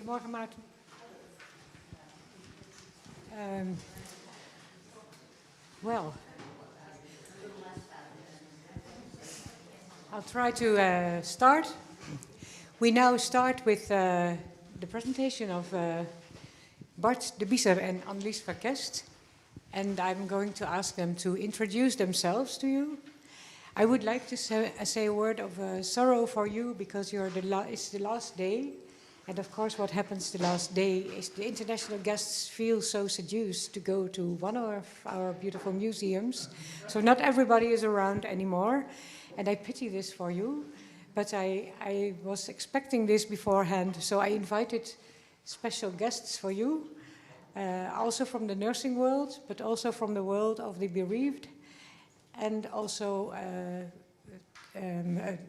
Goedemorgen, Maarten. Well, I'll try to start. We now start with the presentation of Bart de Biezer and Annelies Verkest, and I'm going to ask them to introduce themselves to you. I would like to say a word of sorrow for you because it's the last day. And of course, what happens the last day is the international guests feel so seduced to go to one of our beautiful museums. So not everybody is around anymore. And I pity this for you. But I was expecting this beforehand. So I invited special guests for you, also from the nursing world, but also from the world of the bereaved. And also an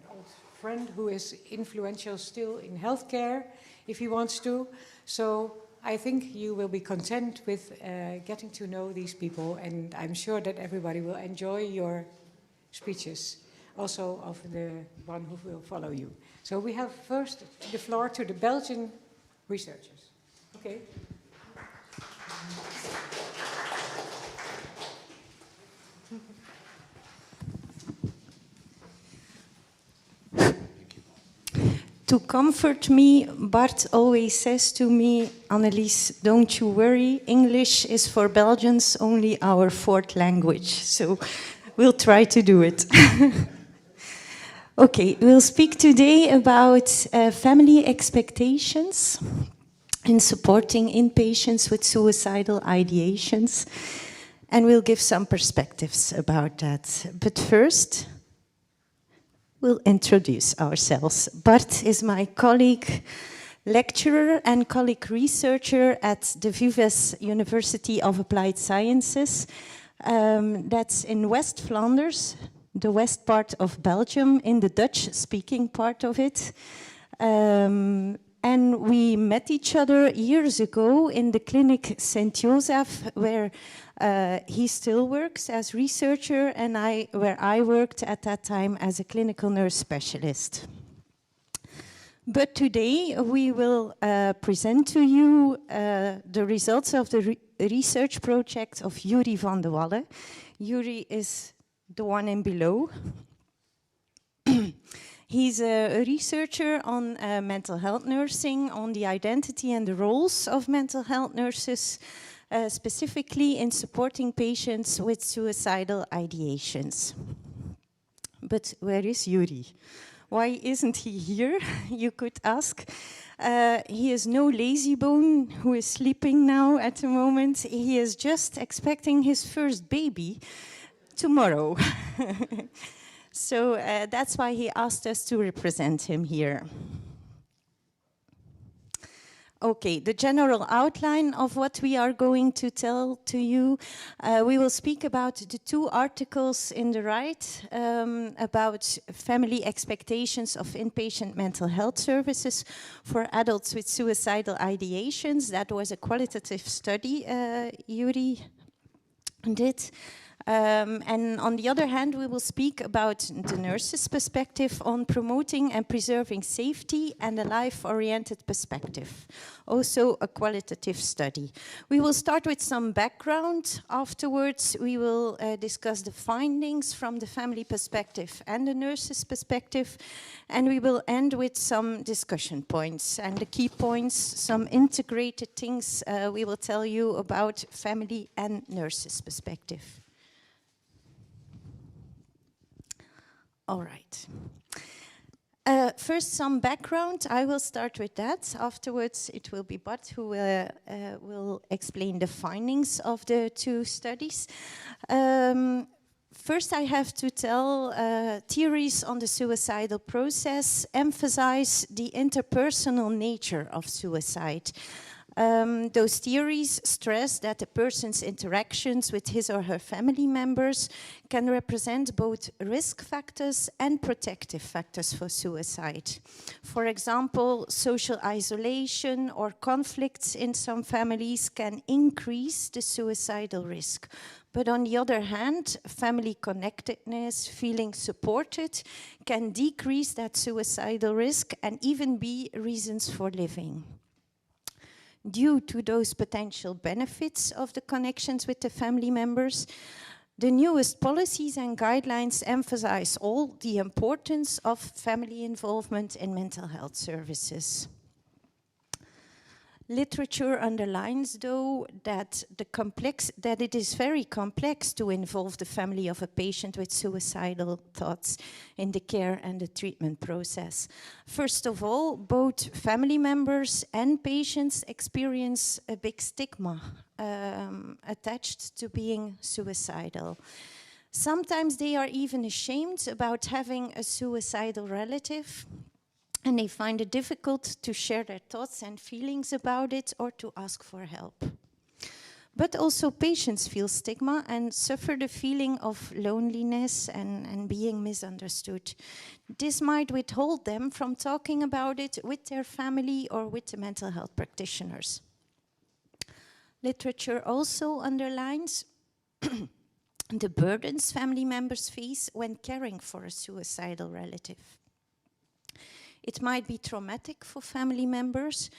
old friend who is influential still in healthcare, if he wants to. So I think you will be content with getting to know these people, and I'm sure that everybody will enjoy your speeches, also of the one who will follow you. So we have first the floor to the Belgian researchers. Okay. To comfort me, Bart always says to me, Annelies, don't you worry, English is for Belgians only our fourth language, so we'll try to do it. Okay, we'll speak today about family expectations in supporting inpatients with suicidal ideations, and we'll give some perspectives about that. But first, we'll introduce ourselves. Bart is my colleague, lecturer and colleague researcher at the VUVES University of Applied Sciences. That's in West Flanders, the west part of Belgium, in the Dutch-speaking part of it. And we met each other years ago in the clinic St. Joseph, where he still works as researcher, and where I worked at that time as a clinical nurse specialist. But today we will present to you the results of the research project of Yuri van de Walle. Yuri is the one in below. He's a researcher on mental health nursing, on the identity and the roles of mental health nurses, specifically in supporting patients with suicidal ideations. But where is Yuri? Why isn't he here, you could ask. He is no lazy bone who is sleeping now at the moment. He is just expecting his first baby tomorrow. So that's why he asked us to represent him here. Okay, the general outline of what we are going to tell to you. We will speak about the two articles in the right about family expectations of inpatient mental health services for adults with suicidal ideations. That was a qualitative study Yuri did. And on the other hand, we will speak about the nurse's perspective on promoting and preserving safety and a life-oriented perspective, also a qualitative study. We will start with some background. Afterwards, we will discuss the findings from the family perspective and the nurse's perspective, and we will end with some discussion points and the key points, some integrated things we will tell you about family and nurse's perspective. All right. First, some background. I will start with that. Afterwards, it will be Bart who will explain the findings of the two studies. First, I have to tell theories on the suicidal process emphasize the interpersonal nature of suicide. Those theories stress that a person's interactions with his or her family members can represent both risk factors and protective factors for suicide. For example, social isolation or conflicts in some families can increase the suicidal risk. But on the other hand, family connectedness, feeling supported, can decrease that suicidal risk and even be reasons for living. due to those potential benefits of the connections with the family members, the newest policies and guidelines emphasize all the importance of family involvement in mental health services. Literature underlines, though, that it is very complex to involve the family of a patient with suicidal thoughts in the care and the treatment process. First of all, both family members and patients experience a big stigma attached to being suicidal. Sometimes they are even ashamed about having a suicidal relative, and they find it difficult to share their thoughts and feelings about it or to ask for help. But also patients feel stigma and suffer the feeling of loneliness and being misunderstood. This might withhold them from talking about it with their family or with the mental health practitioners. Literature also underlines the burdens family members face when caring for a suicidal relative. It might be traumatic for family members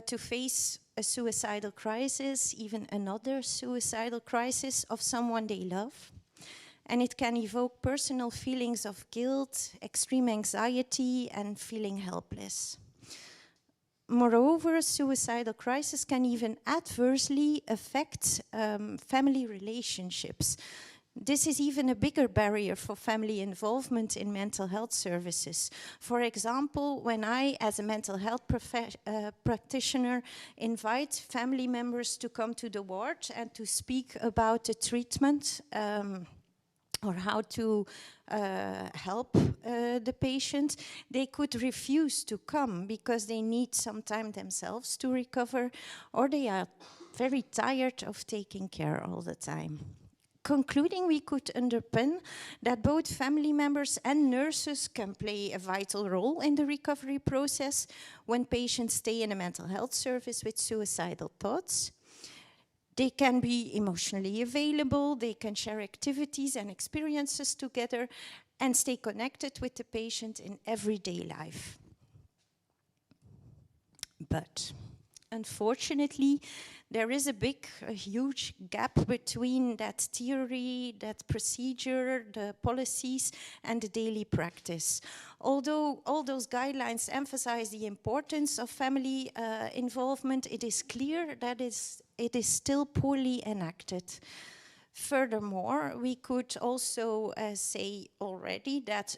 to face a suicidal crisis, even another suicidal crisis of someone they love. And it can evoke personal feelings of guilt, extreme anxiety, and feeling helpless. Moreover, a suicidal crisis can even adversely affect family relationships. This is even a bigger barrier for family involvement in mental health services. For example, when I, as a mental health practitioner, invite family members to come to the ward and to speak about the treatment or how to help the patient, they could refuse to come because they need some time themselves to recover, or they are very tired of taking care all the time. Concluding, we could underpin that both family members and nurses can play a vital role in the recovery process when patients stay in a mental health service with suicidal thoughts. They can be emotionally available, they can share activities and experiences together, and stay connected with the patient in everyday life. But unfortunately, there is a huge gap between that theory, that procedure, the policies, and the daily practice. Although all those guidelines emphasize the importance of family involvement, it is clear that it is still poorly enacted. Furthermore, we could also say already that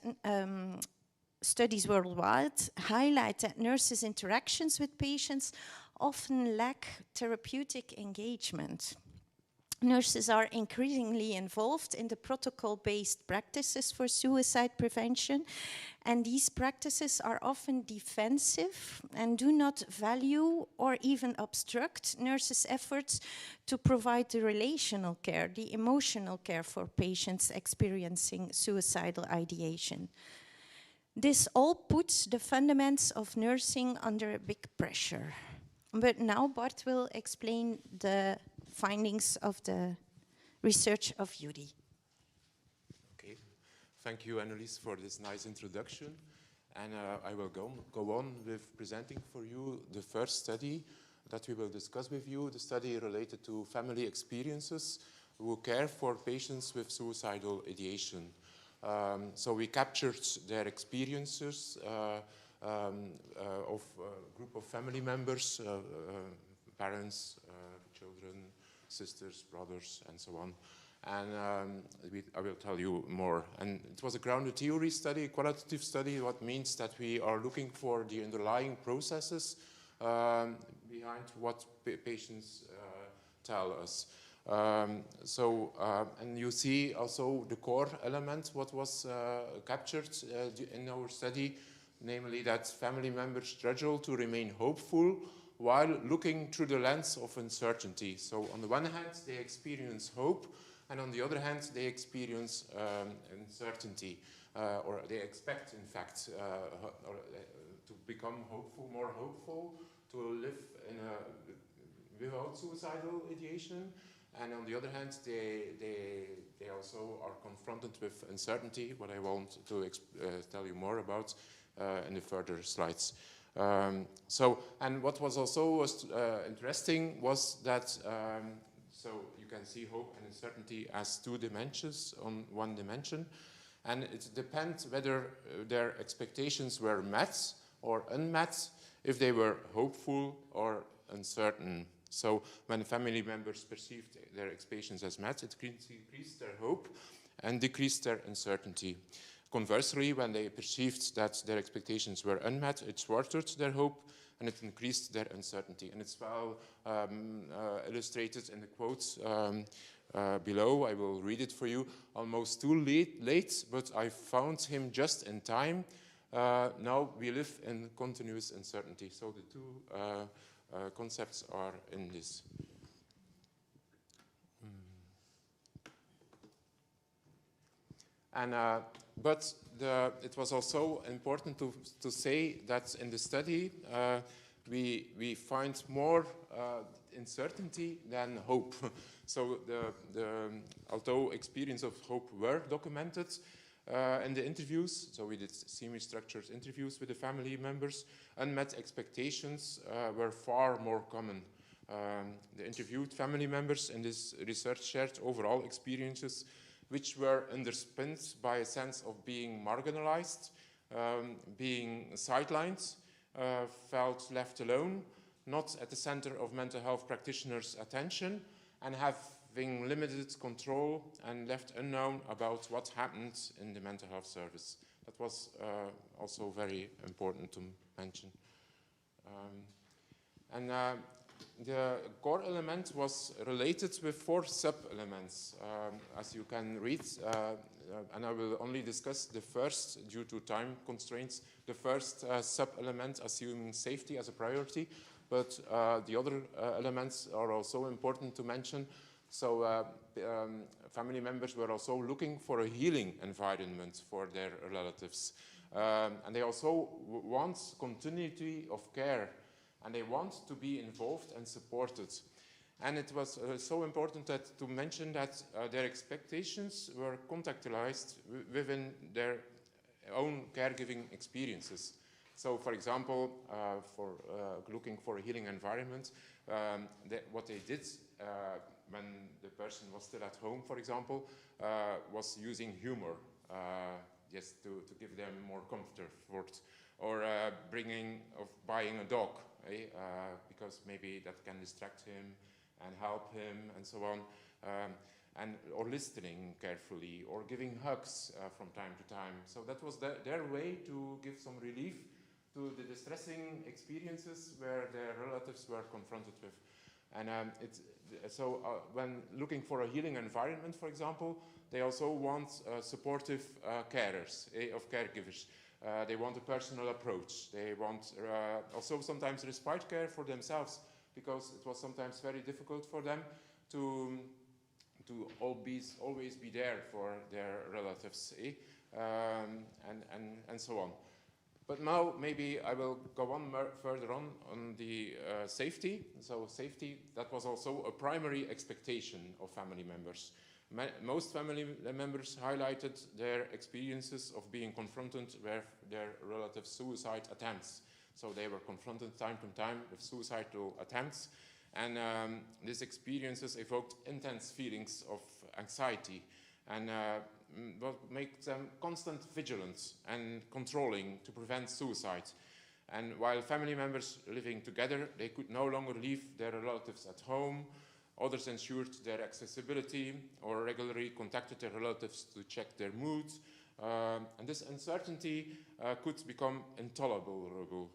studies worldwide highlight that nurses' interactions with patients often lack therapeutic engagement. Nurses are increasingly involved in the protocol-based practices for suicide prevention, and these practices are often defensive and do not value or even obstruct nurses' efforts to provide the relational care, the emotional care for patients experiencing suicidal ideation. This all puts the fundamentals of nursing under a big pressure. But now Bart will explain the findings of the research of UDI. Okay, thank you, Annelies, for this nice introduction. And I will go on with presenting for you the first study that we will discuss with you, the study related to family experiences who care for patients with suicidal ideation. So we captured their experiences of a group of family members, parents, children, sisters, brothers, and so on. And I will tell you more. And it was a grounded theory study, a qualitative study, what means that we are looking for the underlying processes behind what patients tell us. And you see also the core element, what was captured in our study, namely that family members struggle to remain hopeful while looking through the lens of uncertainty. So on the one hand, they experience hope, and on the other hand, they experience uncertainty, or they expect, in fact, to become hopeful, more hopeful, to live without suicidal ideation. And on the other hand, they also are confronted with uncertainty, what I want to tell you more about in the further slides. And what was also interesting was that, so you can see hope and uncertainty as two dimensions on one dimension, and it depends whether their expectations were met or unmet, if they were hopeful or uncertain. So when family members perceived their expectations as met, it increased their hope and decreased their uncertainty. Conversely, when they perceived that their expectations were unmet, it thwarted their hope and it increased their uncertainty. And it's well illustrated in the quotes below. I will read it for you. Almost too late, but I found him just in time. Now we live in continuous uncertainty. So the two concepts are in this. And, but it was also important to say that in the study we find more uncertainty than hope. So although experience of hope were documented in the interviews, so we did semi-structured interviews with the family members, unmet expectations were far more common. The interviewed family members in this research shared overall experiences which were underpinned by a sense of being marginalized, being sidelined, felt left alone, not at the center of mental health practitioners' attention, and having limited control and left unknown about what happened in the mental health service. That was also very important to mention. The core element was related with 4 sub-elements, as you can read, and I will only discuss the first due to time constraints. The first sub-element assuming safety as a priority, but the other elements are also important to mention. So family members were also looking for a healing environment for their relatives, and they also want continuity of care. And they want to be involved and supported. And it was so important to mention that their expectations were contextualized within their own caregiving experiences. So, for example, for looking for a healing environment, what they did when the person was still at home, for example, was using humor just to give them more comfort, or buying a dog. Because maybe that can distract him and help him and so on, or listening carefully, or giving hugs from time to time. So that was their way to give some relief to the distressing experiences where their relatives were confronted with. And when looking for a healing environment, for example, they also want supportive carers, of caregivers. They want a personal approach. They want also sometimes respite care for themselves, because it was sometimes very difficult for them to always be there for their relatives, and so on. But now maybe I will go on further on the safety. So safety, that was also a primary expectation of family members. Most family members highlighted their experiences of being confronted with their relatives' suicide attempts. So they were confronted time to time with suicidal attempts, and these experiences evoked intense feelings of anxiety, and what makes them constant vigilance and controlling to prevent suicide. And while family members living together, they could no longer leave their relatives at home. Others ensured their accessibility or regularly contacted their relatives to check their moods. And this uncertainty could become intolerable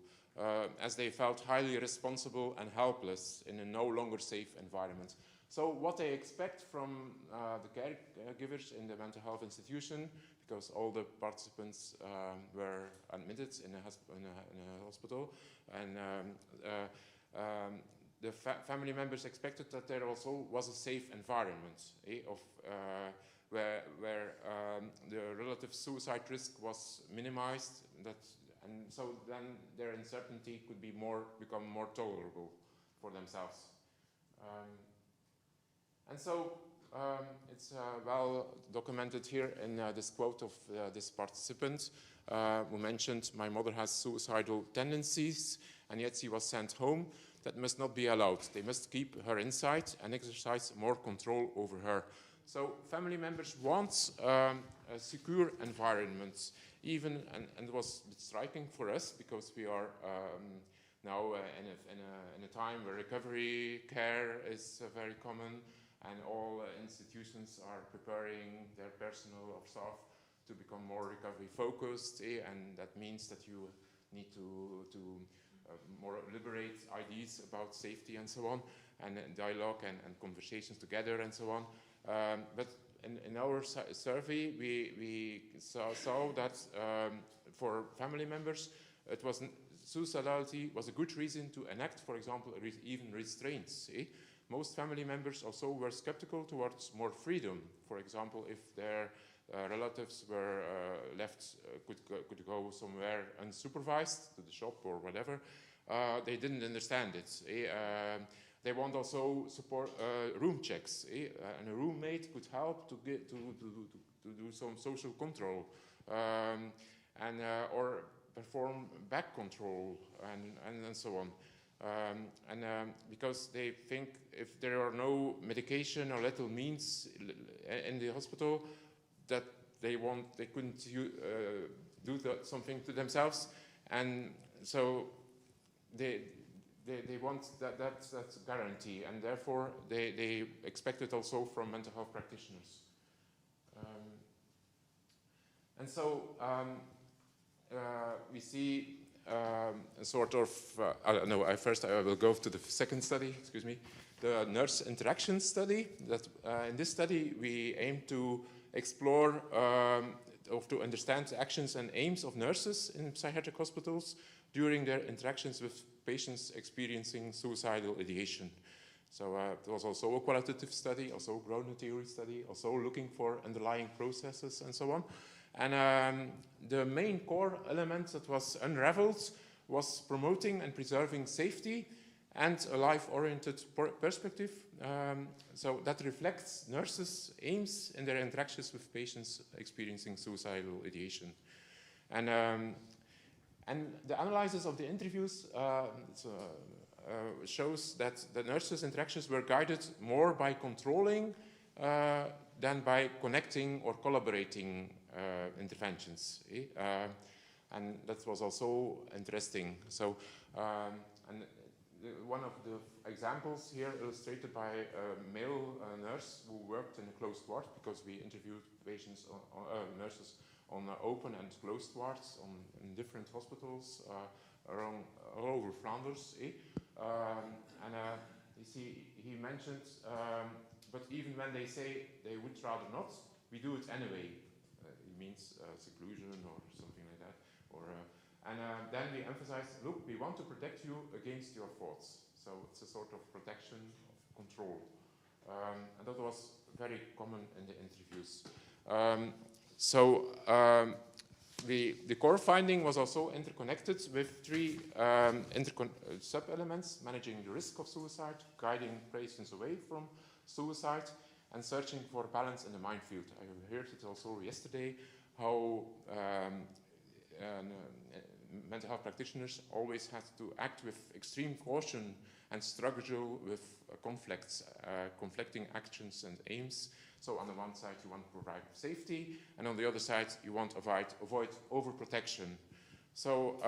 as they felt highly responsible and helpless in a no longer safe environment. So what they expect from the caregivers in the mental health institution, because all the participants were admitted in a hospital, and the family members expected that there also was a safe environment where the relative suicide risk was minimized, and so then their uncertainty could become more tolerable for themselves. And so it's well documented here in this quote of this participant. who mentioned, my mother has suicidal tendencies, and yet she was sent home. That must not be allowed. They must keep her inside and exercise more control over her. So family members want a secure environment, even, and it was striking for us because we are now in a time where recovery care is very common, and all institutions are preparing their personnel or staff to become more recovery focused, and that means that you need to more liberate ideas about safety and so on, and dialogue and conversations together and so on. But in our survey, we saw that for family members, suicidality was a good reason to enact, for example, even restraints. Most family members also were skeptical towards more freedom. For example, if their relatives were could go somewhere unsupervised to the shop or whatever, they didn't understand it. They want also support room checks, and a roommate could help to do some social control, or perform back control and so on. Because they think if there are no medication or little means in the hospital, that they couldn't do something to themselves, and so they want that guarantee, and therefore they expect it also from mental health practitioners. And so we see a sort of, first I will go to the second study, excuse me, the nurse interaction study. That in this study we aim to explore or to understand the actions and aims of nurses in psychiatric hospitals during their interactions with patients experiencing suicidal ideation. So it was also a qualitative study, also a grounded theory study, also looking for underlying processes and so on. And the main core element that was unraveled was promoting and preserving safety and a life-oriented perspective. So that reflects nurses' aims in their interactions with patients experiencing suicidal ideation. And the analysis of the interviews shows that the nurses' interactions were guided more by controlling than by connecting or collaborating interventions. And that was also interesting. So, one of the examples here illustrated by a male nurse who worked in a closed ward, because we interviewed patients, nurses on open and closed wards in different hospitals around all over Flanders. You see, he mentioned, but even when they say they would rather not, we do it anyway. It means seclusion or something like that. Then we emphasize, look, we want to protect you against your thoughts. So it's a sort of protection of control. And that was very common in the interviews. The core finding was also interconnected with three sub-elements: managing the risk of suicide, guiding patients away from suicide, and searching for balance in the minefield. I heard it also yesterday, how mental health practitioners always had to act with extreme caution and struggle with conflicting actions and aims. So on the one side, you want to provide safety, and on the other side, you want to avoid overprotection. So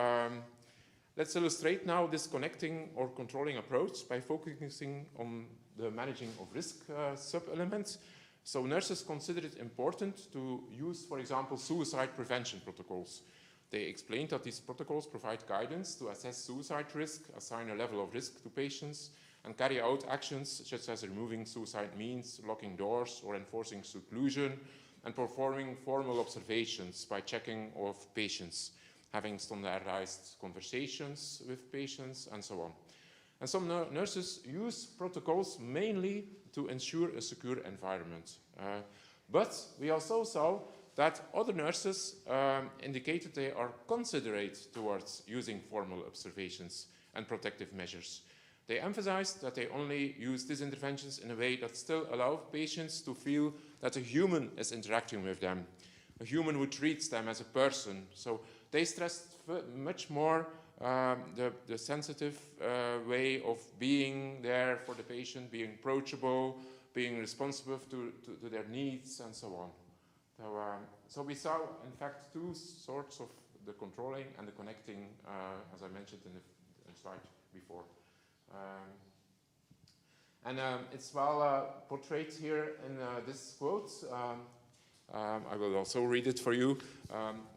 let's illustrate now this connecting or controlling approach by focusing on the managing of risk sub-elements. So nurses consider it important to use, for example, suicide prevention protocols. They explained that these protocols provide guidance to assess suicide risk, assign a level of risk to patients, and carry out actions such as removing suicide means, locking doors, or enforcing seclusion, and performing formal observations by checking of patients, having standardized conversations with patients, and so on. And some nurses use protocols mainly to ensure a secure environment. But we also saw that other nurses indicated they are considerate towards using formal observations and protective measures. They emphasized that they only use these interventions in a way that still allows patients to feel that a human is interacting with them. a human who treats them as a person. So they stressed much more the sensitive way of being there for the patient, being approachable, being responsive to their needs, and so on. So we saw, in fact, two sorts of the controlling and the connecting, as I mentioned in the slide before. It's well portrayed here in this quote. I will also read it for you.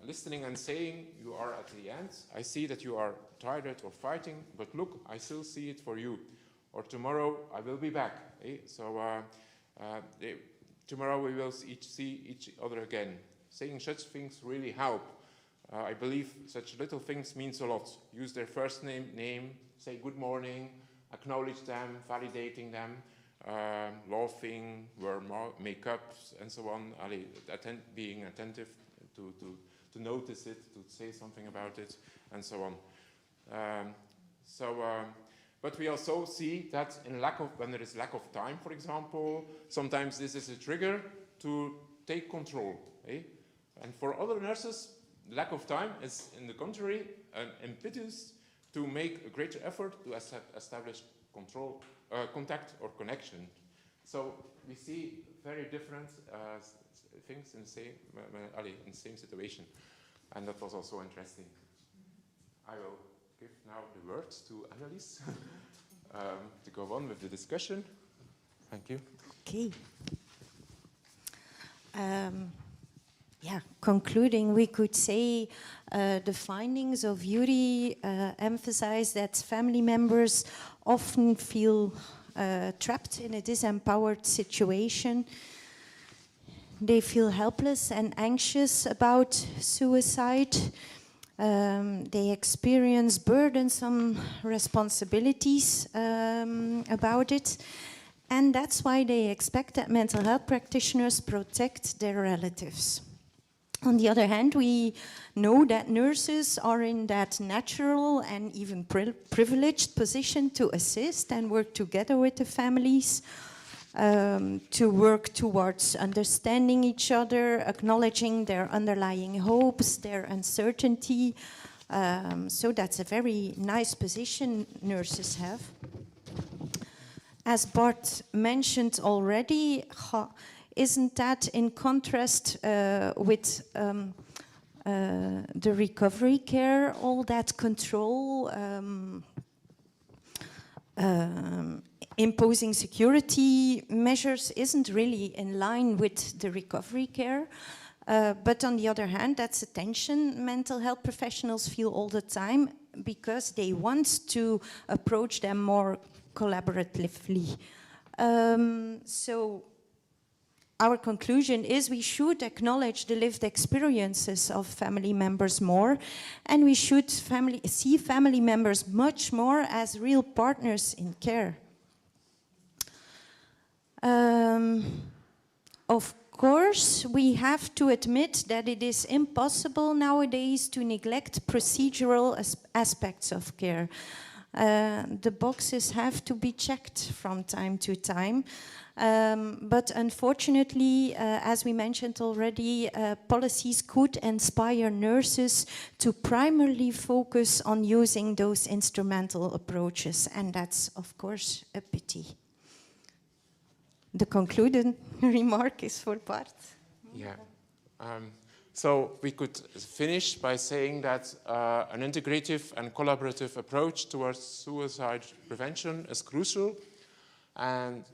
Listening and saying, you are at the end. I see that you are tired or fighting, but look, I still see it for you. Or tomorrow, I will be back. Eh? So tomorrow we will see each other again. Saying such things really help. I believe such little things means a lot. Use their first name, say good morning, acknowledge them, validating them, laughing, wear makeup, and so on. Being attentive to notice it, to say something about it, and so on. But we also see that when there is lack of time, for example, sometimes this is a trigger to take control. Eh? And for other nurses, lack of time is, in the contrary, an impetus to make a greater effort to establish contact or connection. So we see very different things in the same situation, and that was also interesting. I will give now the words to Annelies to go on with the discussion. Thank you. Okay. Concluding, we could say the findings of Yuri emphasize that family members often feel trapped in a disempowered situation. They feel helpless and anxious about suicide. They experience burdensome responsibilities about it. And that's why they expect that mental health practitioners protect their relatives. On the other hand, we know that nurses are in that natural and even privileged position to assist and work together with the families, to work towards understanding each other, acknowledging their underlying hopes, their uncertainty. So that's a very nice position nurses have. As Bart mentioned already, isn't that in contrast with the recovery care, all that control, imposing security measures isn't really in line with the recovery care. But on the other hand, that's a tension mental health professionals feel all the time because they want to approach them more collaboratively. So our conclusion is we should acknowledge the lived experiences of family members more, and we should see family members much more as real partners in care. Of course, we have to admit that it is impossible nowadays to neglect procedural aspects of care. The boxes have to be checked from time to time. But unfortunately, as we mentioned already, policies could inspire nurses to primarily focus on using those instrumental approaches, and that's, of course, a pity. The concluding remark is for Bart. Yeah. So we could finish by saying that an integrative and collaborative approach towards suicide prevention is crucial, and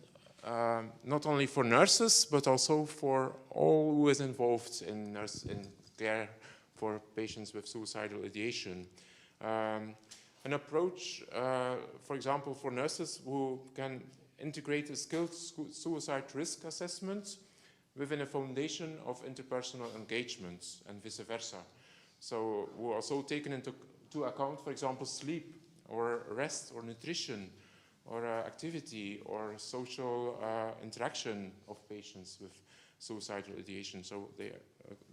not only for nurses, but also for all who is involved in care for patients with suicidal ideation. An approach, for example, for nurses who can integrate a skilled suicide risk assessment within a foundation of interpersonal engagements and vice versa. So who are also taken into account, for example, sleep or rest or nutrition or activity or social interaction of patients with suicidal ideation. So they are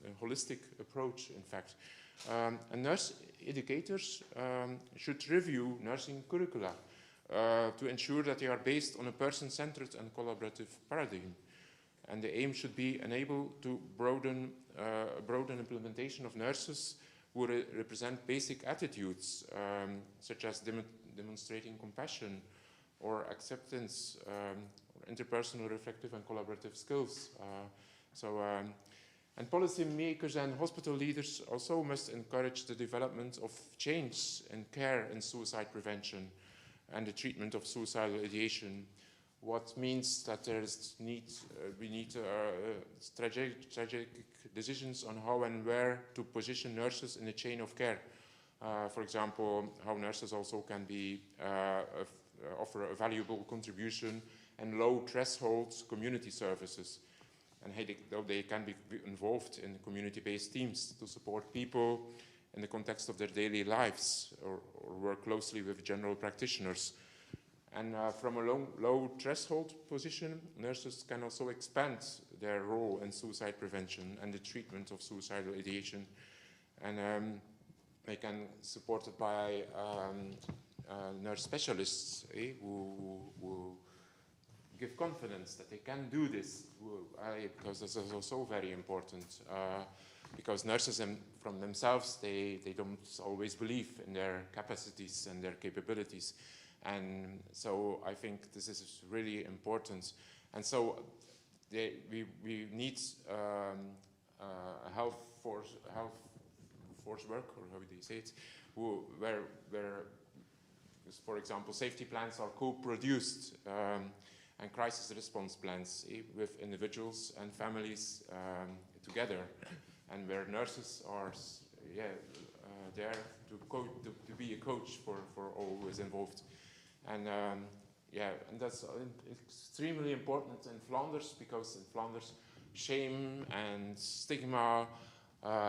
a holistic approach, in fact. And nurse educators should review nursing curricula to ensure that they are based on a person-centered and collaborative paradigm. And the aim should be enable to broaden a broader implementation of nurses who represent basic attitudes, such as demonstrating compassion or acceptance, or interpersonal, reflective, and collaborative skills. And policymakers and hospital leaders also must encourage the development of change in care and suicide prevention and the treatment of suicidal ideation. What means that we need strategic decisions on how and where to position nurses in the chain of care. For example, how nurses also can be offer a valuable contribution and low threshold community services, and how they can be involved in community-based teams to support people in the context of their daily lives, or work closely with general practitioners. And from a low threshold position, nurses can also expand their role in suicide prevention and the treatment of suicidal ideation. And they can support it by nurse specialists who give confidence that they can do this, because this is also very important. Because nurses from themselves, they don't always believe in their capacities and their capabilities. And so I think this is really important. And so we need a health force work, or how do you say it, where for example, safety plans are co-produced, and crisis response plans with individuals and families together, and where nurses are there to be a coach for all who is involved. And and that's extremely important in Flanders, because in Flanders shame and stigma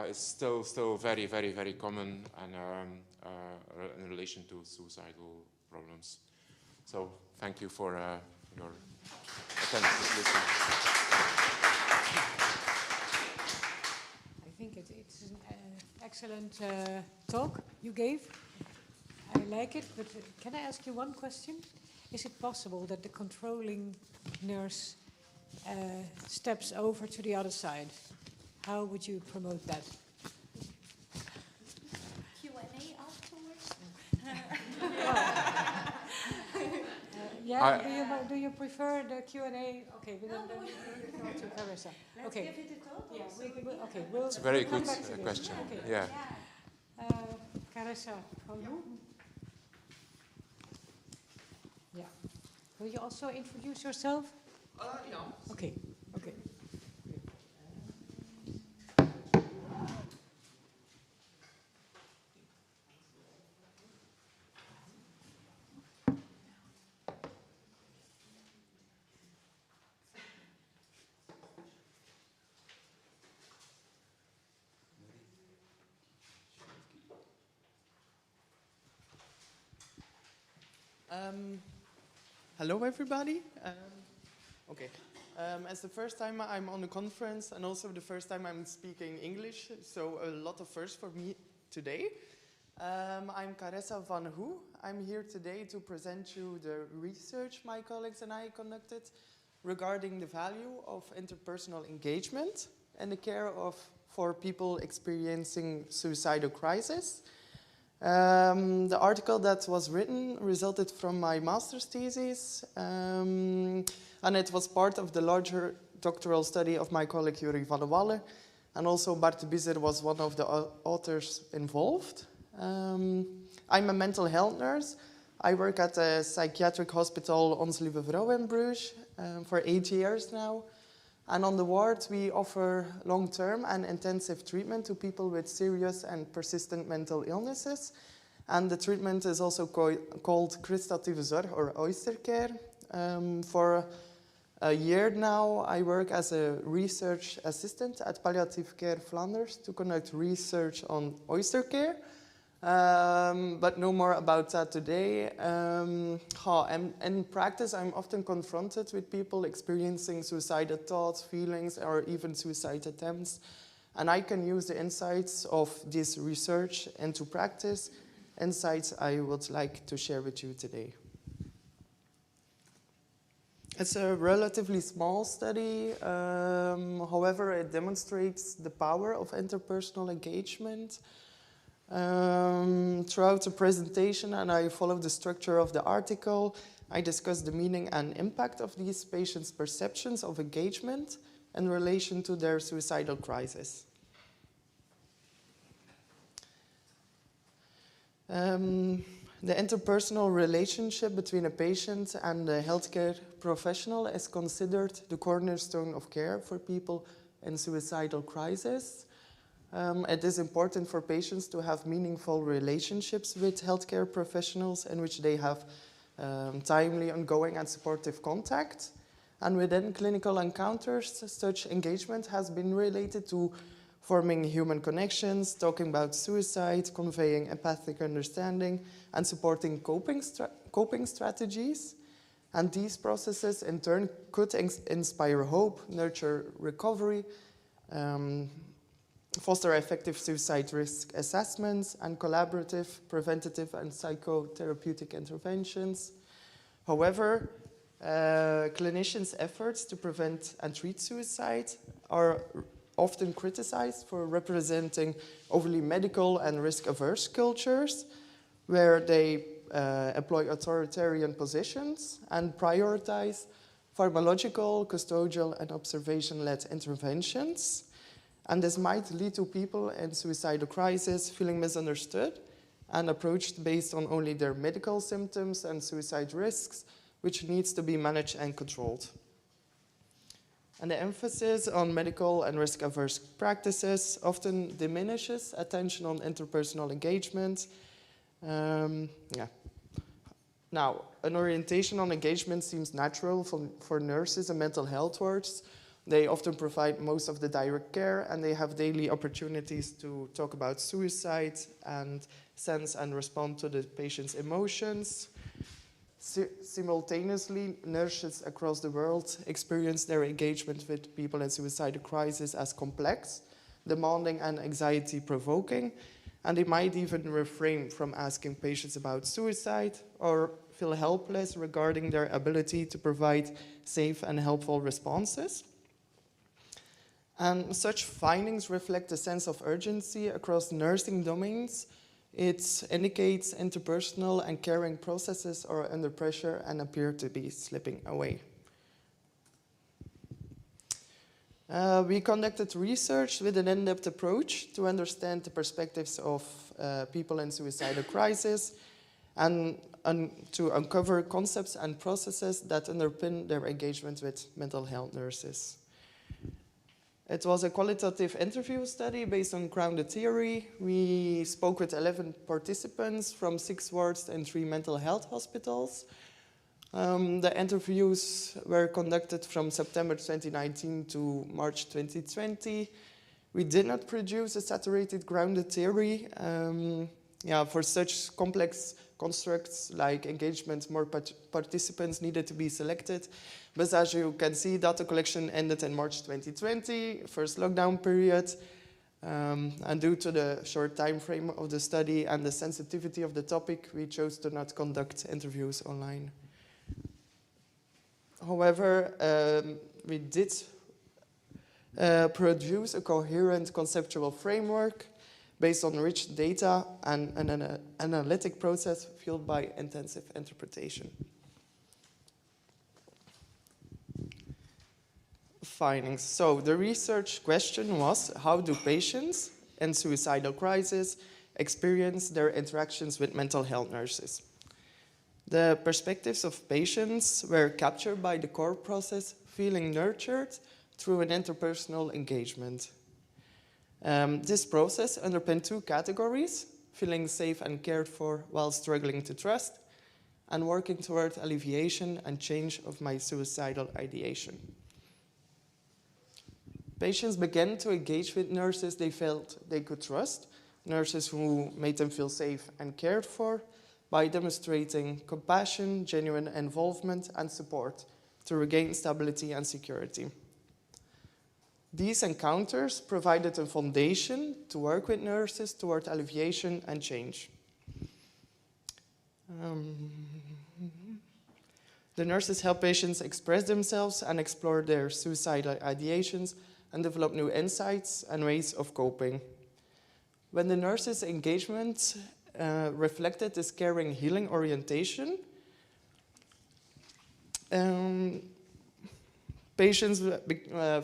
is still very, very, very common, and in relation to suicidal problems. So thank you for your attention. I think it's an excellent talk you gave. I like it, but can I ask you one question? Is it possible that the controlling nurse steps over to the other side? How would you promote that? Q&A afterwards? Do you prefer the Q&A? Okay, then go to Carissa. Okay. Let's give it a thought. Yeah, we'll It's a very come good back to this. question. Okay. Yeah. Carissa, from you? Yeah. Will you also introduce yourself? Yeah. Okay. Okay. Hello, everybody. As the first time I'm on a conference, and also the first time I'm speaking English, so a lot of firsts for me today. I'm Carissa van Hoe. I'm here today to present you the research my colleagues and I conducted regarding the value of interpersonal engagement and the care for people experiencing suicidal crisis. The article that was written resulted from my master's thesis, and it was part of the larger doctoral study of my colleague Juri van der Walle, and also Bart de Biezer was one of the authors involved. I'm a mental health nurse. I work at a psychiatric hospital Onze Lieve Vrouw in Bruges for 8 years now. And on the ward, we offer long-term and intensive treatment to people with serious and persistent mental illnesses. And the treatment is also called Christatieve Zorg, or oyster care. For a year now, I work as a research assistant at Palliative Care Flanders to conduct research on oyster care. But no more about that today. In practice, I'm often confronted with people experiencing suicidal thoughts, feelings, or even suicide attempts. And I can use the insights of this research into practice, insights I would like to share with you today. It's a relatively small study, however, it demonstrates the power of interpersonal engagement. Throughout the presentation, and I follow the structure of the article, I discuss the meaning and impact of these patients' perceptions of engagement in relation to their suicidal crisis. The interpersonal relationship between a patient and a healthcare professional is considered the cornerstone of care for people in suicidal crisis. It is important for patients to have meaningful relationships with healthcare professionals in which they have timely, ongoing and supportive contact. And within clinical encounters, such engagement has been related to forming human connections, talking about suicide, conveying empathic understanding, and supporting coping strategies. And these processes, in turn, could inspire hope, nurture recovery, foster effective suicide risk assessments, and collaborative, preventative, and psychotherapeutic interventions. However, clinicians' efforts to prevent and treat suicide are often criticized for representing overly medical and risk-averse cultures, where they employ authoritarian positions and prioritize pharmacological, custodial, and observation-led interventions. And this might lead to people in suicidal crisis feeling misunderstood and approached based on only their medical symptoms and suicide risks, which needs to be managed and controlled. And the emphasis on medical and risk-averse practices often diminishes attention on interpersonal engagement. Now, an orientation on engagement seems natural for nurses and mental health wards. They often provide most of the direct care, and they have daily opportunities to talk about suicide and sense and respond to the patient's emotions. Simultaneously, nurses across the world experience their engagement with people in suicidal crisis as complex, demanding, and anxiety-provoking, and they might even refrain from asking patients about suicide or feel helpless regarding their ability to provide safe and helpful responses. And such findings reflect a sense of urgency across nursing domains. It indicates interpersonal and caring processes are under pressure and appear to be slipping away. We conducted research with an in-depth approach to understand the perspectives of people in suicidal crisis and to uncover concepts and processes that underpin their engagement with mental health nurses. It was a qualitative interview study based on grounded theory. We spoke with 11 participants from 6 wards and 3 mental health hospitals. The interviews were conducted from September 2019 to March 2020. We did not produce a saturated grounded theory. For such complex constructs like engagement, more participants needed to be selected. But as you can see, data collection ended in March 2020, first lockdown period. And due to the short time frame of the study and the sensitivity of the topic, we chose to not conduct interviews online. However, we did produce a coherent conceptual framework based on rich data and an analytic process fueled by intensive interpretation. Findings. So the research question was, how do patients in suicidal crisis experience their interactions with mental health nurses? The perspectives of patients were captured by the core process, feeling nurtured through an interpersonal engagement. This process underpinned 2 categories, feeling safe and cared for while struggling to trust, and working toward alleviation and change of my suicidal ideation. Patients began to engage with nurses they felt they could trust, nurses who made them feel safe and cared for, by demonstrating compassion, genuine involvement, and support to regain stability and security. These encounters provided a foundation to work with nurses toward alleviation and change. The nurses help patients express themselves and explore their suicidal ideations and develop new insights and ways of coping. When the nurses' engagement reflected this caring, healing orientation, patients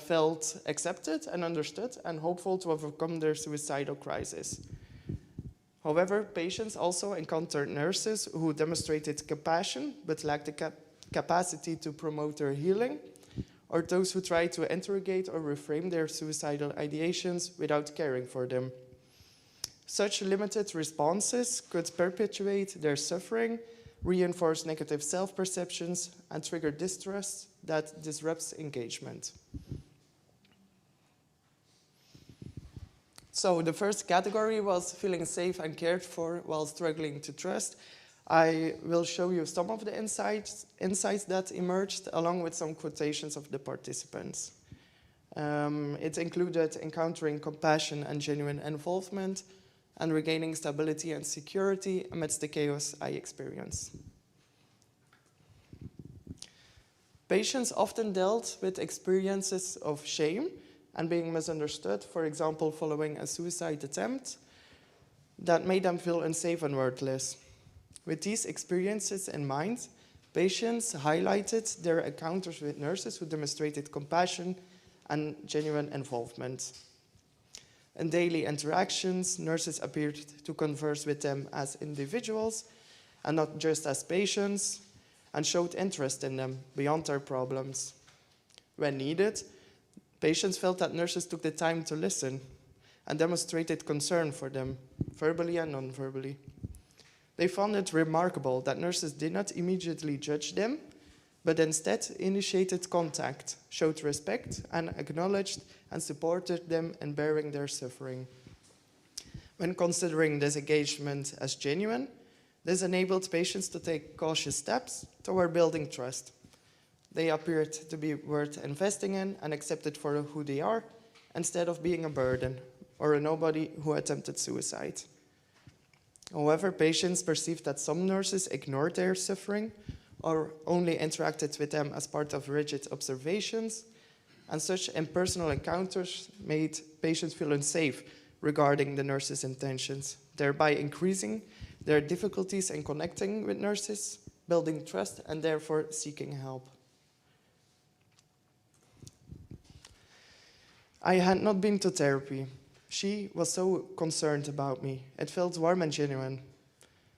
felt accepted and understood and hopeful to overcome their suicidal crisis. However, patients also encountered nurses who demonstrated compassion but lacked the capacity to promote their healing, or those who tried to interrogate or reframe their suicidal ideations without caring for them. Such limited responses could perpetuate their suffering, reinforce negative self-perceptions, and trigger distrust that disrupts engagement. So the first category was feeling safe and cared for while struggling to trust. I will show you some of the insights that emerged, along with some quotations of the participants. It included encountering compassion and genuine involvement, and regaining stability and security amidst the chaos I experience. Patients often dealt with experiences of shame and being misunderstood, for example, following a suicide attempt, that made them feel unsafe and worthless. With these experiences in mind, patients highlighted their encounters with nurses who demonstrated compassion and genuine involvement. In daily interactions, nurses appeared to converse with them as individuals and not just as patients, and showed interest in them beyond their problems. When needed, patients felt that nurses took the time to listen and demonstrated concern for them, verbally and non-verbally. They found it remarkable that nurses did not immediately judge them, but instead initiated contact, showed respect, and acknowledged and supported them in bearing their suffering. When considering this engagement as genuine, this enabled patients to take cautious steps toward building trust. They appeared to be worth investing in and accepted for who they are, instead of being a burden or a nobody who attempted suicide. However, patients perceived that some nurses ignored their suffering or only interacted with them as part of rigid observations, and such impersonal encounters made patients feel unsafe regarding the nurses' intentions, thereby increasing their difficulties in connecting with nurses, building trust, and therefore seeking help. I had not been to therapy. She was so concerned about me. It felt warm and genuine.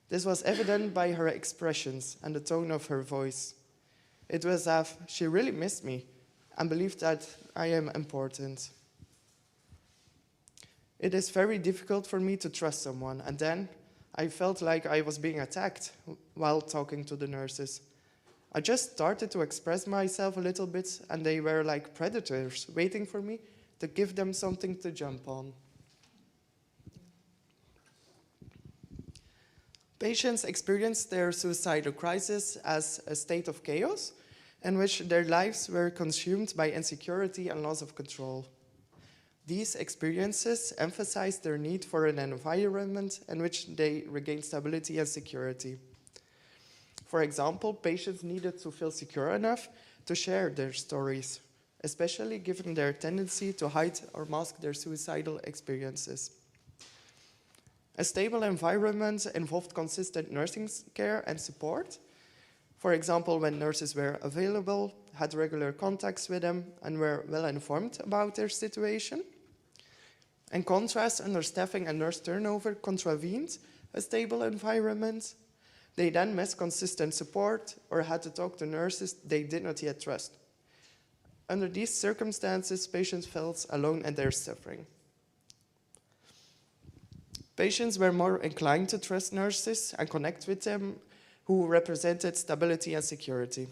This was evident by her expressions and the tone of her voice. It was as if she really missed me and believed that I am important. It is very difficult for me to trust someone, and then I felt like I was being attacked while talking to the nurses. I just started to express myself a little bit, and they were like predators waiting for me to give them something to jump on. Patients experienced their suicidal crisis as a state of chaos in which their lives were consumed by insecurity and loss of control. These experiences emphasized their need for an environment in which they regain stability and security. For example, patients needed to feel secure enough to share their stories, especially given their tendency to hide or mask their suicidal experiences. A stable environment involved consistent nursing care and support. For example, when nurses were available, had regular contacts with them, and were well informed about their situation. In contrast, understaffing and nurse turnover contravened a stable environment. They then missed consistent support or had to talk to nurses they did not yet trust. Under these circumstances, patients felt alone in their suffering. Patients were more inclined to trust nurses and connect with them who represented stability and security.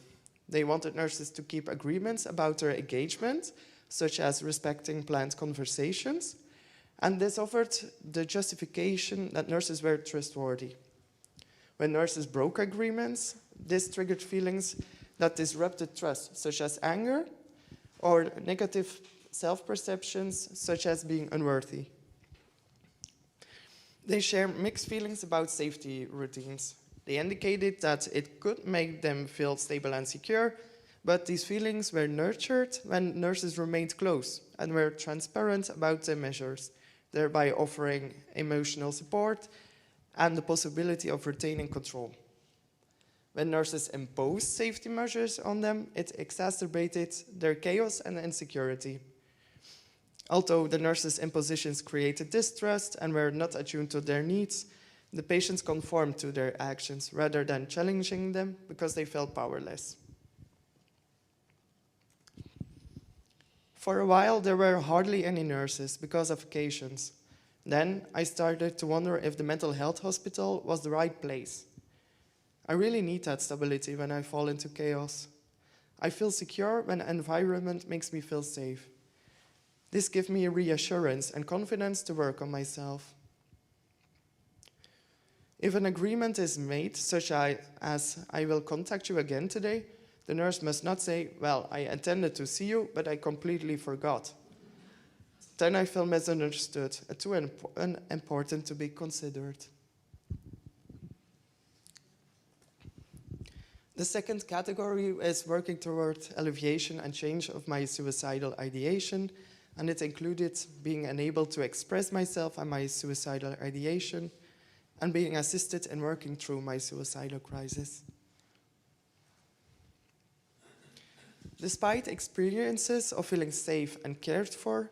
They wanted nurses to keep agreements about their engagement, such as respecting planned conversations, and this offered the justification that nurses were trustworthy. When nurses broke agreements, this triggered feelings that disrupted trust, such as anger, or negative self-perceptions, such as being unworthy. They share mixed feelings about safety routines. They indicated that it could make them feel stable and secure, but these feelings were nurtured when nurses remained close and were transparent about the measures, thereby offering emotional support and the possibility of retaining control. When nurses imposed safety measures on them, it exacerbated their chaos and insecurity. Although the nurses' impositions created distrust and were not attuned to their needs, the patients conformed to their actions rather than challenging them because they felt powerless. For a while, there were hardly any nurses because of vacations. Then I started to wonder if the mental health hospital was the right place. I really need that stability when I fall into chaos. I feel secure when the environment makes me feel safe. This gives me reassurance and confidence to work on myself. If an agreement is made, such as I will contact you again today, the nurse must not say, well, I intended to see you, but I completely forgot. Then I feel misunderstood and too important to be considered. The second category is working toward alleviation and change of my suicidal ideation, and it included being unable to express myself and my suicidal ideation, and being assisted in working through my suicidal crisis. Despite experiences of feeling safe and cared for,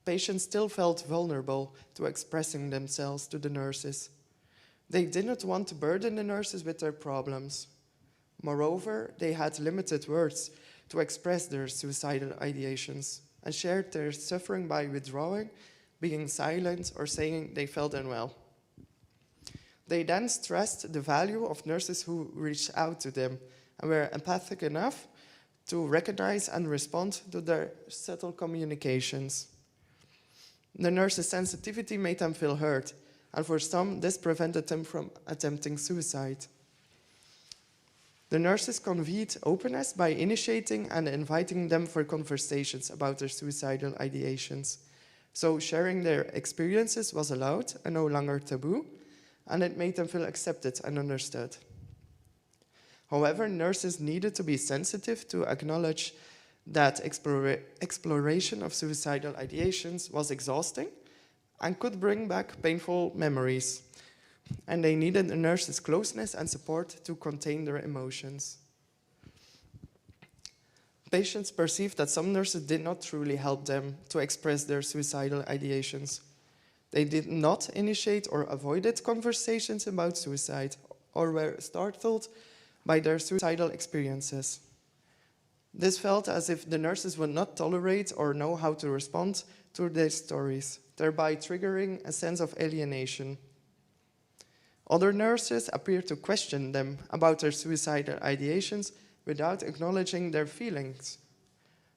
patients still felt vulnerable to expressing themselves to the nurses. They did not want to burden the nurses with their problems. Moreover, they had limited words to express their suicidal ideations and shared their suffering by withdrawing, being silent, or saying they felt unwell. They then stressed the value of nurses who reached out to them and were empathic enough to recognize and respond to their subtle communications. The nurses' sensitivity made them feel heard, and for some, this prevented them from attempting suicide. The nurses conveyed openness by initiating and inviting them for conversations about their suicidal ideations. So sharing their experiences was allowed and no longer taboo, and it made them feel accepted and understood. However, nurses needed to be sensitive to acknowledge that exploration of suicidal ideations was exhausting and could bring back painful memories. And they needed the nurses' closeness and support to contain their emotions. Patients perceived that some nurses did not truly help them to express their suicidal ideations. They did not initiate or avoided conversations about suicide or were startled by their suicidal experiences. This felt as if the nurses would not tolerate or know how to respond to their stories, thereby triggering a sense of alienation. Other nurses appeared to question them about their suicidal ideations without acknowledging their feelings.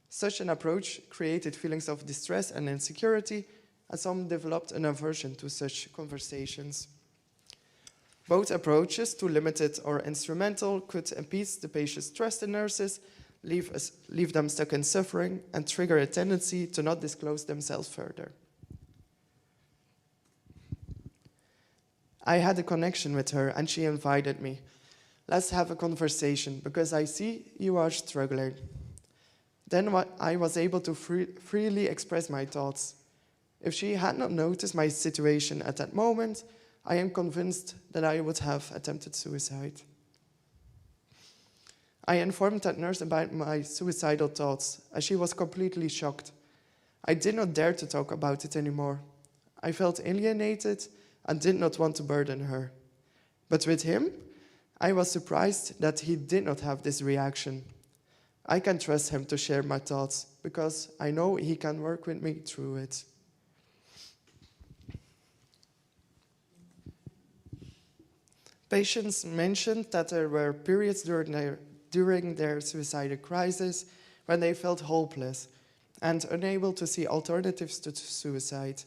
Such an approach created feelings of distress and insecurity, and some developed an aversion to such conversations. Both approaches, too limited or instrumental, could impede the patient's trust in nurses, leave them stuck in suffering, and trigger a tendency to not disclose themselves further. I had a connection with her, and she invited me. Let's have a conversation, because I see you are struggling. Then I was able to freely express my thoughts. If she had not noticed my situation at that moment, I am convinced that I would have attempted suicide. I informed that nurse about my suicidal thoughts, as she was completely shocked. I did not dare to talk about it anymore. I felt alienated and did not want to burden her. But with him, I was surprised that he did not have this reaction. I can trust him to share my thoughts, because I know he can work with me through it. Patients mentioned that there were periods during their suicidal crisis when they felt hopeless and unable to see alternatives to suicide.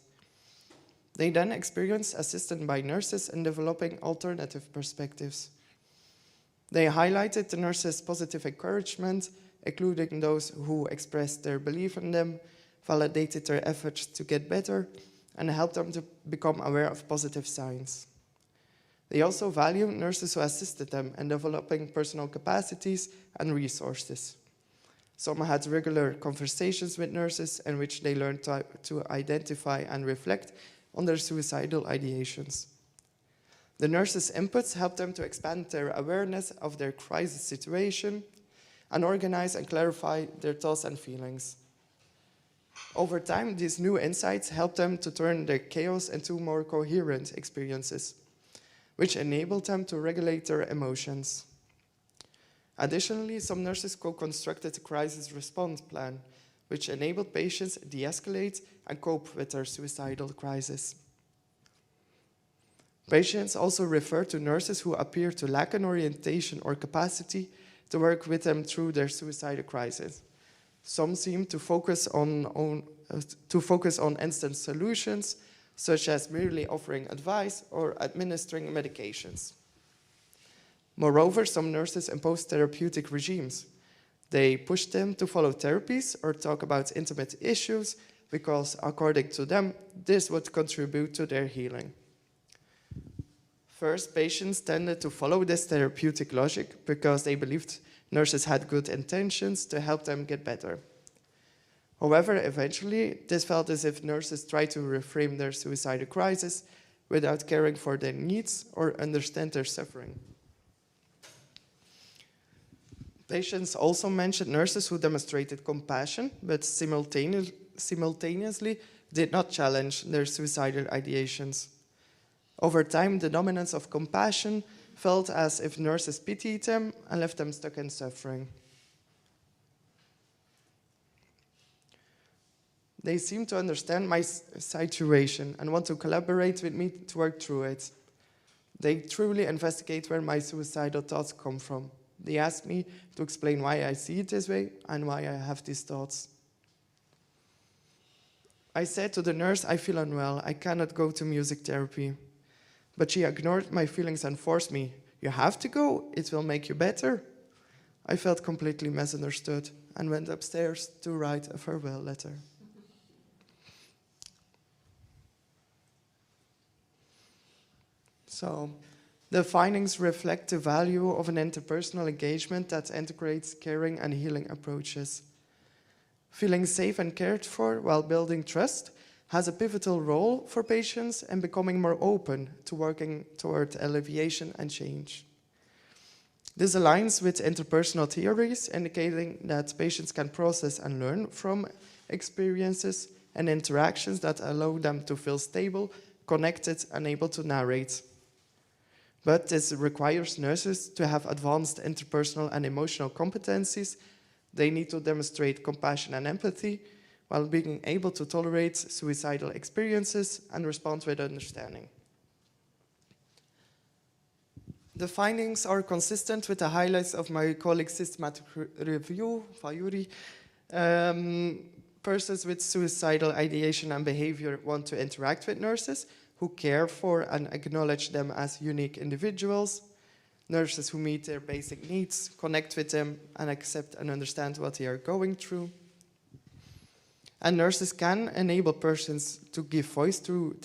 They then experienced assistance by nurses in developing alternative perspectives. They highlighted the nurses' positive encouragement, including those who expressed their belief in them, validated their efforts to get better, and helped them to become aware of positive signs. They also value nurses who assisted them in developing personal capacities and resources. Some had regular conversations with nurses in which they learned to identify and reflect on their suicidal ideations. The nurses' inputs helped them to expand their awareness of their crisis situation and organize and clarify their thoughts and feelings. Over time, these new insights helped them to turn their chaos into more coherent experiences, which enabled them to regulate their emotions. Additionally, some nurses co-constructed a crisis response plan, which enabled patients to de-escalate and cope with their suicidal crisis. Patients also refer to nurses who appear to lack an orientation or capacity to work with them through their suicidal crisis. Some seem to focus on instant solutions, such as merely offering advice or administering medications. Moreover, some nurses impose therapeutic regimes. They push them to follow therapies or talk about intimate issues because, according to them, this would contribute to their healing. First, patients tended to follow this therapeutic logic because they believed nurses had good intentions to help them get better. However, eventually, this felt as if nurses tried to reframe their suicidal crisis without caring for their needs or understand their suffering. Patients also mentioned nurses who demonstrated compassion, but simultaneously did not challenge their suicidal ideations. Over time, the dominance of compassion felt as if nurses pitied them and left them stuck in suffering. They seem to understand my situation and want to collaborate with me to work through it. They truly investigate where my suicidal thoughts come from. They ask me to explain why I see it this way and why I have these thoughts. I said to the nurse, I feel unwell, I cannot go to music therapy. But she ignored my feelings and forced me, you have to go, it will make you better. I felt completely misunderstood and went upstairs to write a farewell letter. So, the findings reflect the value of an interpersonal engagement that integrates caring and healing approaches. Feeling safe and cared for while building trust has a pivotal role for patients in becoming more open to working toward alleviation and change. This aligns with interpersonal theories indicating that patients can process and learn from experiences and interactions that allow them to feel stable, connected, and able to narrate. But this requires nurses to have advanced interpersonal and emotional competencies. They need to demonstrate compassion and empathy while being able to tolerate suicidal experiences and respond with understanding. The findings are consistent with the highlights of my colleague's systematic review, Fayuri. Persons with suicidal ideation and behavior want to interact with nurses who care for and acknowledge them as unique individuals, nurses who meet their basic needs, connect with them, and accept and understand what they are going through. And nurses can enable persons to give voice to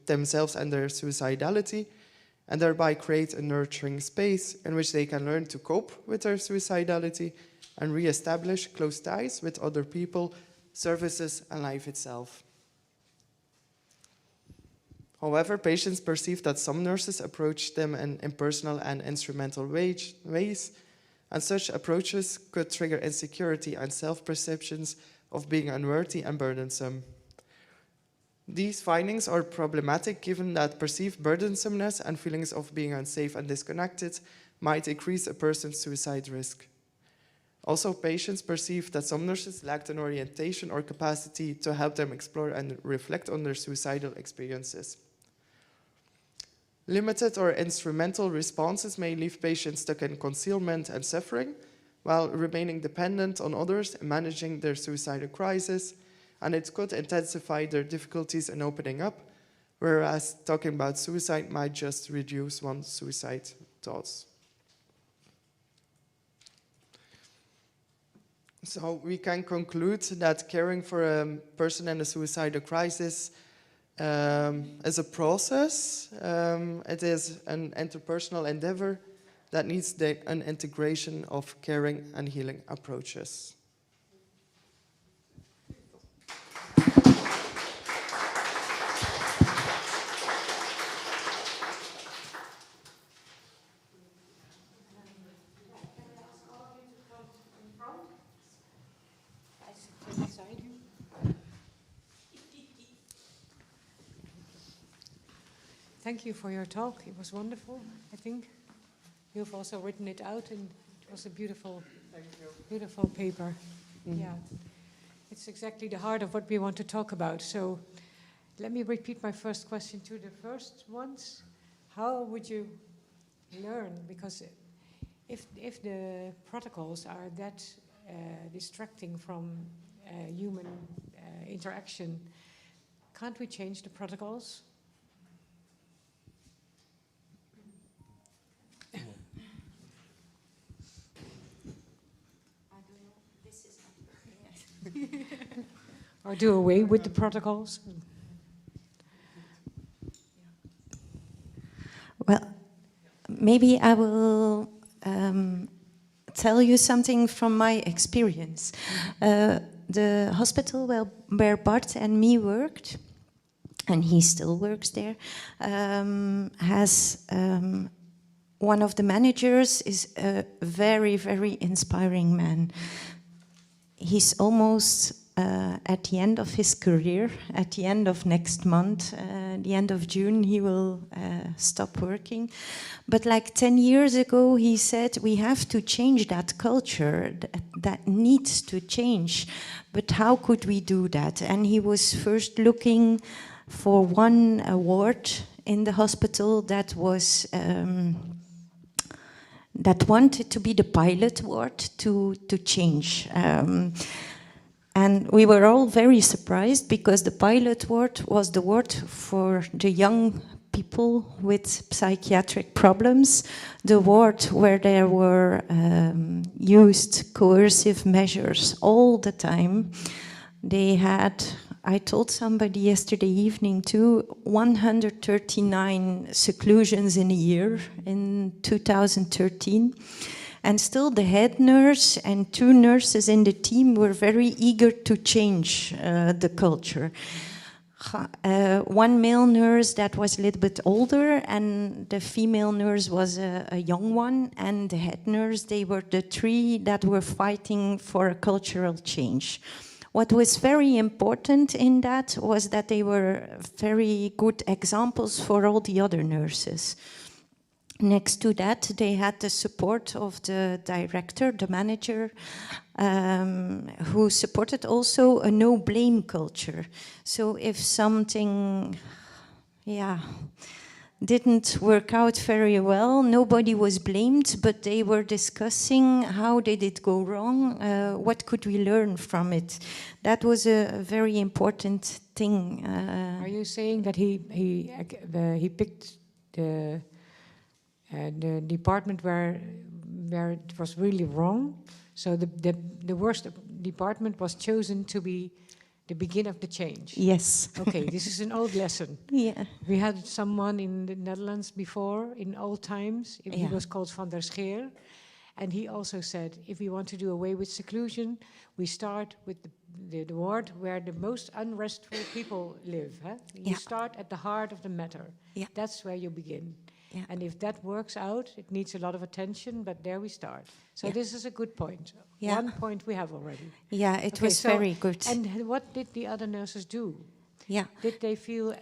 themselves and their suicidality, and thereby create a nurturing space in which they can learn to cope with their suicidality and re-establish close ties with other people, services, and life itself. However, patients perceive that some nurses approach them in impersonal and instrumental ways, and such approaches could trigger insecurity and self-perceptions of being unworthy and burdensome. These findings are problematic given that perceived burdensomeness and feelings of being unsafe and disconnected might increase a person's suicide risk. Also, patients perceive that some nurses lacked an orientation or capacity to help them explore and reflect on their suicidal experiences. Limited or instrumental responses may leave patients stuck in concealment and suffering, while remaining dependent on others in managing their suicidal crisis, and it could intensify their difficulties in opening up, whereas talking about suicide might just reduce one's suicide thoughts. So we can conclude that caring for a person in a suicidal crisis is a process. It is an interpersonal endeavor that needs an integration of caring and healing approaches. Thank you for your talk. It was wonderful, I think. You've also written it out, and it was a beautiful, beautiful paper. Yeah, it's exactly the heart of what we want to talk about. So let me repeat my first question to the first ones. How would you learn? Because if the protocols are that distracting from human interaction, can't we change the protocols? Or do away with the protocols? Well, maybe I will tell you something from my experience. The hospital where Bart and me worked, and he still works there, has one of the managers is a very, very inspiring man. He's almost at the end of his career. At the end of next month, the end of June, he will stop working. But like 10 years ago, he said, we have to change that culture. That needs to change. But how could we do that? And he was first looking for one award in the hospital that was that wanted to be the pilot award to change. And we were all very surprised because the pilot ward was the ward for the young people with psychiatric problems, the ward where there were used coercive measures all the time. They had, I told somebody yesterday evening too, 139 seclusions in a year in 2013. And still the head nurse and 2 nurses in the team were very eager to change the culture. One male nurse that was a little bit older, and the female nurse was a young one, and the head nurse, they were the 3 that were fighting for a cultural change. What was very important in that was that they were very good examples for all the other nurses. Next to that, they had the support of the director, the manager, who supported also a no-blame culture. So if something, didn't work out very well, nobody was blamed, but they were discussing how did it go wrong, what could we learn from it. That was a very important thing. Are you saying that he picked the department where it was really wrong? So the worst department was chosen to be the beginning of the change? Yes. Okay, this is an old lesson. Yeah. We had someone in the Netherlands before, in old times. He Yeah. was called Van der Scheer. And he also said, if we want to do away with seclusion, we start with the ward where the most unrestful people live. Huh? You Yeah. start at the heart of the matter. Yeah. That's where you begin. Yeah. And if that works out, it needs a lot of attention, but there we start. So Yeah. this is a good point. Yeah. One point we have already. Yeah, it Okay, was so- very good. And what did the other nurses do? Yeah. Did they feel...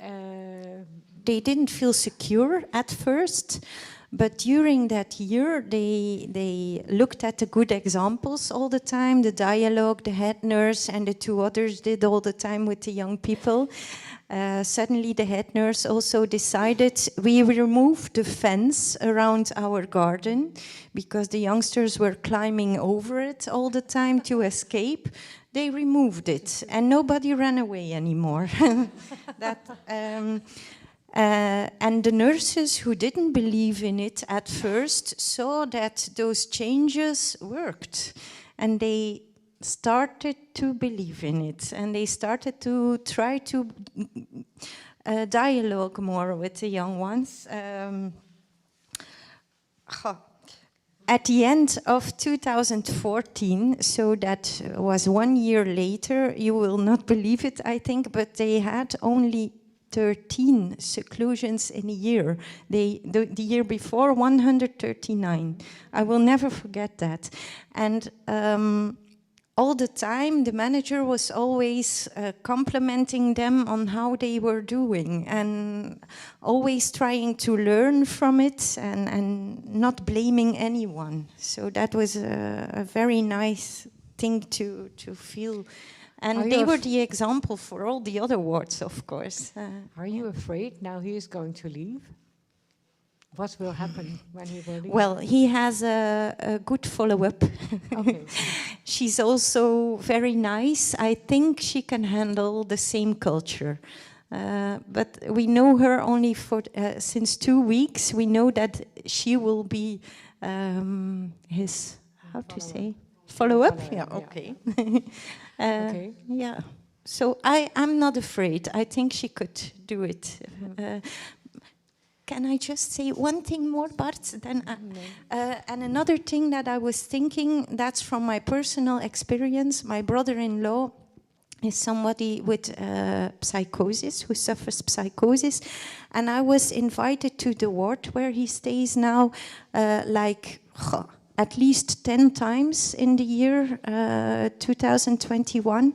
They didn't feel secure at first, but during that year, they looked at the good examples all the time, the dialogue the head nurse and the 2 others did all the time with the young people. Suddenly the head nurse also decided we remove the fence around our garden because the youngsters were climbing over it all the time to escape. They removed it and nobody ran away anymore. And the nurses who didn't believe in it at first saw that those changes worked, and they started to believe in it, and they started to try to dialogue more with the young ones. At the end of 2014, so that was 1 year later, you will not believe it, I think, but they had only 13 seclusions in a year. The year before, 139. I will never forget that. And all the time, the manager was always complimenting them on how they were doing and always trying to learn from it and not blaming anyone. So that was a very nice thing to feel. And they were the example for all the other wards, of course. Are you afraid now he is going to leave? What will happen when he will leave? Well, he has a good follow-up. Okay. She's also very nice. I think she can handle the same culture. But we know her only for since 2 weeks. We know that she will be his, how to say? Follow-up? Yeah, okay. Okay. Yeah. So I'm not afraid. I think she could do it. Can I just say one thing more, Bart? Then, and another thing that I was thinking, that's from my personal experience. My brother-in-law is somebody with psychosis, who suffers psychosis. And I was invited to the ward where he stays now, at least 10 times in the year 2021.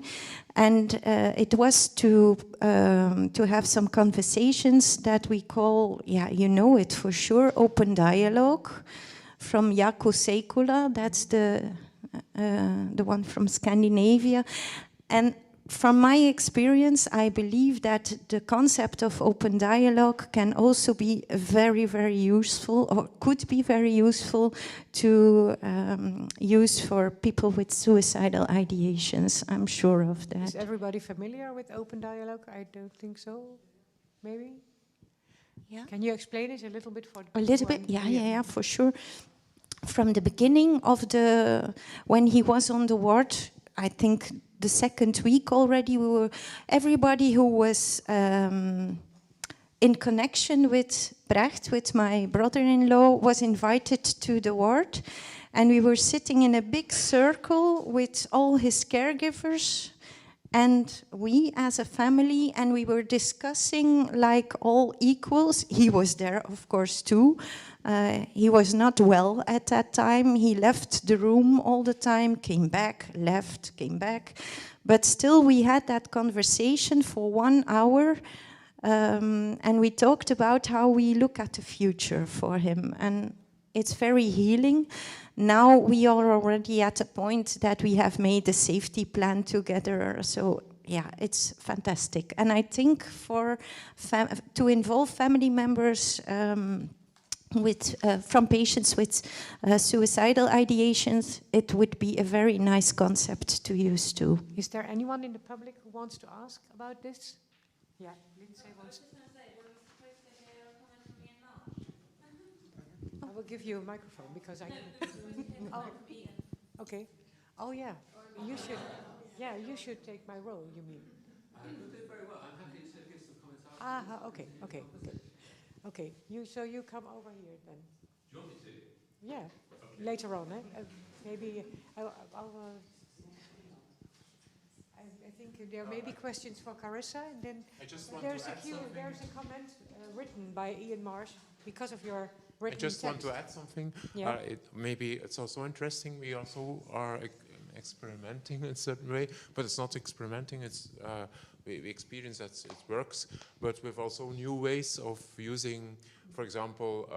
And it was to have some conversations that we call, yeah, you know it for sure, open dialogue from Jaakko Seikkula. That's the one from Scandinavia. And from my experience, I believe that the concept of open dialogue can also be very, very useful, or could be very useful to use for people with suicidal ideations. I'm sure of that. Is everybody familiar with open dialogue? I don't think so. Maybe? Yeah. Can you explain it a little bit for the A little people bit, and- yeah, for sure. From the beginning of when he was on the ward, I think the second week already, everybody who was in connection with Brecht, with my brother-in-law, was invited to the ward. And we were sitting in a big circle with all his caregivers and we as a family, and we were discussing like all equals. He was there, of course, too. He was not well at that time. He left the room all the time, came back, left, came back. But still, we had that conversation for 1 hour, and we talked about how we look at the future for him. And it's very healing. Now we are already at a point that we have made a safety plan together. So yeah, it's fantastic. And I think to involve family members from patients with suicidal ideations, it would be a very nice concept to use too. Is there anyone in the public who wants to ask about this? Yeah, Lindsay wants. I will give you a microphone because I can. Oh, okay. Oh yeah, you should. Yeah, you should take my role. You mean? I will do very well. I'm happy to give some comments. Okay. Okay. You come over here then. Do you want me to? Yeah, okay. Later on. Maybe I think there may be questions for Carissa, and then there's a comment written by Ian Marsh because of your written I just text. want to add something. Yeah. Maybe it's also interesting. We also are experimenting in a certain way, but it's not experimenting. It's we experience that it works, but with also new ways of using, for example,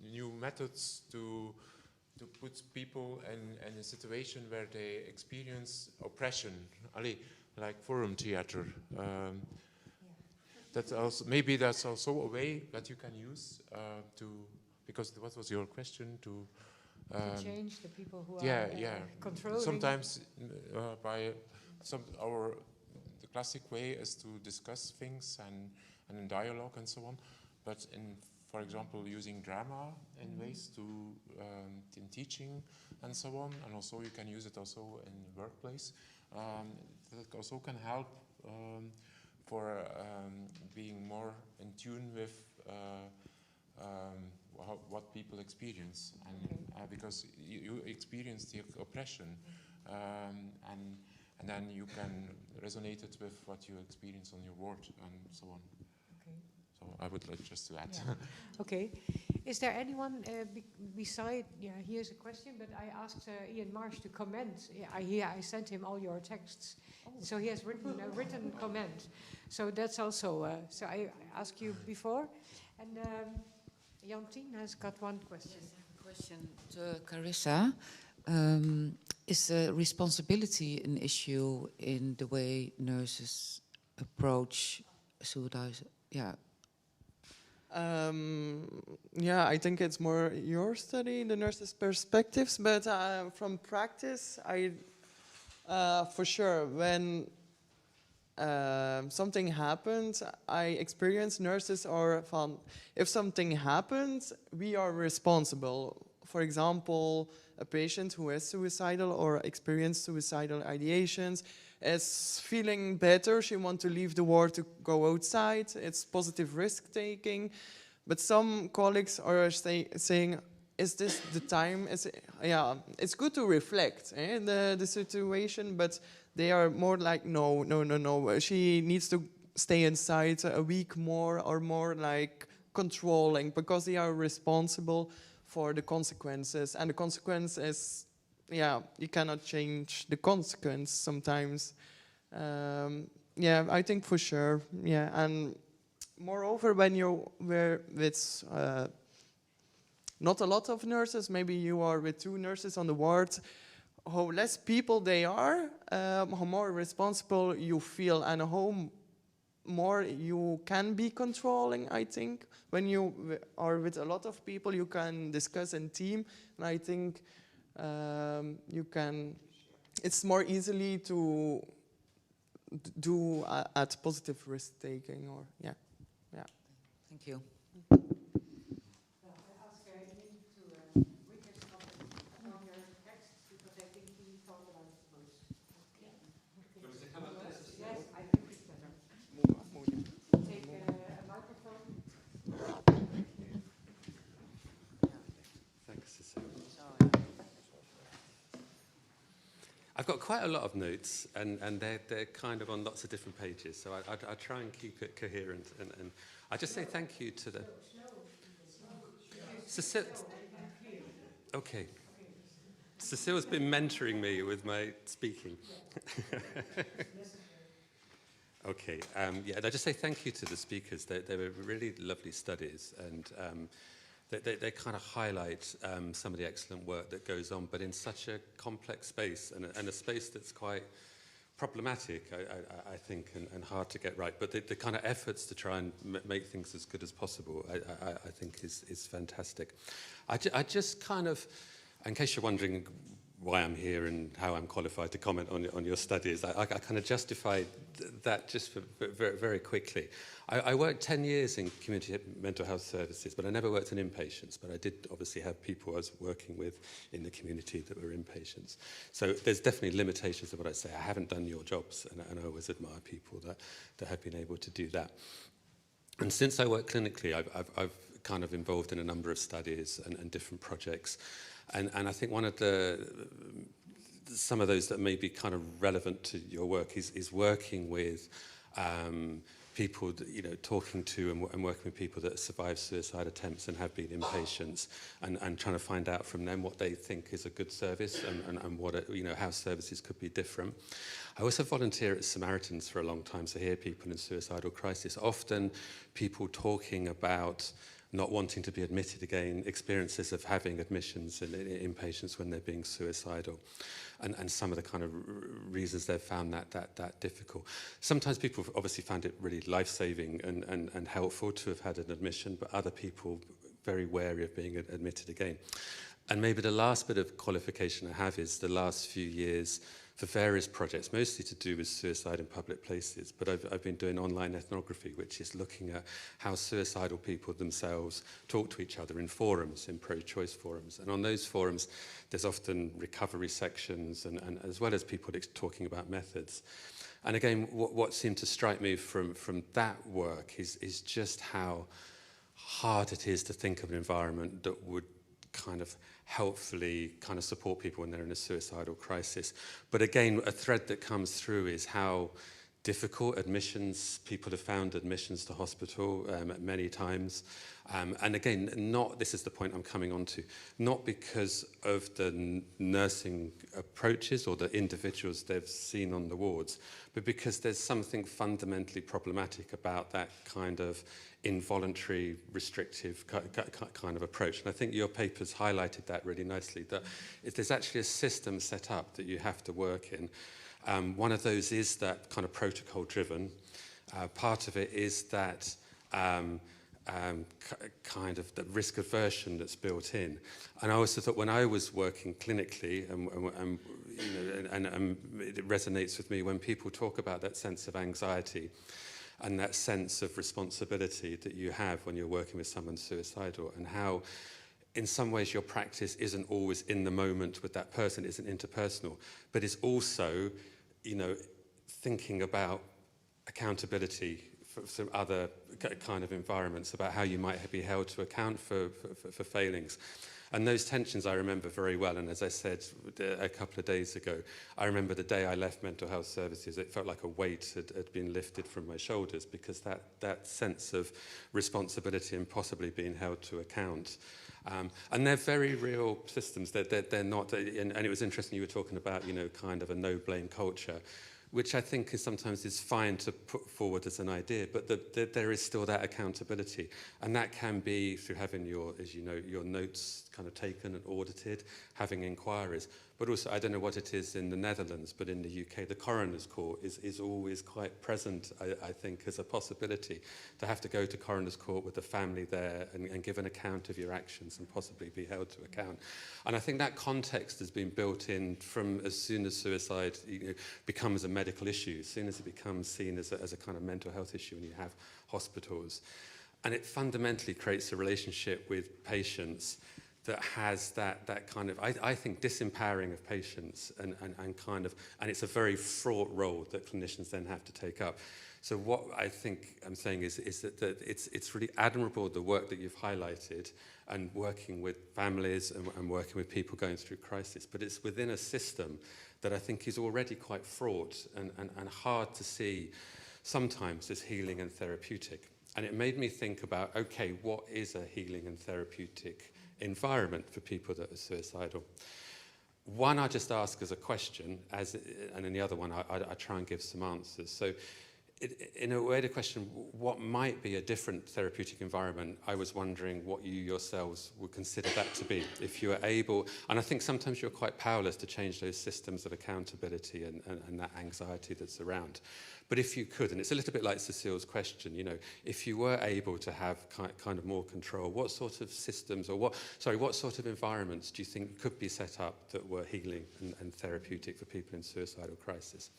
new methods to put people in a situation where they experience oppression, like forum theater. That's also a way that you can use because what was your question to change the people who are controlling. Sometimes the classic way is to discuss things and in dialogue and so on, but for example, using drama in ways in teaching and so on, and also you can use it also in the workplace. That also can help being more in tune with what people experience, and because you experience the oppression, and then you can resonate it with what you experience on your ward and so on. Okay. So I would like just to add. Yeah. Okay. Is there anyone beside? Yeah, here's a question, but I asked Ian Marsh to comment. I sent him all your texts, so he has written a written comment. So that's also. So I asked you before, and Jantien has got one question. Yes, I have a question to Carissa. Is responsibility an issue in the way nurses approach suicide? Yeah. Yeah, I think it's more your study, the nurses' perspectives, but from practice, for sure, when something happens, I experience nurses if something happens, we are responsible. For example, a patient who is suicidal or experienced suicidal ideations is feeling better, she wants to leave the ward to go outside, it's positive risk-taking. But some colleagues are saying, is this the time? It's good to reflect the situation, but they are more like, no. She needs to stay inside a week more, or more like controlling, because they are responsible for the consequences. And the consequence is, you cannot change the consequence sometimes. I think for sure, and moreover, when you're with not a lot of nurses, maybe you are with 2 nurses on the ward, how less people they are, how more responsible you feel, and how more you can be controlling, I think. When you are with a lot of people, you can discuss in team, and I think it's more easily to do at positive risk-taking, or Thank you. I've got quite a lot of notes, and they're kind of on lots of different pages, so I try and keep it coherent. And I just say thank you to the... Okay. Cecile's been mentoring me with my speaking. Okay, and I just say thank you to the speakers. They were really lovely studies, and they kind of highlight some of the excellent work that goes on, but in such a complex space, and a space that's quite problematic, I think, and hard to get right. But the kind of efforts to try and make things as good as possible, I think is fantastic. I just kind of, in case you're wondering why I'm here and how I'm qualified to comment on your studies, I kind of justified that just very, very quickly. I worked 10 years in community mental health services, but I never worked in inpatients, but I did obviously have people I was working with in the community that were inpatients. So there's definitely limitations of what I say. I haven't done your jobs, and I always admire people that have been able to do that. And since I work clinically, I've kind of involved in a number of studies and different projects. And I think one of some of those that may be kind of relevant to your work is working with people, talking to and working with people that survive suicide attempts and have been inpatients, and trying to find out from them what they think is a good service and what how services could be different. I also volunteer at Samaritans for a long time, so hear people in suicidal crisis. Often people talking about not wanting to be admitted again, experiences of having admissions in patients when they're being suicidal, and some of the kind of reasons they've found that difficult. Sometimes people obviously found it really life-saving and helpful to have had an admission, but other people very wary of being admitted again. And maybe the last bit of qualification I have is the last few years for various projects, mostly to do with suicide in public places. But I've been doing online ethnography, which is looking at how suicidal people themselves talk to each other in forums, in pro-choice forums. And on those forums, there's often recovery sections, and as well as people talking about methods. And again, what seemed to strike me from that work is just how hard it is to think of an environment that would kind of helpfully kind of support people when they're in a suicidal crisis. But again, a thread that comes through is how difficult people have found admissions to hospital many times. And again, this is the point I'm coming on to, not because of the nursing approaches or the individuals they've seen on the wards, but because there's something fundamentally problematic about that kind of involuntary, restrictive kind of approach. And I think your papers highlighted that really nicely, that there's actually a system set up that you have to work in. One of those is that kind of protocol-driven. Part of it is that kind of the risk aversion that's built in. And I also thought when I was working clinically, and it resonates with me when people talk about that sense of anxiety and that sense of responsibility that you have when you're working with someone suicidal, and how in some ways your practice isn't always in the moment with that person, isn't interpersonal, but it's also, thinking about accountability for some other kind of environments, about how you might be held to account for failings. And those tensions I remember very well. And as I said a couple of days ago, I remember the day I left mental health services, it felt like a weight had been lifted from my shoulders, because that sense of responsibility and possibly being held to account. And they're very real systems. They're not, and it was interesting you were talking about, kind of a no-blame culture, which I think sometimes is fine to put forward as an idea, but there is still that accountability. And that can be through having your notes kind of taken and audited, having inquiries. But also, I don't know what it is in the Netherlands, but in the UK, the coroner's court is always quite present, I think, as a possibility to have to go to coroner's court with the family there and give an account of your actions and possibly be held to account. And I think that context has been built in from as soon as suicide becomes a medical issue, as soon as it becomes seen as a kind of mental health issue and you have hospitals. And it fundamentally creates a relationship with patients that has that kind of, I think, disempowering of patients and it's a very fraught role that clinicians then have to take up. So what I think I'm saying is that it's really admirable, the work that you've highlighted, and working with families and working with people going through crisis, but it's within a system that I think is already quite fraught and hard to see sometimes as healing and therapeutic. And it made me think about, okay, what is a healing and therapeutic environment for people that are suicidal? One I just ask as a question, and in the other one I try and give some answers. So in a way, the question, what might be a different therapeutic environment, I was wondering what you yourselves would consider that to be, if you are able, and I think sometimes you're quite powerless to change those systems of accountability and that anxiety that's around. But if you could, and it's a little bit like Cecile's question, if you were able to have kind of more control, what sort of systems or what sort of environments do you think could be set up that were healing and therapeutic for people in suicidal crisis?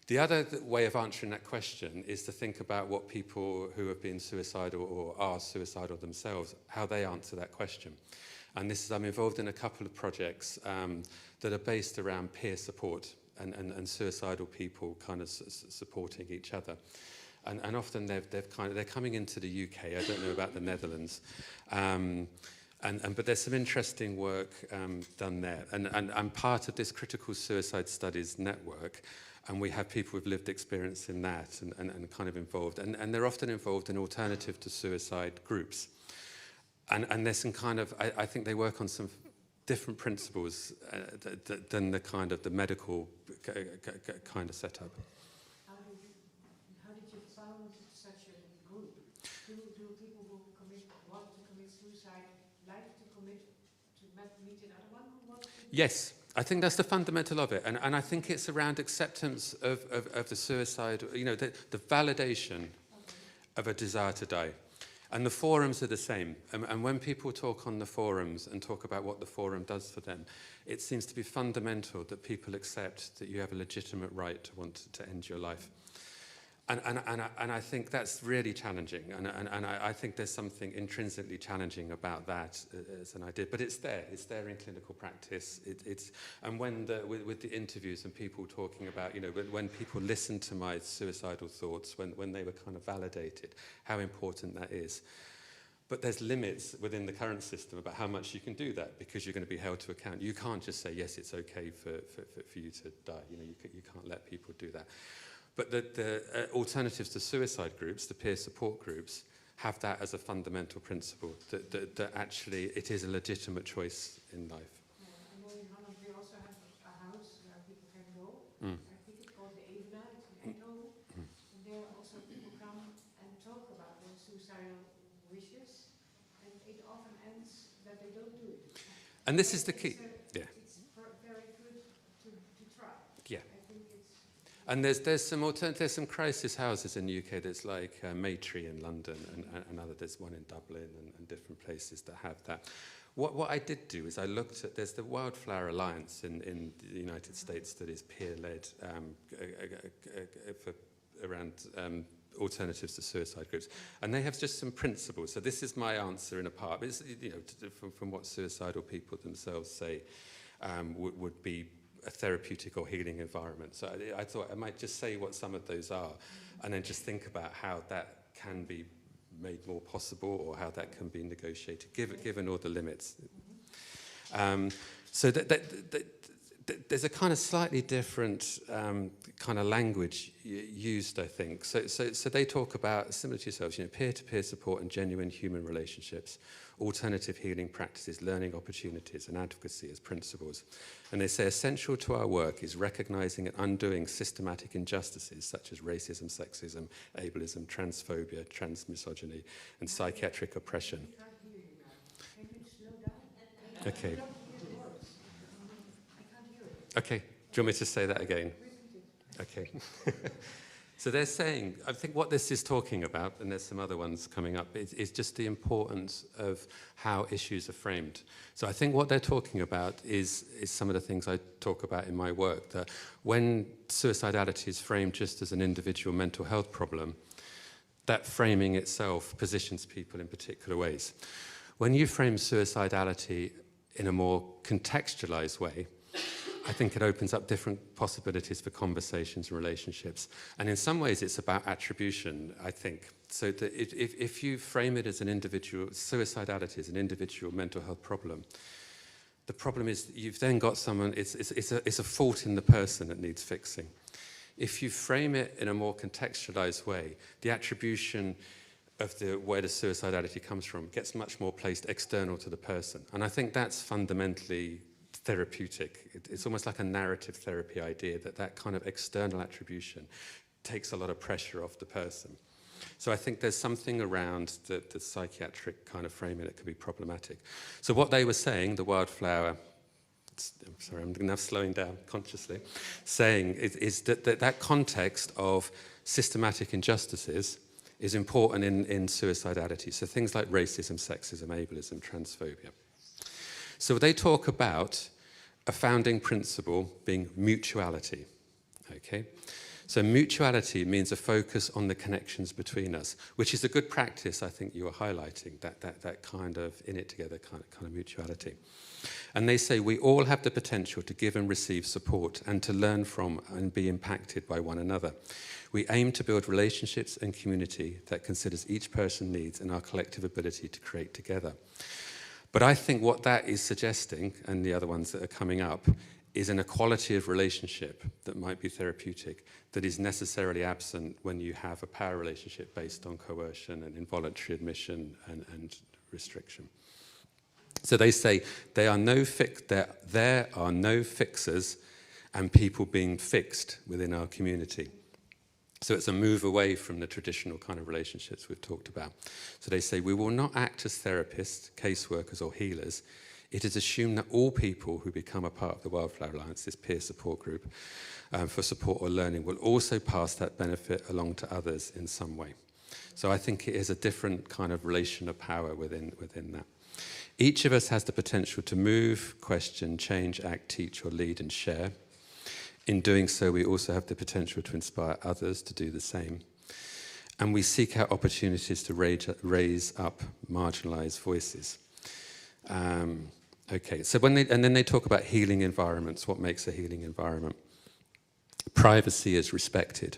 The other way of answering that question is to think about what people who have been suicidal or are suicidal themselves, how they answer that question. And I'm involved in a couple of projects that are based around peer support and suicidal people kind of supporting each other. And often they're coming into the UK. I don't know about the Netherlands. But there's some interesting work done there. And I'm part of this Critical Suicide Studies network, and we have people with lived experience in that and kind of involved. And they're often involved in alternative to suicide groups. And there's some kind of, I think they work on some different principles than the kind of the medical kind of setup. How did you found such a group? Do people who want to commit suicide like to meet another one who wants to? Yes, I think that's the fundamental of it. And I think it's around acceptance of the suicide, the validation of a desire to die. And the forums are the same. And when people talk on the forums and talk about what the forum does for them, it seems to be fundamental that people accept that you have a legitimate right to want to end your life. And I think that's really challenging. And I think there's something intrinsically challenging about that as an idea. But it's there in clinical practice. And when with the interviews and people talking about, you know, when people listen to my suicidal thoughts, when they were kind of validated, how important that is. But there's limits within the current system about how much you can do that, because you're going to be held to account. You can't just say, yes, it's okay for you to die. You know, you can't let people do that. But the alternatives to suicide groups, the peer support groups, have that as a fundamental principle, that actually it is a legitimate choice in life. Yeah, and then in Holland we also have a house where people can go. Mm. I think it's called the Evena, it's in Eindhoven. And there also people come and talk about their suicidal wishes. And it often ends that they don't do it. And this is the key. Yeah. It's very good to try. Yeah. I think it's... And there's some crisis houses in the UK. There's like Maytree in London and other. There's one in Dublin and different places that have that. What I did do is I looked at, there's the Wildflower Alliance in the United States that is peer-led around alternatives to suicide groups, and they have just some principles. So this is my answer in a part. It's, you know, from what suicidal people themselves say would be a therapeutic or healing environment. So I thought I might just say what some of those are, and then just think about how that can be made more possible, or how that can be negotiated, given all the limits. So there's a kind of slightly different kind of language used, I think. So they talk about, similar to yourselves, you know, peer-to-peer support and genuine human relationships, alternative healing practices, learning opportunities, and advocacy as principles. And they say essential to our work is recognizing and undoing systematic injustices such as racism, sexism, ableism, transphobia, transmisogyny, and psychiatric oppression. Okay. Okay, do you want me to say that again? Okay. So they're saying, I think what this is talking about, and there's some other ones coming up, is just the importance of how issues are framed. So I think what they're talking about is some of the things I talk about in my work, that when suicidality is framed just as an individual mental health problem, that framing itself positions people in particular ways. When you frame suicidality in a more contextualized way, I think it opens up different possibilities for conversations and relationships. And in some ways, it's about attribution, I think. So that if you frame it as an individual, suicidality as an individual mental health problem, the problem is you've then got someone, it's a fault in the person that needs fixing. If you frame it in a more contextualized way, the attribution of where the suicidality comes from gets much more placed external to the person. And I think that's fundamentally therapeutic. It's almost like a narrative therapy idea, that kind of external attribution takes a lot of pressure off the person. So I think there's something around the psychiatric kind of framing that can be problematic. So what they were saying, the Wildflower, I'm sorry, I'm now slowing down consciously, saying is that context of systematic injustices is important in suicidality. So things like racism, sexism, ableism, transphobia. So they talk about a founding principle being mutuality, okay? So mutuality means a focus on the connections between us, which is a good practice, I think you were highlighting, that kind of in it together kind of mutuality. And they say we all have the potential to give and receive support and to learn from and be impacted by one another. We aim to build relationships and community that considers each person's needs and our collective ability to create together. But I think what that is suggesting, and the other ones that are coming up, is an equality of relationship that might be therapeutic, that is necessarily absent when you have a power relationship based on coercion and involuntary admission and restriction. So they say there are no fixers and people being fixed within our community. So it's a move away from the traditional kind of relationships we've talked about. So they say we will not act as therapists, caseworkers or healers. It is assumed that all people who become a part of the Wildflower Alliance, this peer support group for support or learning, will also pass that benefit along to others in some way. So I think it is a different kind of relation of power within that. Each of us has the potential to move, question, change, act, teach, or lead and share. In doing so, we also have the potential to inspire others to do the same. And we seek out opportunities to raise up marginalized voices. Okay, so then they talk about healing environments. What makes a healing environment? Privacy is respected.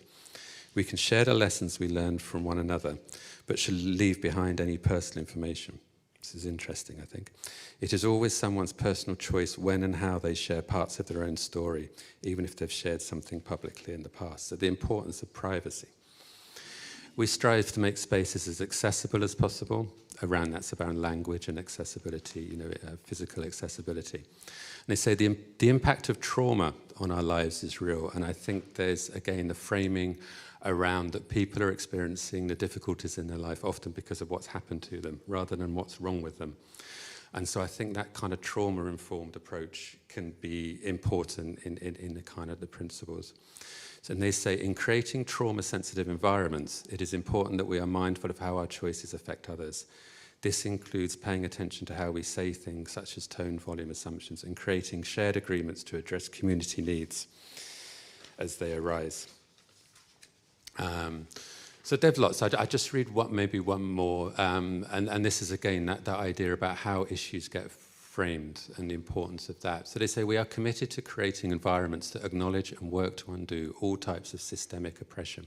We can share the lessons we learned from one another, but should leave behind any personal information. This is interesting, I think. It is always someone's personal choice when and how they share parts of their own story, even if they've shared something publicly in the past. So the importance of privacy. We strive to make spaces as accessible as possible. Around that's around language and accessibility, physical accessibility. And they say the impact of trauma on our lives is real. And I think there's, again, the framing around that people are experiencing the difficulties in their life, often because of what's happened to them, rather than what's wrong with them. And so I think that kind of trauma-informed approach can be important in the kind of the principles. So, and they say, in creating trauma-sensitive environments, it is important that we are mindful of how our choices affect others. This includes paying attention to how we say things, such as tone, volume, assumptions, and creating shared agreements to address community needs as they arise. So there are lots. I just read maybe one more, and this is again that idea about how issues get framed and the importance of that. So they say we are committed to creating environments that acknowledge and work to undo all types of systemic oppression.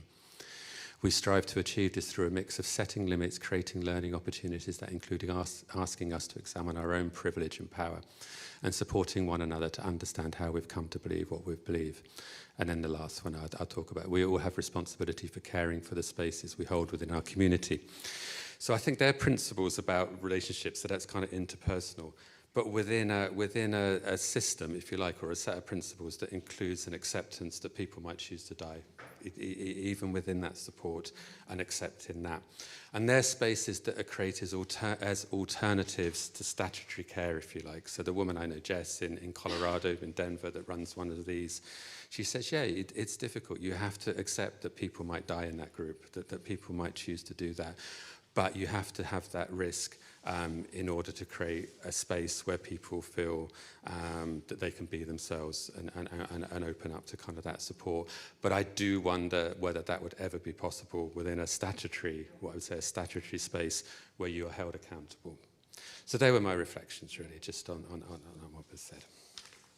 We strive to achieve this through a mix of setting limits, creating learning opportunities that including asking us to examine our own privilege and power, and supporting one another to understand how we've come to believe what we believe. And then the last one I'll talk about, we all have responsibility for caring for the spaces we hold within our community. So I think they're principles about relationships, so that's kind of interpersonal. But within a system, if you like, or a set of principles that includes an acceptance that people might choose to die, even within that support and accepting that. And they're spaces that are created as alternatives to statutory care, if you like. So the woman I know, Jess, in Colorado, in Denver, that runs one of these, she says, yeah, it's difficult. You have to accept that people might die in that group, that people might choose to do that. But you have to have that risk in order to create a space where people feel that they can be themselves and open up to kind of that support. But I do wonder whether that would ever be possible within a statutory, what I would say a statutory space where you are held accountable. So they were my reflections really, just on what was said.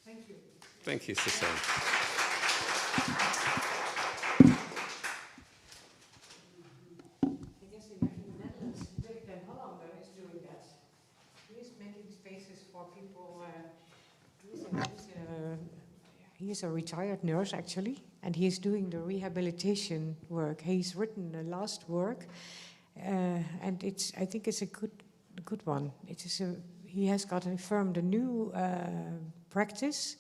Thank you. Thank you, Cecile. He's a retired nurse, actually, and he's doing the rehabilitation work. He's written the last work, and I think it's a good one. He has confirmed a new practice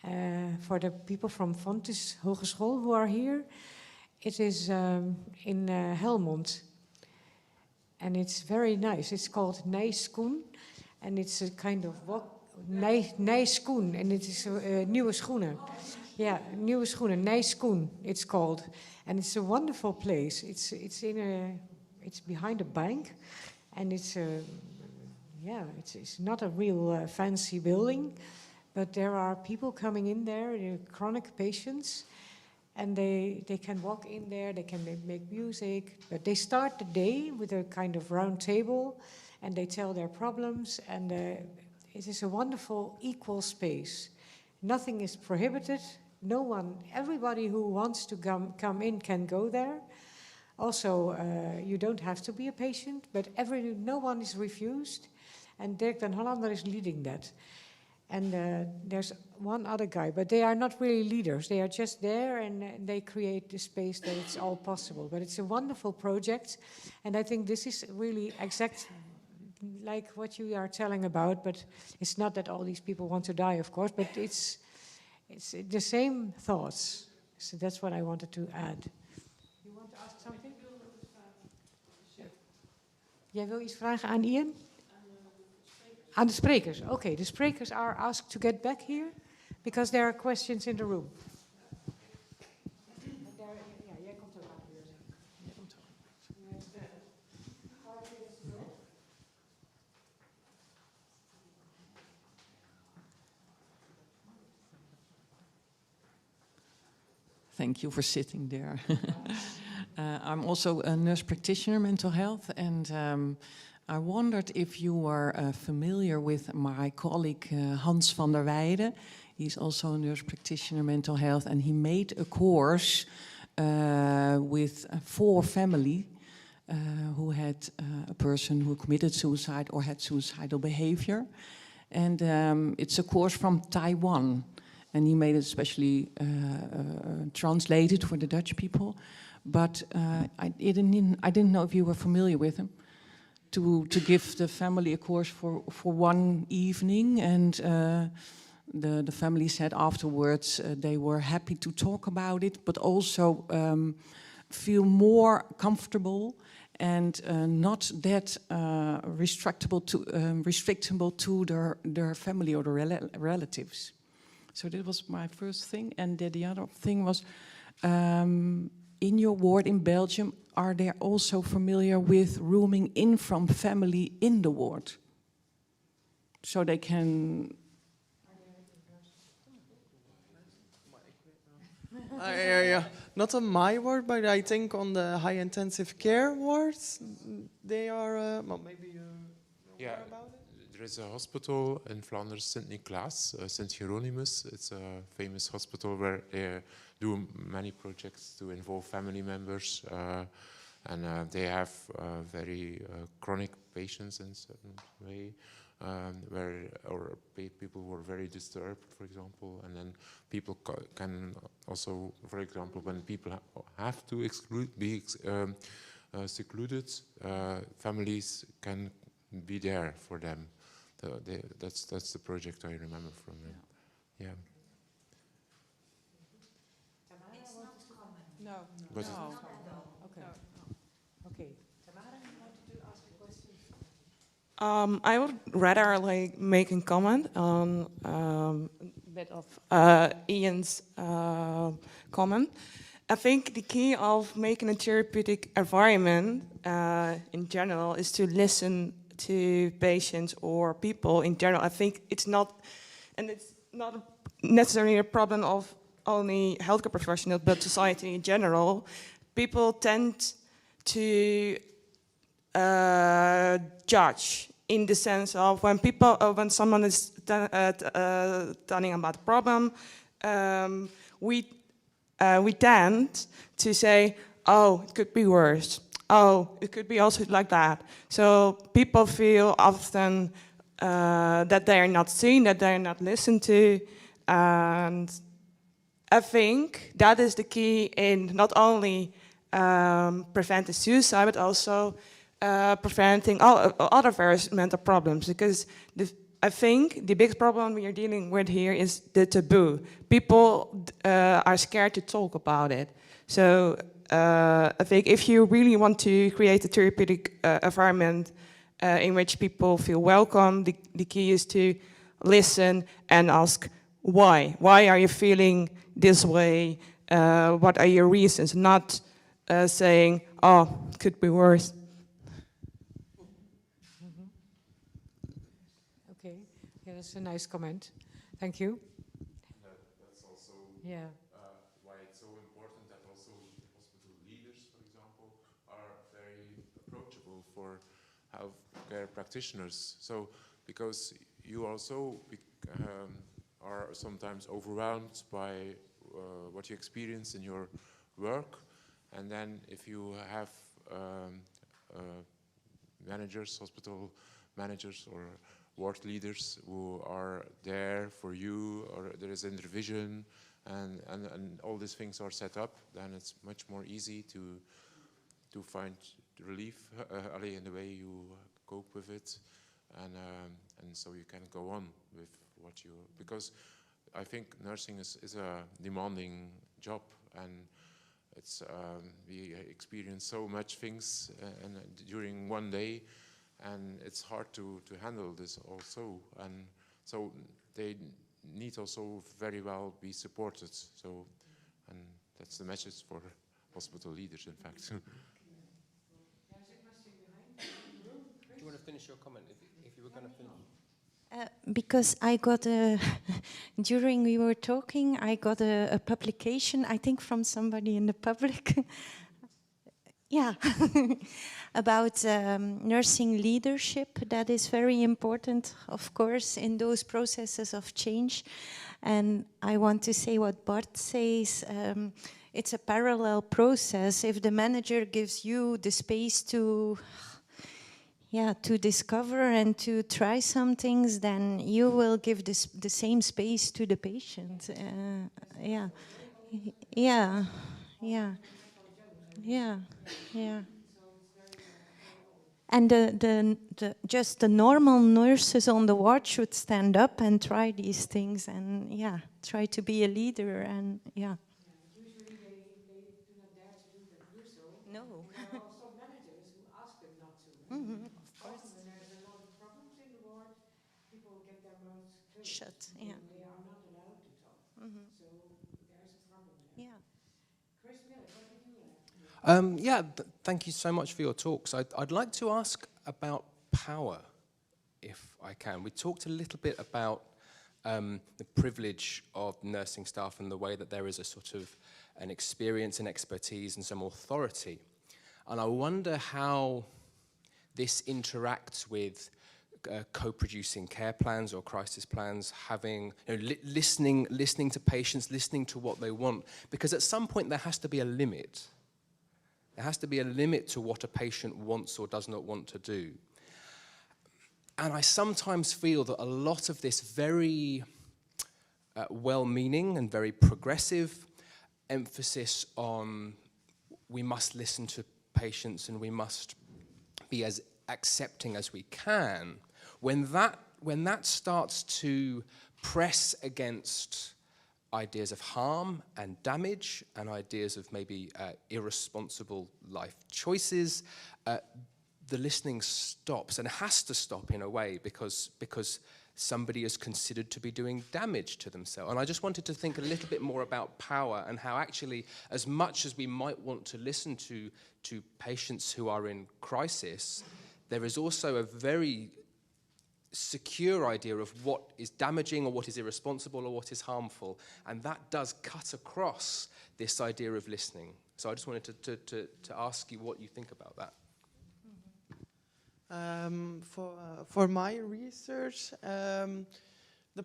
for the people from Fontys Hogeschool who are here. It is in Helmond, and it's very nice. It's called Nijskoen, and it's a kind of walk. Nijskoen, and it is nieuwe schoenen. Yeah, nieuwe schoenen, Nijskoen it's called. And it's a wonderful place. It's behind a bank, and it's not a real fancy building, but there are people coming in there, they're chronic patients, and they can walk in there, they can make music, but they start the day with a kind of round table, and they tell their problems, and it is a wonderful, equal space. Nothing is prohibited. No one, everybody who wants to come in can go there. Also, you don't have to be a patient, but no one is refused. And Dirk den Hollander is leading that. And there's one other guy, but they are not really leaders. They are just there, and they create the space that it's all possible. But it's a wonderful project, and I think this is really exact like what you are telling about, but it's not that all these people want to die, of course, but it's the same thoughts. So that's what I wanted to add. You want to ask something? Jij wil iets vragen aan Ian? Aan de sprekers. Okay, the sprekers are asked to get back here because there are questions in the room. Ja, jij komt er ook weer. Thank you for sitting there. I'm also a nurse practitioner, mental health, and I wondered if you are familiar with my colleague Hans van der Weijden. He's also a nurse practitioner, mental health, and he made a course with for family who had a person who committed suicide or had suicidal behavior. And it's a course from Taiwan. And he made it especially translated for the Dutch people. But I didn't know if you were familiar with him. To give the family a course for one evening. And the family said afterwards they were happy to talk about it, but also feel more comfortable and not that restrictable to their family or their relatives. So that was my first thing. And the other thing was, in your ward in Belgium, are they also familiar with rooming in from family in the ward? So they can... Not on my ward, but I think on the high intensive care wards, they are, well, maybe you know more about it? There is a hospital in Flanders, Sint-Niklaas, St. Hieronymus. It's a famous hospital where they do many projects to involve family members. And they have very chronic patients in a certain way, people who are very disturbed, for example. And then people can also, for example, when people have to be secluded, families can be there for them. That's the project I remember from them. Yeah. It's not common. No. But No. Okay. Okay. Tamara, you wanted to ask a question? I would rather like make a comment on a bit of Ian's comment. I think the key of making a therapeutic environment in general is to listen to patients or people in general. I think it's not necessarily a problem of only healthcare professionals, but society in general. People tend to judge in the sense of when someone is telling about a problem, we tend to say, "Oh, it could be worse. Oh, it could be also like that." So people feel often that they are not seen, that they are not listened to, and I think that is the key in not only preventing suicide, but also preventing all other various mental problems. Because I think the biggest problem we are dealing with here is the taboo. People are scared to talk about it. So I think if you really want to create a therapeutic environment in which people feel welcome, the key is to listen and ask why. Why are you feeling this way? What are your reasons? Not saying, "Oh, it could be worse." Okay. Yeah, that's a nice comment. Thank you. That's also Yeah. why it's so important that also the hospital leaders, for example, are very approachable for healthcare practitioners. So, because you also are sometimes overwhelmed by what you experience in your work, and then if you have managers, hospital managers or ward leaders who are there for you, or there is intervision, and all these things are set up, then it's much more easy to find relief in the way you cope with it, and so you can go on with what you, because I think nursing is a demanding job, and it's we experience so much things during one day, and it's hard to handle this also, and so they need also very well be supported. So, and that's the message for hospital leaders, in fact. Do you want to finish your comment if you were going to finish? because I got a, during we were talking, I got a publication, I think from somebody in the public, yeah, about nursing leadership. That is very important, of course, in those processes of change. And I want to say what Bart says, it's a parallel process. If the manager gives you the space to discover and to try some things, then you will give the same space to the patient. And just the normal nurses on the ward should stand up and try these things, and try to be a leader, and Usually they do not dare to do that also. No. There are also managers who ask them not to. Often when there's a lot of problems in the ward, people get their mouths closed. Shut, They are not allowed to talk. So there's a problem there. Chris Miller, what would you like? Thank you so much for your talks. I'd like to ask about power, if I can. We talked a little bit about the privilege of nursing staff and the way that there is a sort of an experience and expertise and some authority. And I wonder how this interacts with co-producing care plans or crisis plans, having, listening to patients, listening to what they want. Because at some point there has to be a limit. There has to be a limit to what a patient wants or does not want to do. And I sometimes feel that a lot of this very well-meaning and very progressive emphasis on we must listen to patients and we must be as accepting as we can, when that starts to press against ideas of harm and damage and ideas of maybe irresponsible life choices, the listening stops, and has to stop in a way because somebody is considered to be doing damage to themselves. And I just wanted to think a little bit more about power and how actually, as much as we might want to listen to patients who are in crisis, there is also a very secure idea of what is damaging or what is irresponsible or what is harmful, and that does cut across this idea of listening. So I just wanted to ask you what you think about that. For my research, the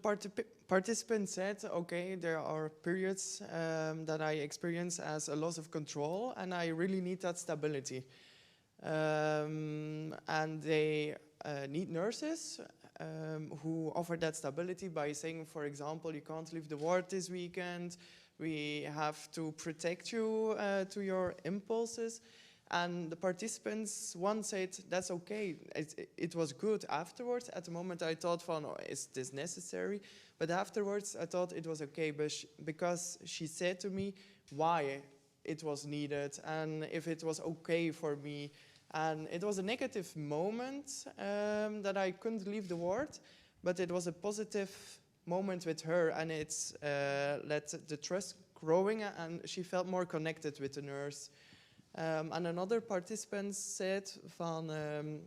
participants said, okay, there are periods that I experience as a loss of control, and I really need that stability. And they need nurses who offer that stability by saying, for example, you can't leave the ward this weekend, we have to protect you to your impulses. And the participants, one said, that's okay, it was good afterwards. At the moment I thought, oh, is this necessary? But afterwards I thought it was okay, because she said to me why it was needed and if it was okay for me. And it was a negative moment that I couldn't leave the ward, but it was a positive moment with her, and it's let the trust growing, and she felt more connected with the nurse. And another participant said, I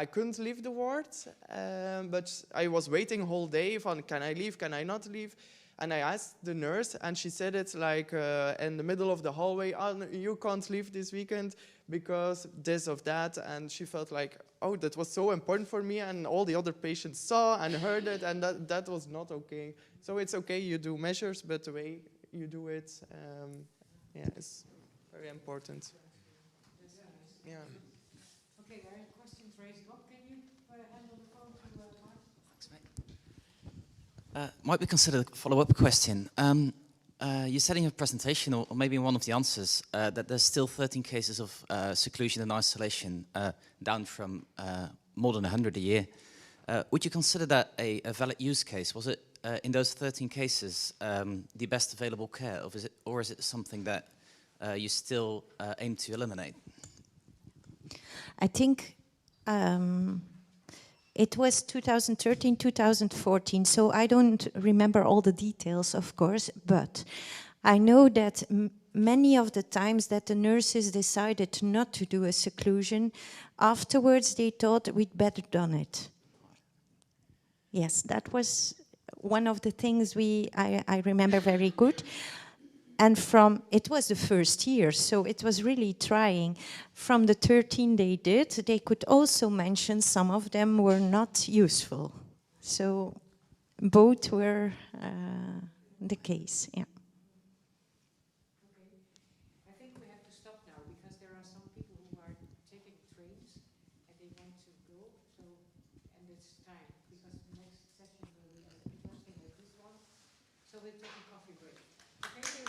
couldn't leave the ward, but I was waiting a whole day, can I leave, can I not leave? And I asked the nurse, and she said it like in the middle of the hallway, oh, you can't leave this weekend because this or that. And she felt like, oh, that was so important for me, and all the other patients saw and heard it, and that was not okay. So it's okay, you do measures, but the way you do it, it's very important. Yeah. Okay, there are questions raised up. Can you handle the phone to Mark? Thanks, mate. Might be considered a follow-up question. You said in your presentation, or maybe in one of the answers, that there's still 13 cases of seclusion and isolation, down from more than 100 a year. Would you consider that a valid use case? Was it, in those 13 cases, the best available care, or is it something that you still aim to eliminate? I think it was 2013, 2014, so I don't remember all the details, of course, but I know that many of the times that the nurses decided not to do a seclusion, afterwards they thought we'd better done it. Yes, that was one of the things I remember very good. And it was the first year, so it was really trying. From the 13 they did, they could also mention some of them were not useful. So both were the case, yeah. I think we have to stop now because there are some people who are taking trains and they want to go. So, and it's time because the next session will be as interesting as this one. So we'll take a coffee break. Okay.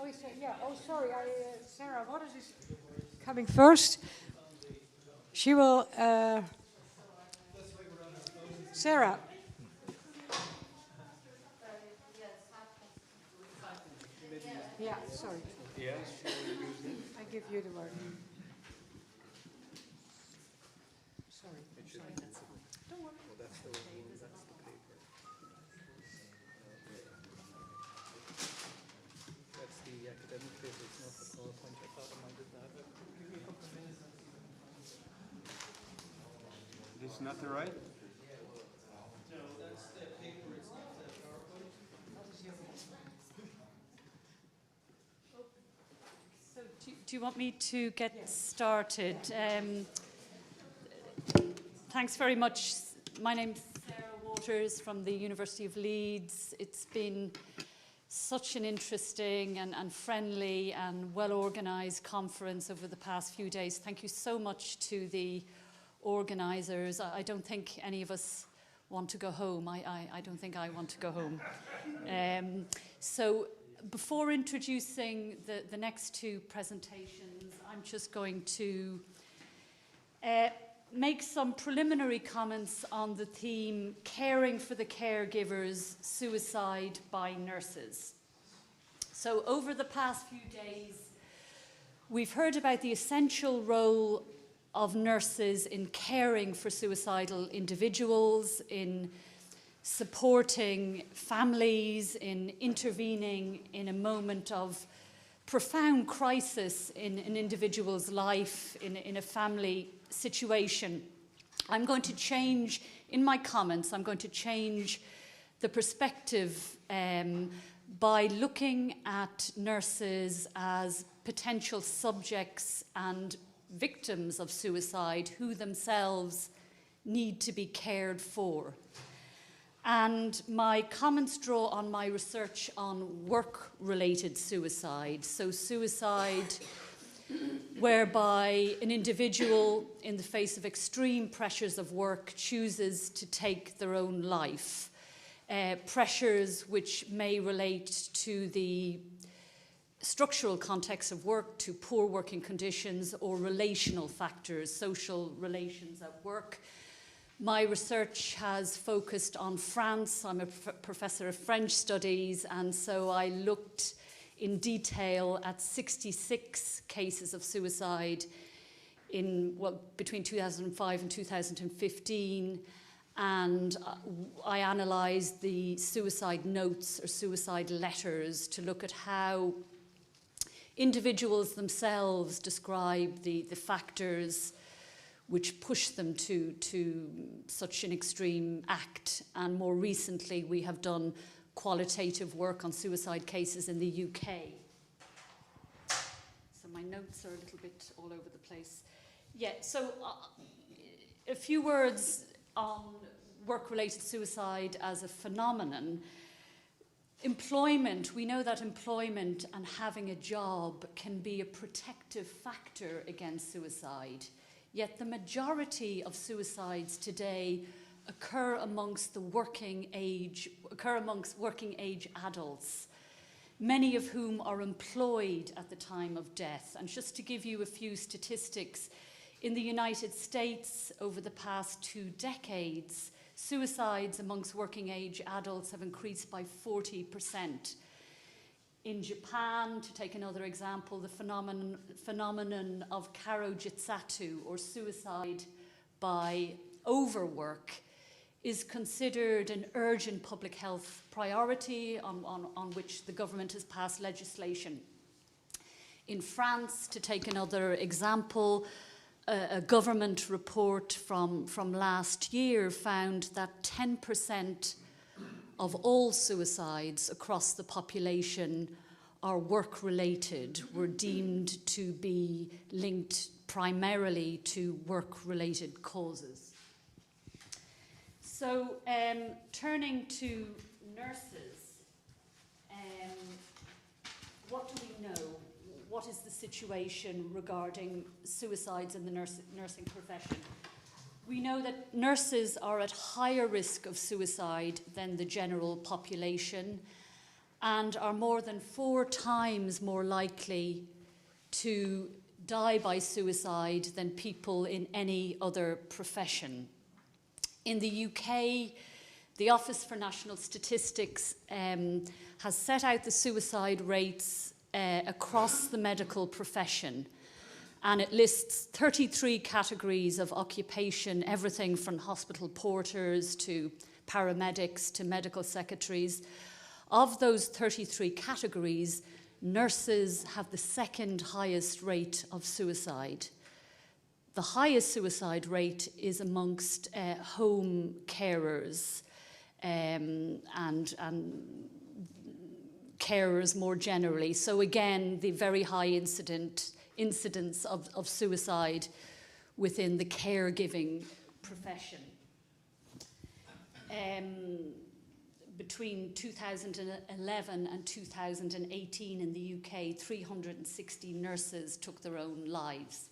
Oh, yeah. Oh, sorry. Sarah Waters is coming first. She will. Sarah. Yeah. Sorry. Yes. I give you the word. Sorry. Don't worry. Well, that's the paper. That's the academic paper, it's not the PowerPoint. I thought I might do that. This is not the right? So do you want me to get started? Thanks very much. My name's Sarah Waters from the University of Leeds. It's been such an interesting and friendly and well-organised conference over the past few days. Thank you so much to the organisers. I don't think any of us want to go home. I don't think I want to go home. So before introducing the next two presentations, I'm just going to make some preliminary comments on the theme, Caring for the Caregivers, Suicide by Nurses. So over the past few days, we've heard about the essential role of nurses in caring for suicidal individuals, in supporting families, in intervening in a moment of profound crisis in an individual's life, in a family situation. I'm going to change, in my comments, I'm going to change the perspective by looking at nurses as potential subjects and victims of suicide who themselves need to be cared for. And my comments draw on my research on work-related suicide. So suicide whereby an individual, in the face of extreme pressures of work, chooses to take their own life. Pressures which may relate to the structural context of work, to poor working conditions, or relational factors, social relations at work. My research has focused on France. I'm a professor of French studies, and so I looked in detail at 66 cases of suicide between 2005 and 2015, and I analysed the suicide notes or suicide letters to look at how individuals themselves describe the factors which push them to such an extreme act. And more recently, we have done qualitative work on suicide cases in the UK. So my notes are a little bit all over the place. Yeah, so a few words on work-related suicide as a phenomenon. Employment, we know that employment and having a job can be a protective factor against suicide. Yet the majority of suicides today occur amongst working age adults, many of whom are employed at the time of death. And just to give you a few statistics, in the United States, over the past 2 decades, suicides amongst working age adults have increased by 40%. In Japan, to take another example, the phenomenon of karojitsuto, or suicide by overwork, is considered an urgent public health priority on which the government has passed legislation. In France, to take another example, a government report from last year found that 10% of all suicides across the population are work-related, were deemed to be linked primarily to work-related causes. So, turning to nurses, what do we know? What is the situation regarding suicides in the nursing profession? We know that nurses are at higher risk of suicide than the general population, and are more than 4 times more likely to die by suicide than people in any other profession. In the UK, the Office for National Statistics has set out the suicide rates across the medical profession, and it lists 33 categories of occupation, everything from hospital porters to paramedics to medical secretaries. Of those 33 categories, nurses have the second highest rate of suicide. The highest suicide rate is amongst home carers and carers more generally. So again, the very high incidence of suicide within the caregiving profession. Between 2011 and 2018 in the UK, 360 nurses took their own lives.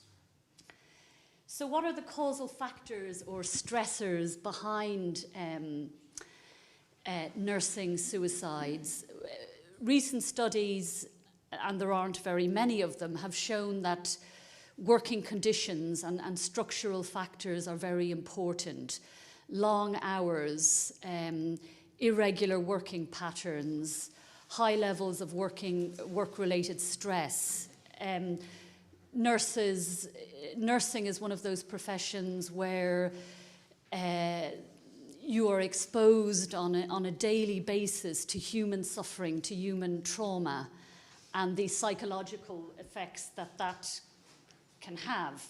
So what are the causal factors or stressors behind nursing suicides? Recent studies, and there aren't very many of them, have shown that working conditions and structural factors are very important. Long hours, irregular working patterns, high levels of work-related stress. Nursing is one of those professions where you are exposed on a daily basis to human suffering, to human trauma, and the psychological effects that can have.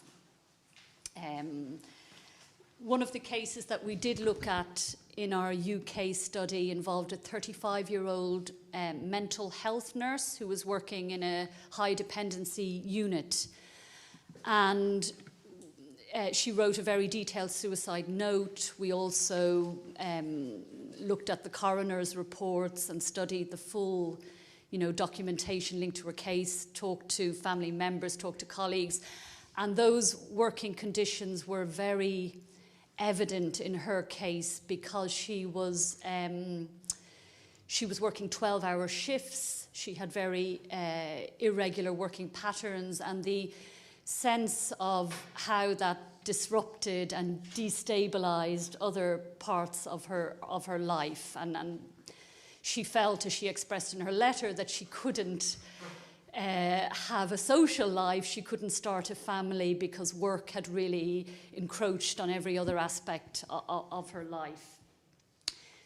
One of the cases that we did look at in our UK study involved a 35-year-old mental health nurse who was working in a high dependency unit. And she wrote a very detailed suicide note. We also looked at the coroner's reports and studied the full documentation linked to her case, talked to family members, talked to colleagues. And those working conditions were very evident in her case because she was working 12-hour shifts. She had very irregular working patterns, and the sense of how that disrupted and destabilized other parts of her life. And she felt, as she expressed in her letter, that she couldn't have a social life, she couldn't start a family because work had really encroached on every other aspect of her life.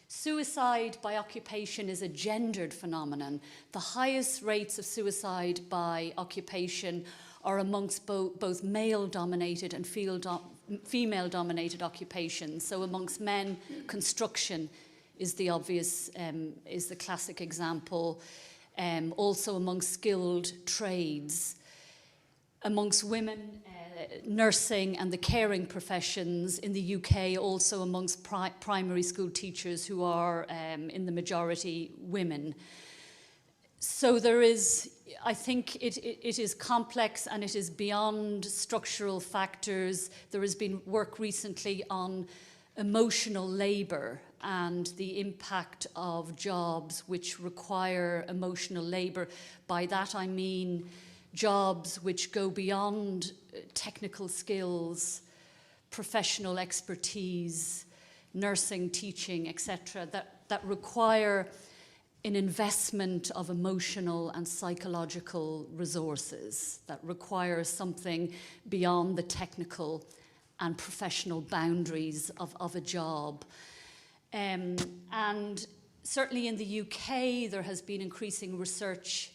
Suicide by occupation is a gendered phenomenon. The highest rates of suicide by occupation are amongst both male-dominated and female-dominated occupations. So amongst men, construction is the obvious, is the classic example. Also amongst skilled trades. Amongst women, nursing and the caring professions in the UK, also amongst primary school teachers who are in the majority women. So there is, I think it is complex and it is beyond structural factors. There has been work recently on emotional labour and the impact of jobs which require emotional labour. By that I mean jobs which go beyond technical skills, professional expertise, nursing, teaching, etc., that require an investment of emotional and psychological resources, that require something beyond the technical and professional boundaries of a job. And certainly in the UK, there has been increasing research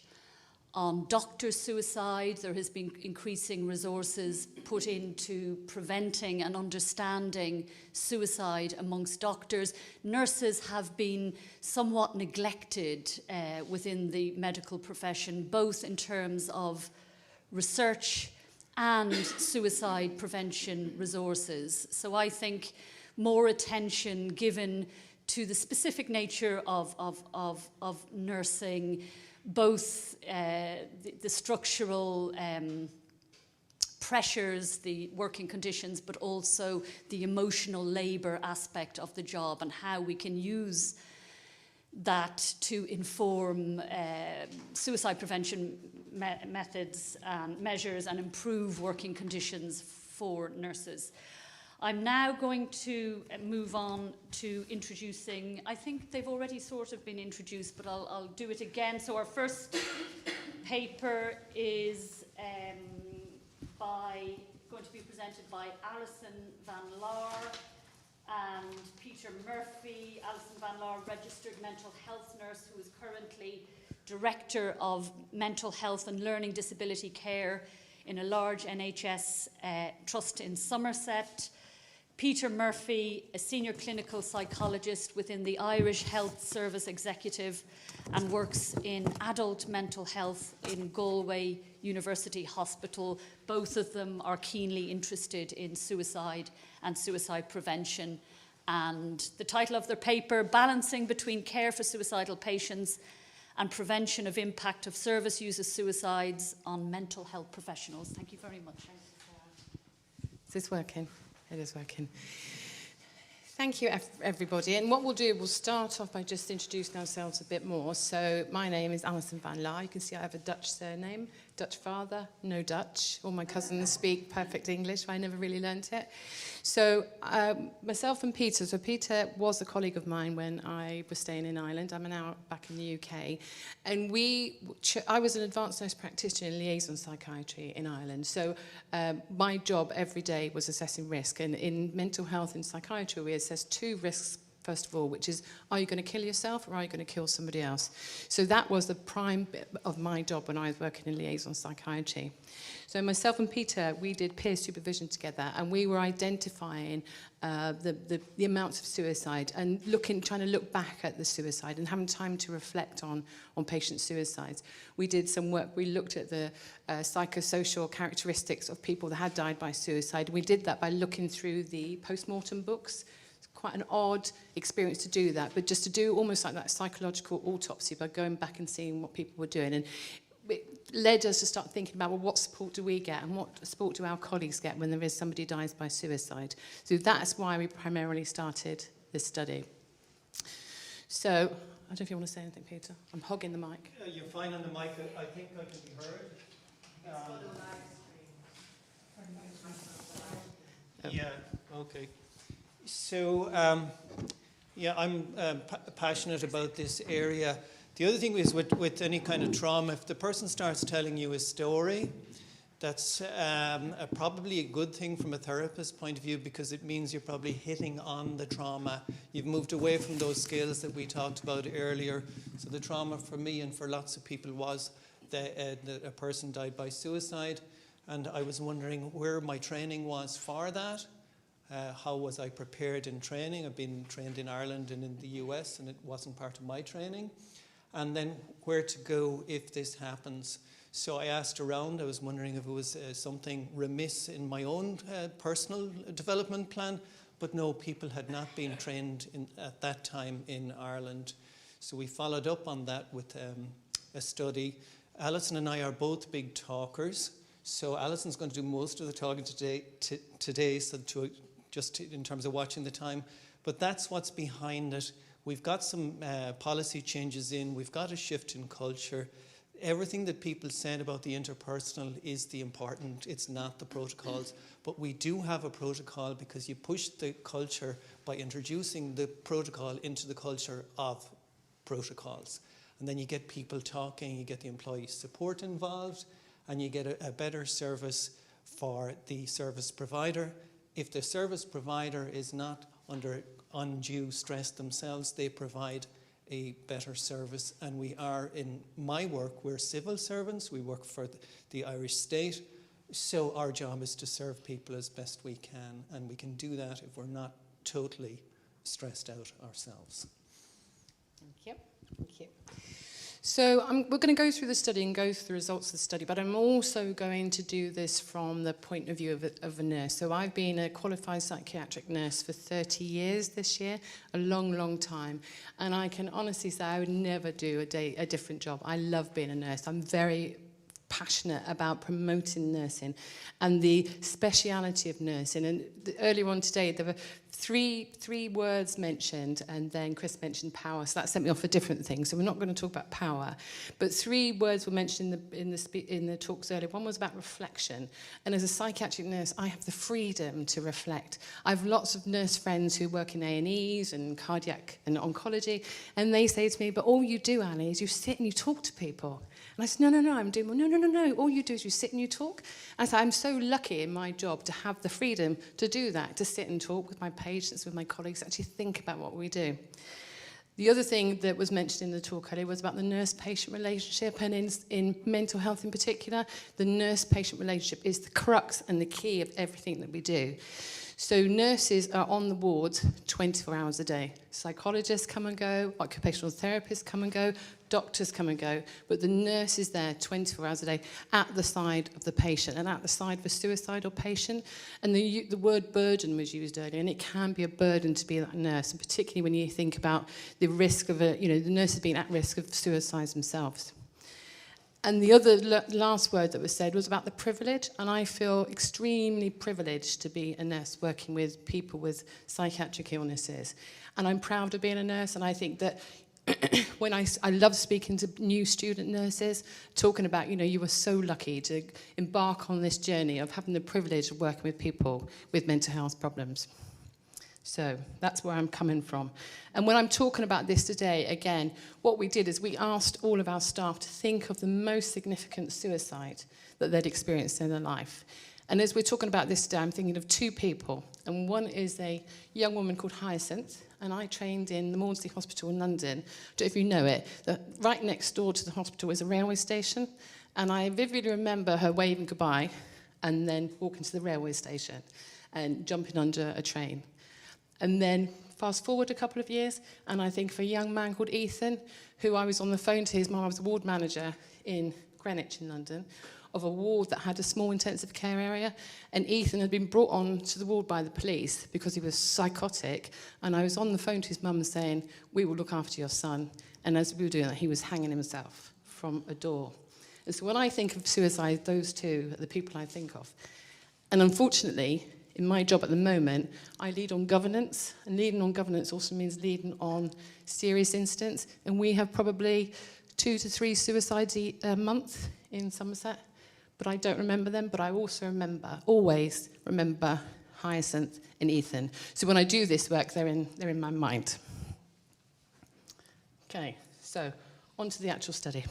on doctor suicide. There has been increasing resources put into preventing and understanding suicide amongst doctors. Nurses have been somewhat neglected within the medical profession, both in terms of research and suicide prevention resources. So I think more attention given to the specific nature of nursing, both the structural pressures, the working conditions, but also the emotional labour aspect of the job and how we can use that to inform suicide prevention methods and measures and improve working conditions for nurses. I'm now going to move on to introducing, I think they've already sort of been introduced, but I'll do it again. So our first paper is going to be presented by Alison Van Laar and Peter Murphy. Alison Van Laar, registered mental health nurse who is currently Director of Mental Health and Learning Disability Care in a large NHS trust in Somerset. Peter Murphy, a senior clinical psychologist within the Irish Health Service Executive and works in adult mental health in Galway University Hospital. Both of them are keenly interested in suicide and suicide prevention. And the title of their paper, Balancing Between Care for Suicidal Patients and Prevention of Impact of Service Users' Suicides on Mental Health Professionals. Thank you very much. Is this working? It is working. Thank you, everybody. And what we'll do, we'll start off by just introducing ourselves a bit more. So my name is Alison Van Laar. You can see I have a Dutch surname, Dutch father, no Dutch. All my cousins speak perfect English, but I never really learnt it. So myself and Peter, so Peter was a colleague of mine when I was staying in Ireland. I'm now back in the UK. And I was an advanced nurse practitioner in liaison psychiatry in Ireland. So my job every day was assessing risk. And in mental health and psychiatry, we assess two risks, first of all, which is, are you going to kill yourself or are you going to kill somebody else? So that was the prime bit of my job when I was working in liaison psychiatry. So myself and Peter, we did peer supervision together, and we were identifying the amounts of suicide and trying to look back at the suicide and having time to reflect on patient suicides. We did some work. We looked at the psychosocial characteristics of people that had died by suicide. We did that by looking through the post-mortem books. It's quite an odd experience to do that, but just to do almost like that psychological autopsy by going back and seeing what people were doing. And it led us to start thinking about, well, what support do we get and what support do our colleagues get when there is somebody dies by suicide? So that's why we primarily started this study. So, I don't know if you want to say anything, Peter. I'm hogging the mic. You're fine on the mic. I think I can be heard. Yeah, okay. So, I'm passionate about this area. The other thing is with any kind of trauma, if the person starts telling you a story, that's probably a good thing from a therapist's point of view, because it means you're probably hitting on the trauma. You've moved away from those skills that we talked about earlier. So the trauma for me and for lots of people was that a person died by suicide. And I was wondering where my training was for that. How was I prepared in training? I've been trained in Ireland and in the US, and it wasn't part of my training. And then where to go if this happens. So I asked around. I was wondering if it was something remiss in my own personal development plan, but no, people had not been trained at that time in Ireland. So we followed up on that with a study. Alison and I are both big talkers. So Alison's going to do most of the talking today, so just in terms of watching the time. But that's what's behind it. We've got some policy changes in. We've got a shift in culture. Everything that people said about the interpersonal is the important. It's not the protocols. But we do have a protocol because you push the culture by introducing the protocol into the culture of protocols. And then you get people talking, you get the employee support involved, and you get a better service for the service provider. If the service provider is not under undue stress themselves, they provide a better service. And we are, in my work, we're civil servants. We work for the Irish state. So our job is to serve people as best we can. And we can do that if we're not totally stressed out ourselves. Thank you. Thank you. So we're going to go through the study and go through the results of the study, but I'm also going to do this from the point of view of a nurse. So I've been a qualified psychiatric nurse for 30 years this year, a long, long time. And I can honestly say I would never do a different job. I love being a nurse. I'm very passionate about promoting nursing and the speciality of nursing. And earlier on today, there were three words mentioned, and then Chris mentioned power, so that sent me off for different things. So we're not going to talk about power, but 3 words were mentioned in the talks earlier. One was about reflection, and as a psychiatric nurse, I have the freedom to reflect. I have lots of nurse friends who work in A&Es and cardiac and oncology, and they say to me, but all you do, Ali, is you sit and you talk to people. And I said, no, I'm doing, well, no. All you do is you sit and you talk. And I said, I'm so lucky in my job to have the freedom to do that, to sit and talk with my patients, with my colleagues, actually think about what we do. The other thing that was mentioned in the talk earlier was about the nurse-patient relationship, and in mental health in particular, the nurse-patient relationship is the crux and the key of everything that we do. So nurses are on the wards 24 hours a day. Psychologists come and go, occupational therapists come and go, doctors come and go, but the nurse is there 24 hours a day at the side of the patient and at the side of a suicidal patient. And the word burden was used earlier, and it can be a burden to be that nurse, and particularly when you think about the risk of the nurses being at risk of suicide themselves. And the other last word that was said was about the privilege, and I feel extremely privileged to be a nurse working with people with psychiatric illnesses. And I'm proud of being a nurse, and I think that when I love speaking to new student nurses, talking about, you were so lucky to embark on this journey of having the privilege of working with people with mental health problems. So that's where I'm coming from. And when I'm talking about this today, again, what we did is we asked all of our staff to think of the most significant suicide that they'd experienced in their life. And as we're talking about this today, I'm thinking of 2 people. And one is a young woman called Hyacinth, and I trained in the Maudsley Hospital in London. I don't know if you know it. Right next door to the hospital is a railway station, and I vividly remember her waving goodbye and then walking to the railway station and jumping under a train. And then fast forward a couple of years, and I think of a young man called Ethan, who I was on the phone to his mum. I was a ward manager in Greenwich in London, of a ward that had a small intensive care area, and Ethan had been brought on to the ward by the police because he was psychotic, and I was on the phone to his mum saying, we will look after your son, and as we were doing that, he was hanging himself from a door. And so when I think of suicide, those 2 are the people I think of. And unfortunately, in my job at the moment, I lead on governance, and leading on governance also means leading on serious incidents, and we have probably 2 to 3 suicides a month in Somerset, but I don't remember them, but I also always remember Hyacinth and Ethan. So when I do this work, they're in my mind. Okay, so on to the actual study.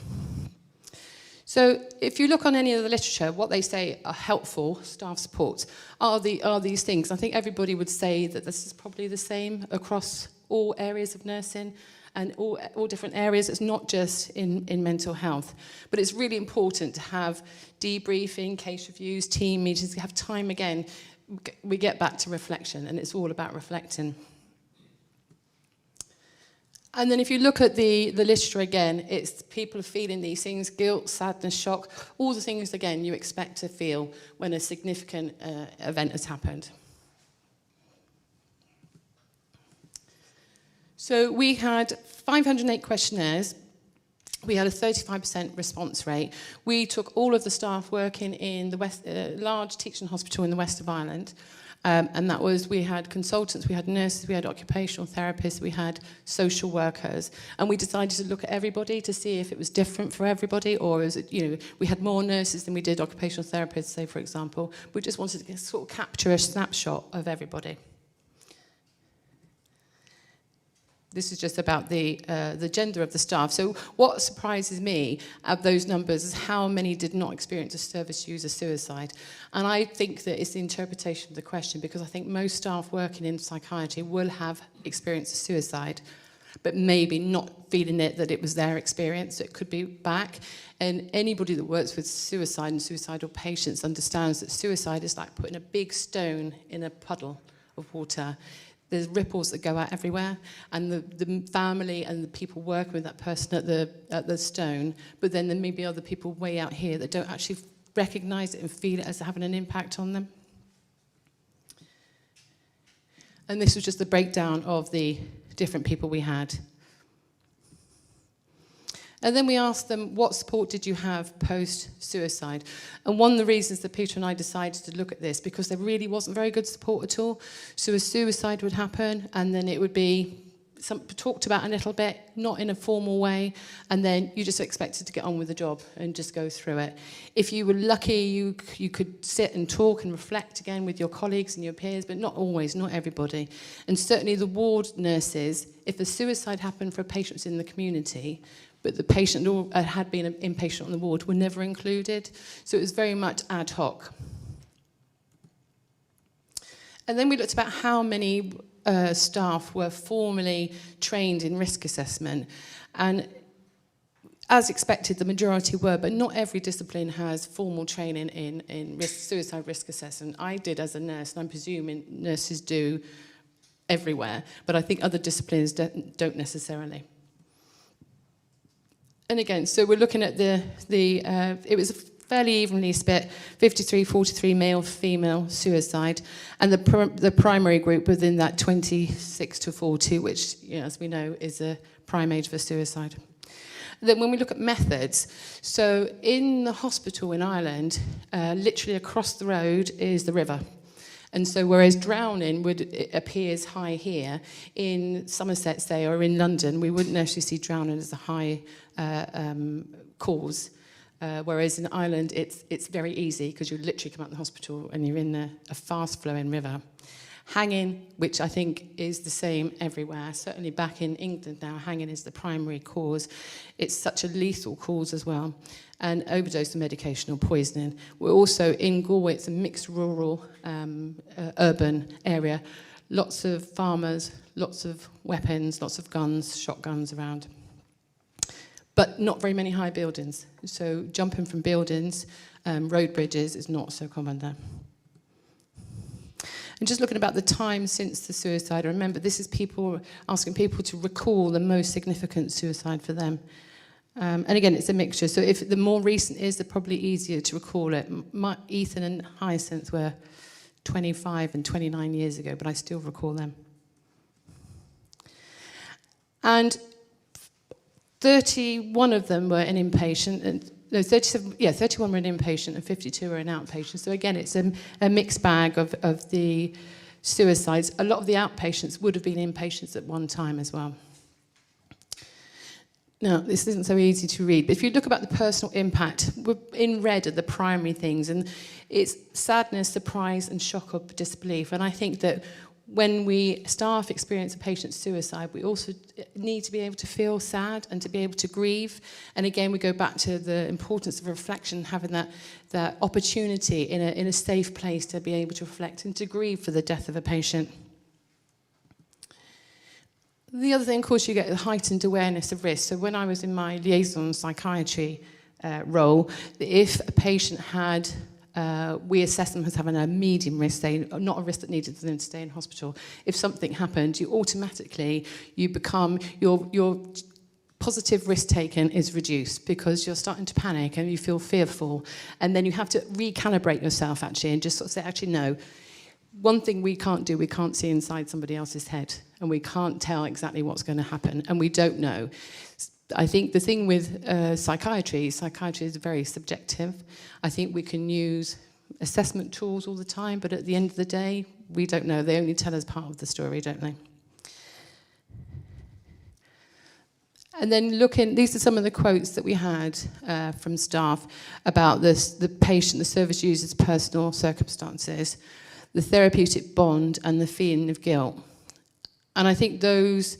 So if you look on any of the literature, what they say are helpful staff supports are these things. I think everybody would say that this is probably the same across all areas of nursing and all different areas. It's not just in mental health. But it's really important to have debriefing, case reviews, team meetings, have time again. We get back to reflection, and it's all about reflecting. And then if you look at the literature again, it's people feeling these things, guilt, sadness, shock, all the things, again, you expect to feel when a significant event has happened. So we had 508 questionnaires. We had a 35% response rate. We took all of the staff working in the large teaching hospital in the west of Ireland. And that was, we had consultants, we had nurses, we had occupational therapists, we had social workers. And we decided to look at everybody to see if it was different for everybody, or is it, we had more nurses than we did occupational therapists, say, for example. We just wanted to sort of capture a snapshot of everybody. This is just about the gender of the staff. So what surprises me of those numbers is how many did not experience a service user suicide. And I think that it's the interpretation of the question, because I think most staff working in psychiatry will have experienced a suicide, but maybe not feeling that it was their experience. So it could be back. And anybody that works with suicide and suicidal patients understands that suicide is like putting a big stone in a puddle of water. There's ripples that go out everywhere, and the family and the people working with that person at the stone, but then there may be other people way out here that don't actually recognise it and feel it as having an impact on them. And this was just the breakdown of the different people we had. And then we asked them, what support did you have post-suicide? And one of the reasons that Peter and I decided to look at this, because there really wasn't very good support at all. So a suicide would happen, and then it would be talked about a little bit, not in a formal way, and then you just expected to get on with the job and just go through it. If you were lucky, you could sit and talk and reflect again with your colleagues and your peers, but not always, not everybody. And certainly the ward nurses, if a suicide happened for patients in the community, but the patient had been an inpatient on the ward, were never included. So it was very much ad hoc. And then we looked about how many staff were formally trained in risk assessment. And as expected, the majority were, but not every discipline has formal training in suicide risk assessment. I did as a nurse, and I'm presuming nurses do everywhere, but I think other disciplines don't necessarily. And again, so we're looking at it was a fairly evenly split, 53-43 male-female suicide, and the primary group within that 26 to 40, which, as we know, is a prime age for suicide. Then when we look at methods, so in the hospital in Ireland, literally across the road is the river. And so whereas drowning would appear as high here, in Somerset, say, or in London, we wouldn't actually see drowning as a high cause. Whereas in Ireland, it's very easy because you literally come out of the hospital and you're in a fast-flowing river. Hanging, which I think is the same everywhere, certainly back in England now, hanging is the primary cause. It's such a lethal cause as well. And overdose of medication or poisoning. We're also in Galway, it's a mixed rural, urban area. Lots of farmers, lots of weapons, lots of guns, shotguns around. But not very many high buildings. So jumping from buildings, road bridges is not so common there. And just looking about the time since the suicide, remember this is people asking people to recall the most significant suicide for them. And again, it's a mixture. So if the more recent is, the probably easier to recall it. Ethan and Hyacinth were 25 and 29 years ago, but I still recall them. And 31 of them were an inpatient, and no, 31 were an inpatient and 52 were an outpatient. So again, it's a mixed bag of the suicides. A lot of the outpatients would have been inpatients at one time as well. Now, this isn't so easy to read, but if you look about the personal impact, in red are the primary things, and it's sadness, surprise, and shock or disbelief. And I think that when staff experience a patient's suicide, we also need to be able to feel sad and to be able to grieve. And again, we go back to the importance of reflection, having that opportunity in a safe place to be able to reflect and to grieve for the death of a patient. The other thing, of course, you get a heightened awareness of risk. So when I was in my liaison psychiatry role, if a patient had we assess them as having a medium risk, not a risk that needed them to stay in hospital. If something happened, you become, your positive risk taken is reduced because you're starting to panic and you feel fearful. And then you have to recalibrate yourself actually and just sort of say, actually, no. One thing we can't do, we can't see inside somebody else's head and we can't tell exactly what's going to happen and we don't know. I think the thing with psychiatry is very subjective. I think we can use assessment tools all the time, but at the end of the day, we don't know. They only tell us part of the story, don't they? And then these are some of the quotes that we had from staff about the patient, the service user's personal circumstances, the therapeutic bond, and the feeling of guilt. And I think those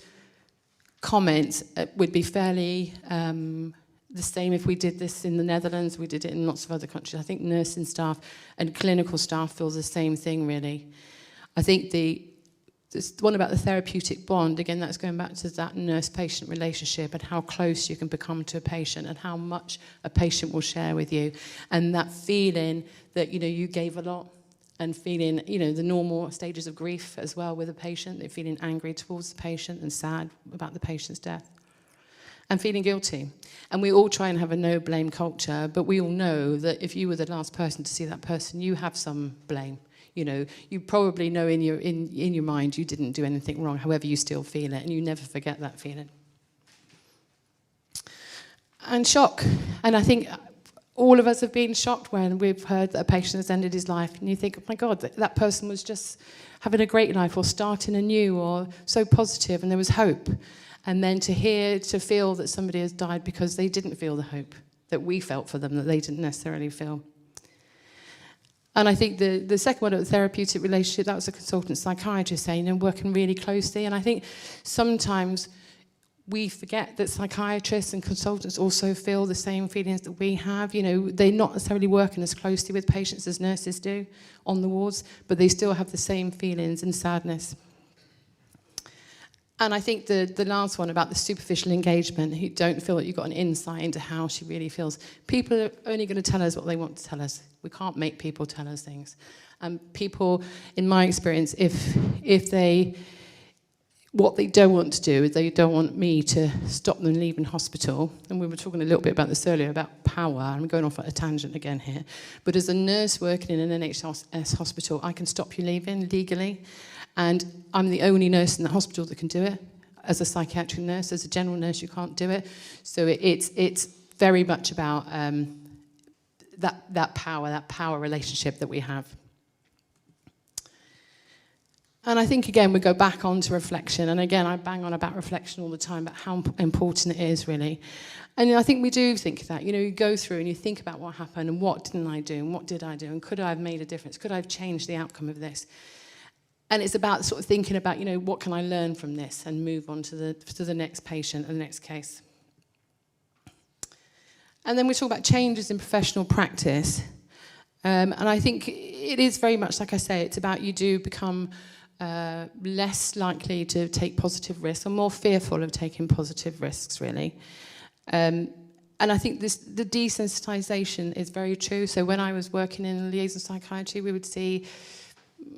comments would be fairly the same if we did this in the Netherlands, we did it in lots of other countries. I think nursing staff and clinical staff feel the same thing, really. I think this one about the therapeutic bond, again, that's going back to that nurse-patient relationship and how close you can become to a patient and how much a patient will share with you. And that feeling that, you gave a lot. And feeling, the normal stages of grief as well with a patient. They're feeling angry towards the patient and sad about the patient's death. And feeling guilty. And we all try and have a no-blame culture, but we all know that if you were the last person to see that person, you have some blame. You probably know in your mind you didn't do anything wrong, however you still feel it, and you never forget that feeling. and shock. And I think all of us have been shocked when we've heard that a patient has ended his life, and you think, oh my God, that person was just having a great life or starting anew or so positive and there was hope. And then to feel that somebody has died because they didn't feel the hope that we felt for them, that they didn't necessarily feel. And I think the second one, the therapeutic relationship, that was a consultant psychiatrist saying, working really closely. And I think sometimes we forget that psychiatrists and consultants also feel the same feelings that we have. They're not necessarily working as closely with patients as nurses do on the wards, but they still have the same feelings and sadness. And I think the last one about the superficial engagement, who don't feel that you've got an insight into how she really feels. People are only going to tell us what they want to tell us. We can't make people tell us things. And people, in my experience, what they don't want to do is they don't want me to stop them leaving hospital. And we were talking a little bit about this earlier, about power. I'm going off at a tangent again here. But as a nurse working in an NHS hospital, I can stop you leaving legally. And I'm the only nurse in the hospital that can do it. As a psychiatric nurse, as a general nurse, you can't do it. So it's very much about that power relationship that we have. And I think, again, we go back onto reflection. And again, I bang on about reflection all the time, about how important it is, really. And I think we do think that. You go through and you think about what happened and what didn't I do and what did I do and could I have made a difference? Could I have changed the outcome of this? And it's about sort of thinking about, what can I learn from this and move on to the next patient and the next case. And then we talk about changes in professional practice. And I think it is very much, like I say, it's about you do become less likely to take positive risks or more fearful of taking positive risks, really. And I think the desensitization is very true. So when I was working in liaison psychiatry, we would see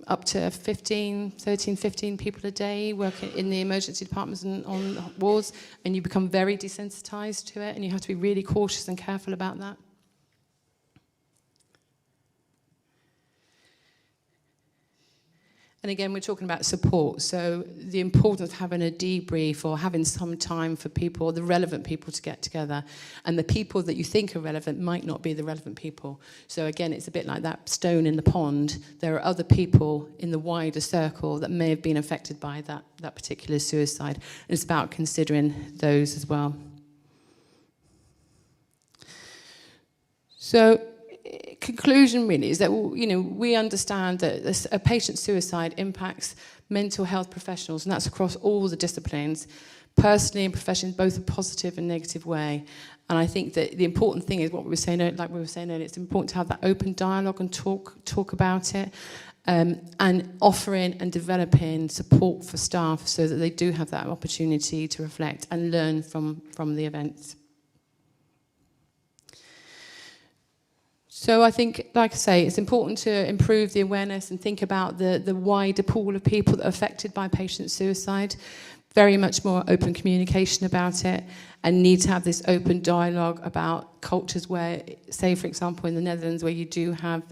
up to 13, 15 people a day working in the emergency departments and on wards, and you become very desensitized to it, and you have to be really cautious and careful about that. And again, we're talking about support, so the importance of having a debrief or having some time for people, the relevant people, to get together. And the people that you think are relevant might not be the relevant people. So again, it's a bit like that stone in the pond. There are other people in the wider circle that may have been affected by that particular suicide. And it's about considering those as well. So, conclusion really is that we understand that a patient's suicide impacts mental health professionals, and that's across all the disciplines, personally and professionally, both a positive and negative way. And I think that the important thing is what we were saying, like we were saying earlier, it's important to have that open dialogue and talk about it, and offering and developing support for staff so that they do have that opportunity to reflect and learn from the events. So I think, like I say, it's important to improve the awareness and think about the wider pool of people that are affected by patient suicide. Very much more open communication about it, and need to have this open dialogue about cultures where, say, for example, in the Netherlands, where you do have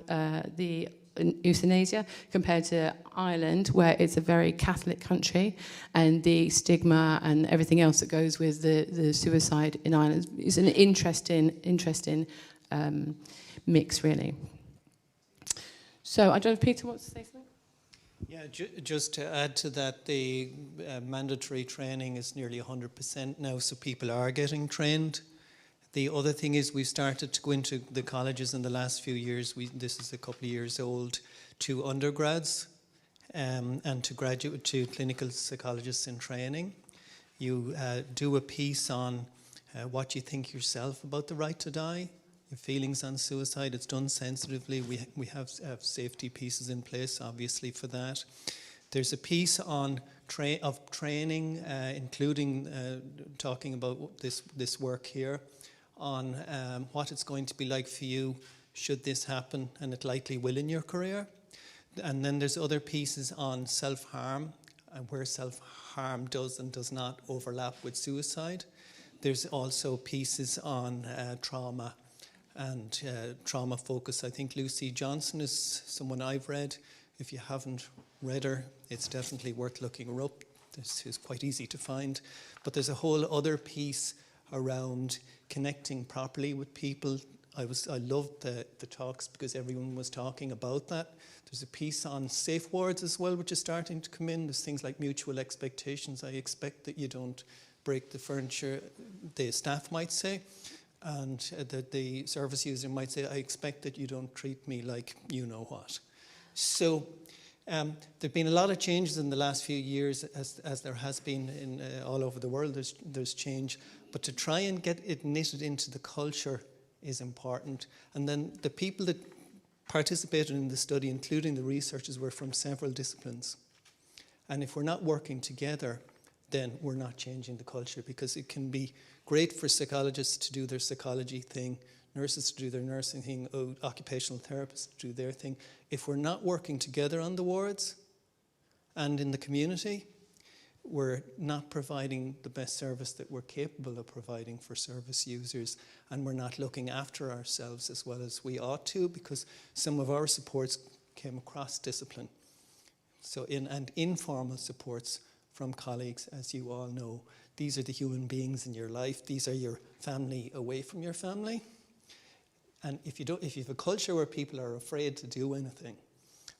the euthanasia, compared to Ireland, where it's a very Catholic country, and the stigma and everything else that goes with the suicide in Ireland is an interesting mix, really. So I don't know if Peter wants to say something? Yeah, just to add to that, the mandatory training is nearly 100% now, so people are getting trained. The other thing is we've started to go into the colleges in the last few years. This is a couple of years old, to undergrads and to clinical psychologists in training. You do a piece on what you think yourself about the right to die, your feelings on suicide. It's done sensitively. We have safety pieces in place, obviously, for that. There's a piece on training, including talking about this work here, on what it's going to be like for you should this happen, and it likely will in your career. And then there's other pieces on self-harm, and where self-harm does and does not overlap with suicide. There's also pieces on trauma and trauma focus. I think Lucy Johnson is someone I've read. If you haven't read her, it's definitely worth looking her up. This is quite easy to find. But there's a whole other piece around connecting properly with people. I loved the talks because everyone was talking about that. There's a piece on safe wards as well, which is starting to come in. There's things like mutual expectations. I expect that you don't break the furniture, the staff might say, and that the service user might say, I expect that you don't treat me like you know what. So there've been a lot of changes in the last few years, as there has been in all over the world. There's change, but to try and get it knitted into the culture is important. And then the people that participated in the study, including the researchers, were from several disciplines. And if we're not working together, then we're not changing the culture, because it can be great for psychologists to do their psychology thing, nurses to do their nursing thing, occupational therapists to do their thing. If we're not working together on the wards and in the community, we're not providing the best service that we're capable of providing for service users, and we're not looking after ourselves as well as we ought to, because some of our supports came across discipline. So and informal supports from colleagues, as you all know. These are the human beings in your life. These are your family away from your family. And if you have a culture where people are afraid to do anything,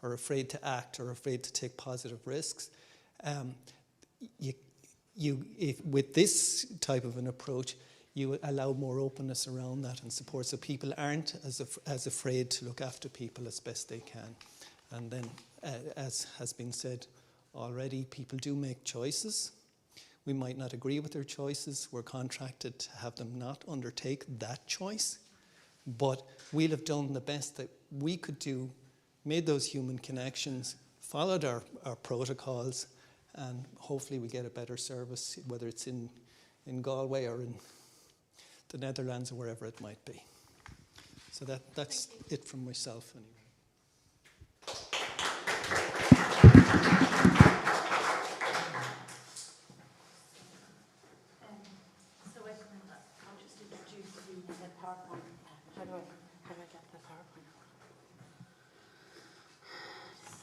or afraid to act, or afraid to take positive risks, with this type of an approach, you allow more openness around that and support, so people aren't as afraid to look after people as best they can. And then, as has been said already, people do make choices. We might not agree with their choices. We're contracted to have them not undertake that choice. But we'll have done the best that we could do, made those human connections, followed our protocols, and hopefully we get a better service, whether it's in Galway or in the Netherlands or wherever it might be. So that's it from myself anyway. So I'll just introduce you to the PowerPoint. How do I get the PowerPoint?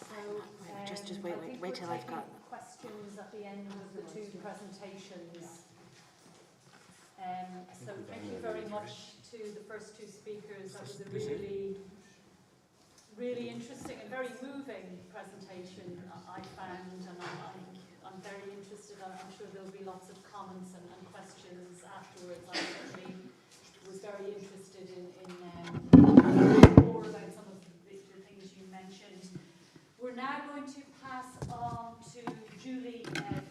So just wait till I've got questions at the end of the two presentations. So thank you very much to the first two speakers. That was a really interesting and very moving presentation, I found, and I'm very interested. I'm sure there'll be lots of comments and questions afterwards. I certainly was very interested in more about some of the things you mentioned. We're now going to pass on to Julie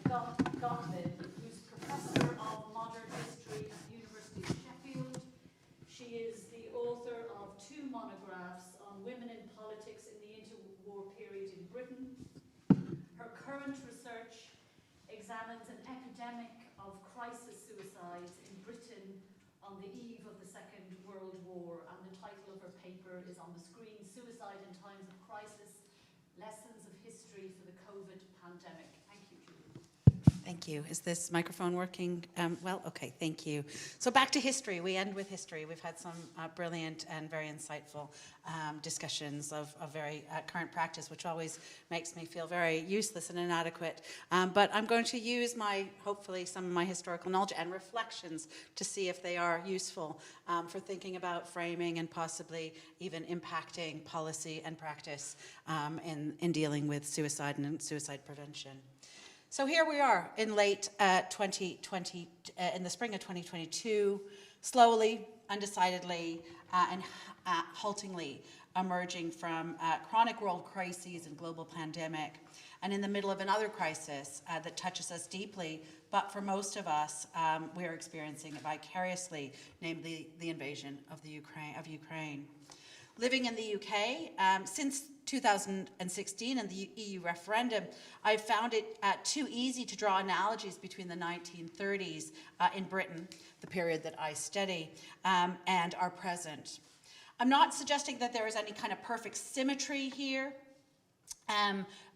Gottlieb, who's Professor of Modern History at the University of Sheffield. She is the author of 2 monographs on women in politics in the interwar period in Britain. Her current research examines an epidemic of crisis suicides in Britain on the eve of the Second World War, and the title of her paper is on the screen: Suicide in Times of Crisis, Lessons of History for the COVID Pandemic. Thank you, Julie. Thank you. Is this microphone working? Well, okay, thank you. So back to history. We end with history. We've had some brilliant and very insightful discussions of very current practice, which always makes me feel very useless and inadequate. But I'm going to use hopefully some of my historical knowledge and reflections to see if they are useful for thinking about framing and possibly even impacting policy and practice in dealing with suicide and suicide prevention. So here we are in late 2020, in the spring of 2022, slowly, undecidedly, and haltingly emerging from chronic world crises and global pandemic, and in the middle of another crisis that touches us deeply, but for most of us, we are experiencing it vicariously, namely the invasion of Ukraine. Living in the UK, since 2016 and the EU referendum, I've found it too easy to draw analogies between the 1930s in Britain, the period that I study, and our present. I'm not suggesting that there is any kind of perfect symmetry here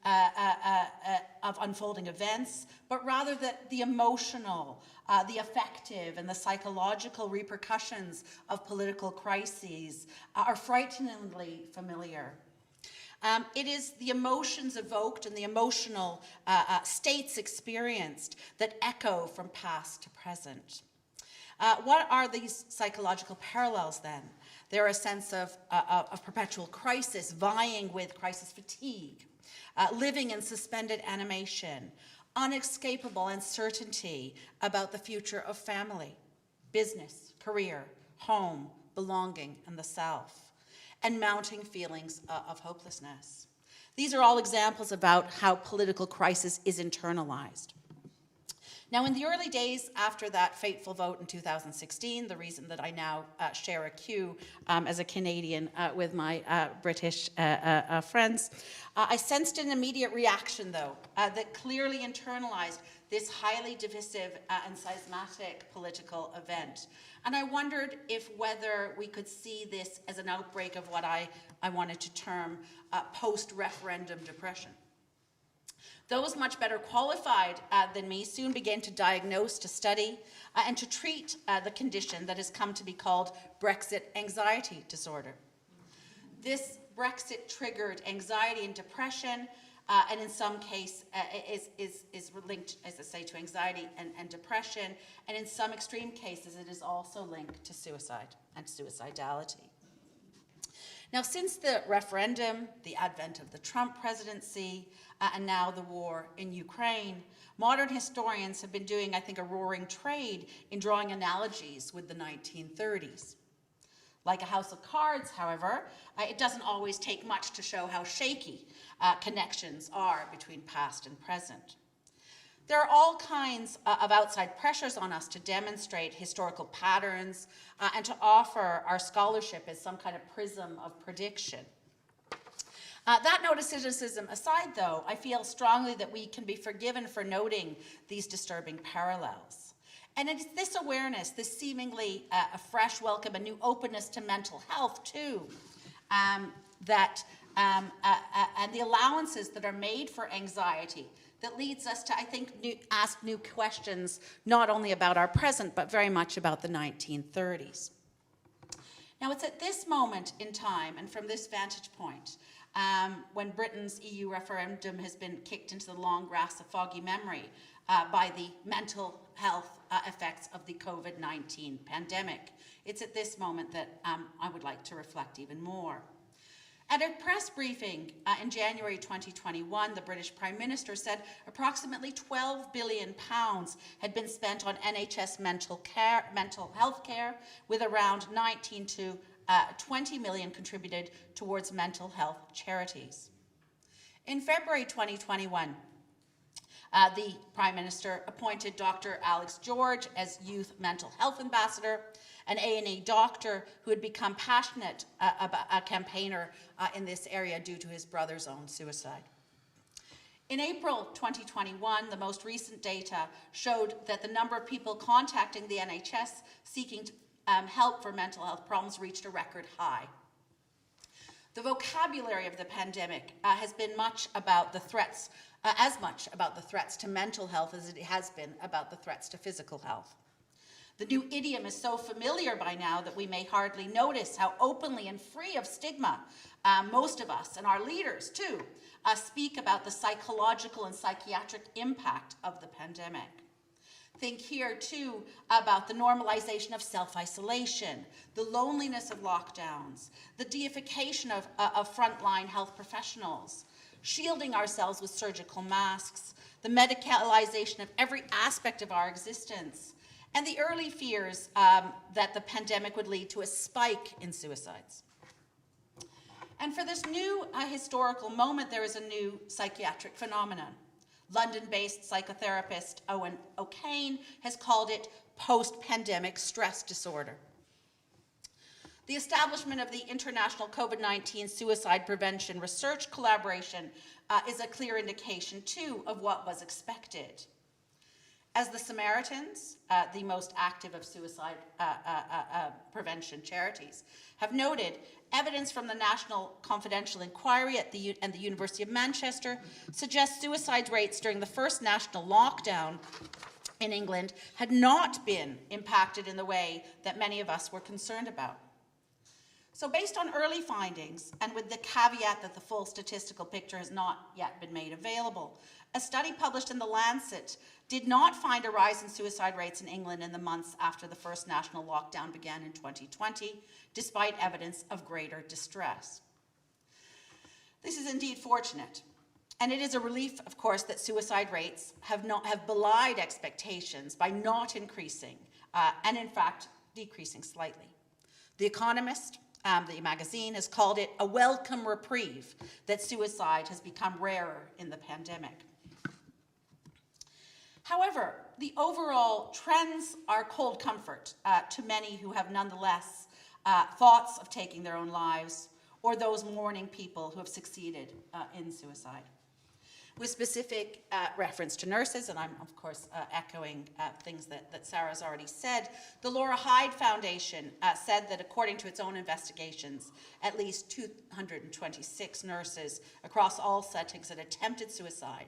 of unfolding events, but rather that the emotional, the affective, and the psychological repercussions of political crises are frighteningly familiar. It is the emotions evoked and the What are these psychological parallels then? They're a sense of perpetual crisis, vying with crisis fatigue, living in suspended animation, unescapable uncertainty about the future of family, business, career, home, belonging, and the self, and mounting feelings of hopelessness. These are all examples about how political crisis is internalized. Now, in the early days after that fateful vote in 2016, the reason that I now share a queue as a Canadian with my British friends, I sensed an immediate reaction, though, that clearly internalized this highly divisive and seismic political event. And I wondered whether we could see this as an outbreak of what I wanted to term post-referendum depression. Those much better qualified than me soon began to diagnose, to study, and to treat the condition that has come to be called Brexit anxiety disorder. This Brexit-triggered anxiety and depression, and in some case is linked, as I say, to anxiety and depression, and in some extreme cases it is also linked to suicide and suicidality. Now, since the referendum, the advent of the Trump presidency, and now the war in Ukraine, modern historians have been doing, I think, a roaring trade in drawing analogies with the 1930s. Like a house of cards, however, it doesn't always take much to show how shaky connections are between past and present. There are all kinds of outside pressures on us to demonstrate historical patterns and to offer our scholarship as some kind of prism of prediction. That noticism aside, though, I feel strongly that we can be forgiven for noting these disturbing parallels. And it's this awareness, this seemingly a fresh welcome, a new openness to mental health, too, and the allowances that are made for anxiety that leads us to, I think, ask new questions, not only about our present, but very much about the 1930s. Now, it's at this moment in time, and from this vantage point, when Britain's EU referendum has been kicked into the long grass of foggy memory by the mental health effects of the COVID-19 pandemic. It's at this moment that I would like to reflect even more. At a press briefing in January 2021, the British Prime Minister said approximately £12 billion had been spent on NHS mental health care, with around 19 to 20 million contributed towards mental health charities. In February 2021, the Prime Minister appointed Dr. Alex George as Youth Mental Health Ambassador, an A&E doctor who had become passionate about a campaigner in this area due to his brother's own suicide. In April 2021, the most recent data showed that the number of people contacting the NHS seeking help for mental health problems reached a record high. The vocabulary of the pandemic has been much about the threats, as much about the threats to mental health as it has been about the threats to physical health. The new idiom is so familiar by now that we may hardly notice how openly and free of stigma most of us, and our leaders too, speak about the psychological and psychiatric impact of the pandemic. Think here too about the normalization of self-isolation, the loneliness of lockdowns, the deification of frontline health professionals, shielding ourselves with surgical masks, the medicalization of every aspect of our existence, and the early fears that the pandemic would lead to a spike in suicides. And for this new historical moment, there is a new psychiatric phenomenon. London-based psychotherapist Owen O'Kane has called it post-pandemic stress disorder. The establishment of the International COVID-19 Suicide Prevention Research Collaboration is a clear indication, too, of what was expected. As the Samaritans, the most active of suicide prevention charities, have noted, evidence from the National Confidential Inquiry and the University of Manchester suggests suicide rates during the first national lockdown in England had not been impacted in the way that many of us were concerned about. So based on early findings, and with the caveat that the full statistical picture has not yet been made available, a study published in The Lancet did not find a rise in suicide rates in England in the months after the first national lockdown began in 2020, despite evidence of greater distress. This is indeed fortunate, and it is a relief, of course, that suicide rates have belied expectations by not increasing, and in fact, decreasing slightly. The Economist, the magazine, has called it a welcome reprieve that suicide has become rarer in the pandemic. However, the overall trends are cold comfort to many who have nonetheless thoughts of taking their own lives, or those mourning people who have succeeded in suicide. With specific reference to nurses, and I'm of course echoing things that Sarah's already said, the Laura Hyde Foundation said that according to its own investigations, at least 226 nurses across all settings had attempted suicide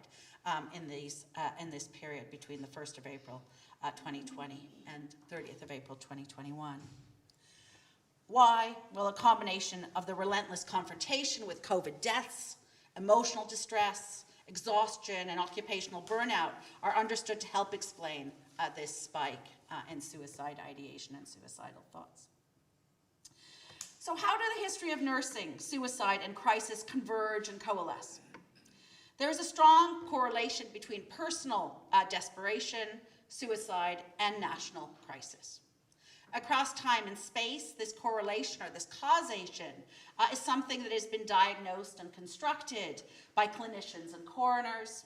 in this period between the 1st of April 2020 and 30th of April 2021. Why? Well, a combination of the relentless confrontation with COVID deaths, emotional distress, exhaustion, and occupational burnout are understood to help explain this spike in suicide ideation and suicidal thoughts. So how do the history of nursing, suicide, and crisis converge and coalesce? There is a strong correlation between personal desperation, suicide, and national crisis. Across time and space, this correlation or this causation is something that has been diagnosed and constructed by clinicians and coroners,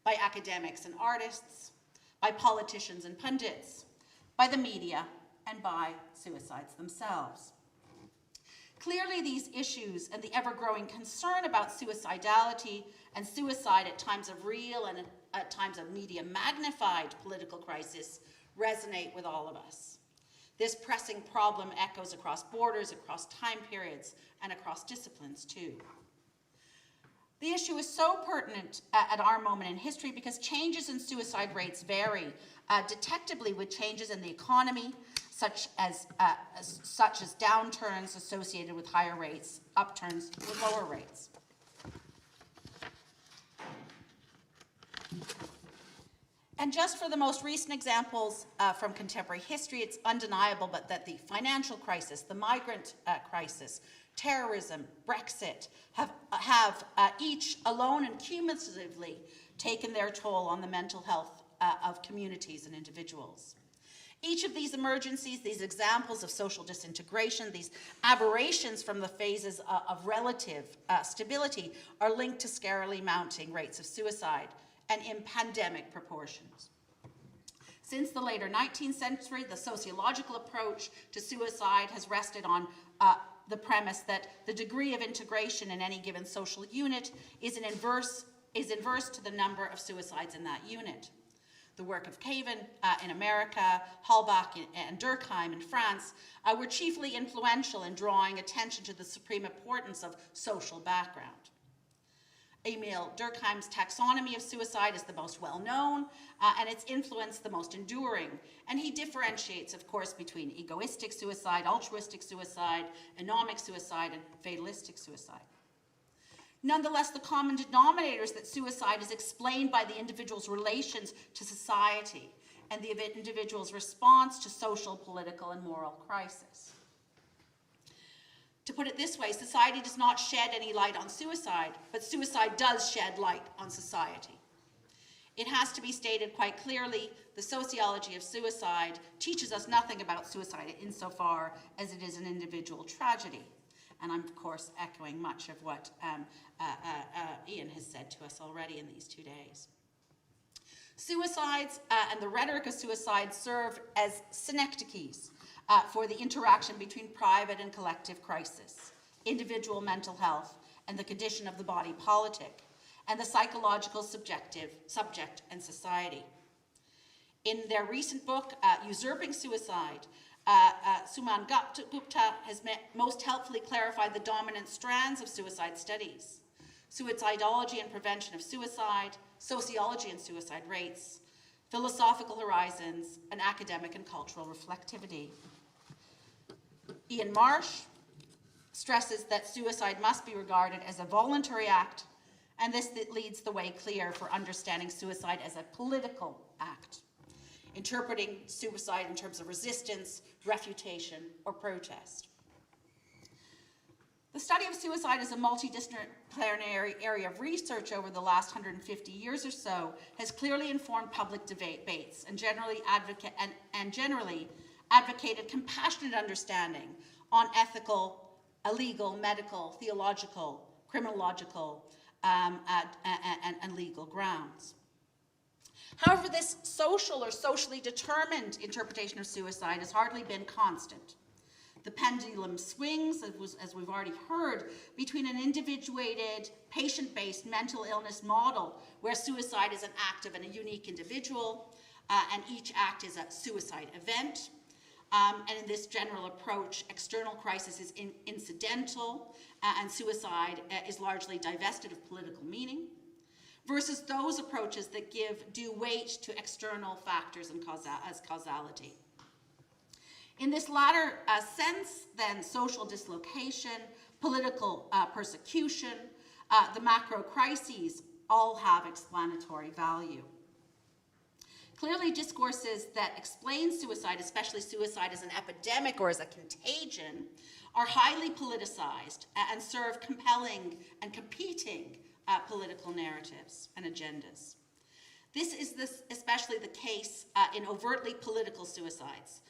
by academics and artists, by politicians and pundits, by the media, and by suicides themselves. Clearly, these issues and the ever-growing concern about suicidality and suicide at times of real and at times of media-magnified political crisis resonate with all of us. This pressing problem echoes across borders, across time periods, and across disciplines too. The issue is so pertinent at our moment in history because changes in suicide rates vary detectably with changes in the economy, such as downturns associated with higher rates, upturns with lower rates. And just for the most recent examples from contemporary history, it's undeniable but that the financial crisis, the migrant crisis, terrorism, Brexit have each alone and cumulatively taken their toll on the mental health of communities and individuals. Each of these emergencies, these examples of social disintegration, these aberrations from the phases of relative stability are linked to scarily mounting rates of suicide and in pandemic proportions. Since the later 19th century, the sociological approach to suicide has rested on the premise that the degree of integration in any given social unit is inverse to the number of suicides in that unit. The work of Caven in America, Halbach and Durkheim in France were chiefly influential in drawing attention to the supreme importance of social background. Emil Durkheim's taxonomy of suicide is the most well-known and its influence the most enduring. And he differentiates, of course, between egoistic suicide, altruistic suicide, anomic suicide, and fatalistic suicide. Nonetheless, the common denominator is that suicide is explained by the individual's relations to society and the individual's response to social, political, and moral crisis. To put it this way, society does not shed any light on suicide, but suicide does shed light on society. It has to be stated quite clearly, the sociology of suicide teaches us nothing about suicide insofar as it is an individual tragedy. And I'm, of course, echoing much of what Ian has said to us already in these 2 days. Suicides and the rhetoric of suicide serve as synecdoches for the interaction between private and collective crisis, individual mental health, and the condition of the body politic, and the psychological subject and society. In their recent book, Usurping Suicide, Suman Gupta has most helpfully clarified the dominant strands of suicide studies: suicidology and prevention of suicide, sociology and suicide rates, philosophical horizons, and academic and cultural reflectivity. Ian Marsh stresses that suicide must be regarded as a voluntary act, and this leads the way clear for understanding suicide as a political act, interpreting suicide in terms of resistance, refutation, or protest. The study of suicide as a multidisciplinary area of research over the last 150 years or so has clearly informed public debates and generally advocated compassionate understanding on ethical, legal, medical, theological, criminological, and legal grounds. However, this social or socially determined interpretation of suicide has hardly been constant. The pendulum swings, as we've already heard, between an individuated, patient-based mental illness model where suicide is an act of a unique individual, and each act is a suicide event. And in this general approach, external crisis is incidental, and suicide is largely divested of political meaning, versus those approaches that give due weight to external factors and as causality. In this latter sense, then, social dislocation, political persecution, the macro crises all have explanatory value. Clearly, discourses that explain suicide, especially suicide as an epidemic or as a contagion, are highly politicized and serve compelling and competing political narratives and agendas. This is especially the case in overtly political suicides.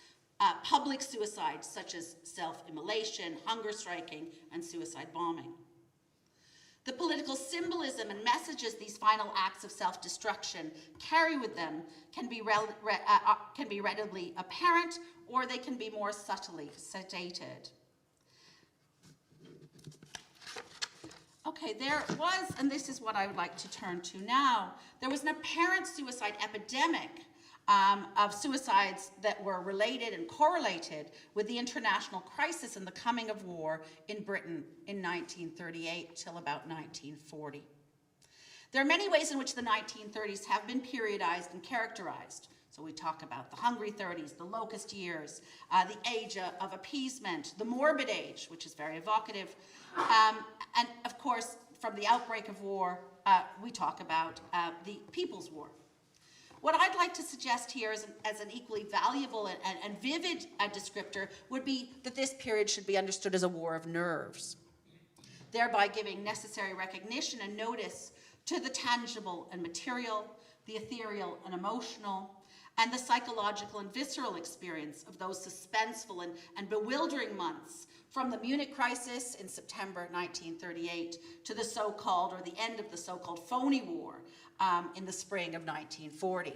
Public suicides such as self-immolation, hunger striking, and suicide bombing. The political symbolism and messages these final acts of self-destruction carry with them can be readily apparent, or they can be more subtly sedated. Okay, there was, and this is what I would like to turn to now, there was an apparent suicide epidemic of suicides that were related and correlated with the international crisis and the coming of war in Britain in 1938 till about 1940. There are many ways in which the 1930s have been periodized and characterized. So we talk about the hungry 30s, the locust years, the age of appeasement, the morbid age, which is very evocative, and of course, from the outbreak of war, we talk about the People's War. What I'd like to suggest here as an equally valuable and vivid descriptor would be that this period should be understood as a war of nerves, thereby giving necessary recognition and notice to the tangible and material, the ethereal and emotional, and the psychological and visceral experience of those suspenseful and bewildering months from the Munich crisis in September 1938 to the so-called, or the end of the so-called phony war in the spring of 1940.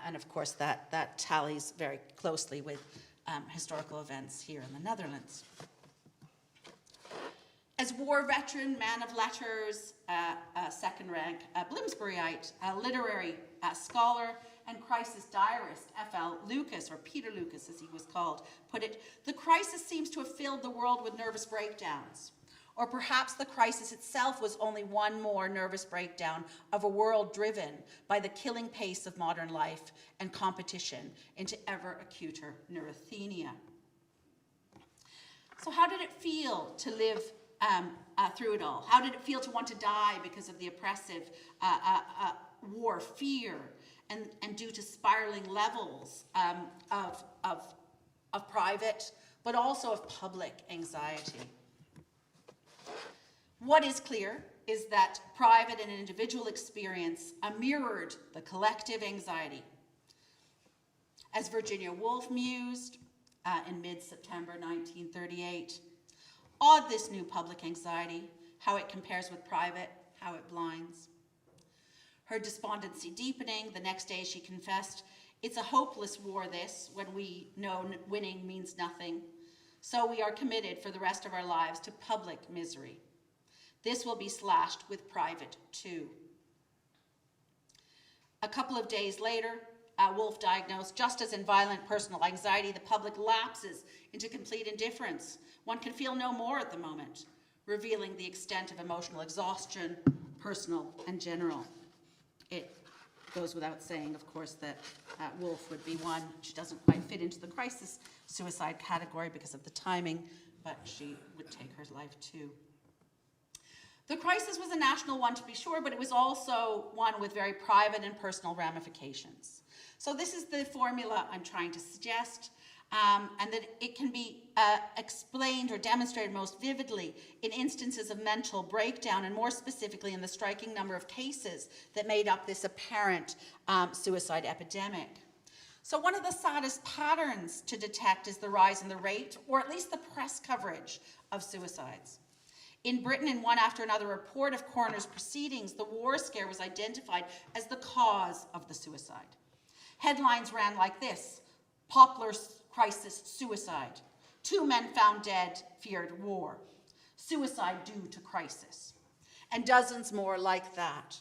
And of course, that tallies very closely with historical events here in the Netherlands. As war veteran, man of letters, second rank Bloomsburyite, literary scholar, and crisis diarist, F.L. Lucas, or Peter Lucas as he was called, put it, the crisis seems to have filled the world with nervous breakdowns. Or perhaps the crisis itself was only one more nervous breakdown of a world driven by the killing pace of modern life and competition into ever acuter neurasthenia. So how did it feel to live through it all? How did it feel to want to die because of the oppressive war fear and due to spiraling levels of private, but also of public anxiety? What is clear is that private and individual experience mirrored the collective anxiety. As Virginia Woolf mused in mid-September 1938, odd this new public anxiety, how it compares with private, how it blinds. Her despondency deepening, the next day she confessed, it's a hopeless war this, when we know winning means nothing. So we are committed for the rest of our lives to public misery. This will be slashed with private too. A couple of days later, Woolf diagnosed, just as in violent personal anxiety, the public lapses into complete indifference. One can feel no more at the moment, revealing the extent of emotional exhaustion, personal and general. It goes without saying, of course, that Woolf would be one. She doesn't quite fit into the crisis suicide category because of the timing, but she would take her life too. The crisis was a national one, to be sure, but it was also one with very private and personal ramifications. So this is the formula I'm trying to suggest, and that it can be explained or demonstrated most vividly in instances of mental breakdown, and more specifically in the striking number of cases that made up this apparent suicide epidemic. So one of the saddest patterns to detect is the rise in the rate, or at least the press coverage, of suicides. In Britain, in one after another report of coroner's proceedings, the war scare was identified as the cause of the suicide. Headlines ran like this: Poplar crisis suicide. 2 men found dead, feared war. Suicide due to crisis. And dozens more like that.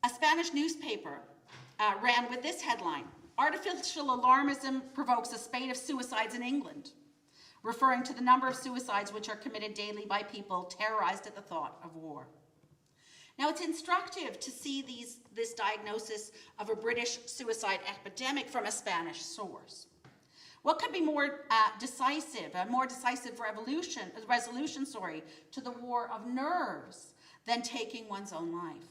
A Spanish newspaper ran with this headline: Artificial alarmism provokes a spate of suicides in England, referring to the number of suicides which are committed daily by people terrorized at the thought of war. Now, it's instructive to see this diagnosis of a British suicide epidemic from a Spanish source. What could be more decisive, a more decisive resolution to the war of nerves than taking one's own life?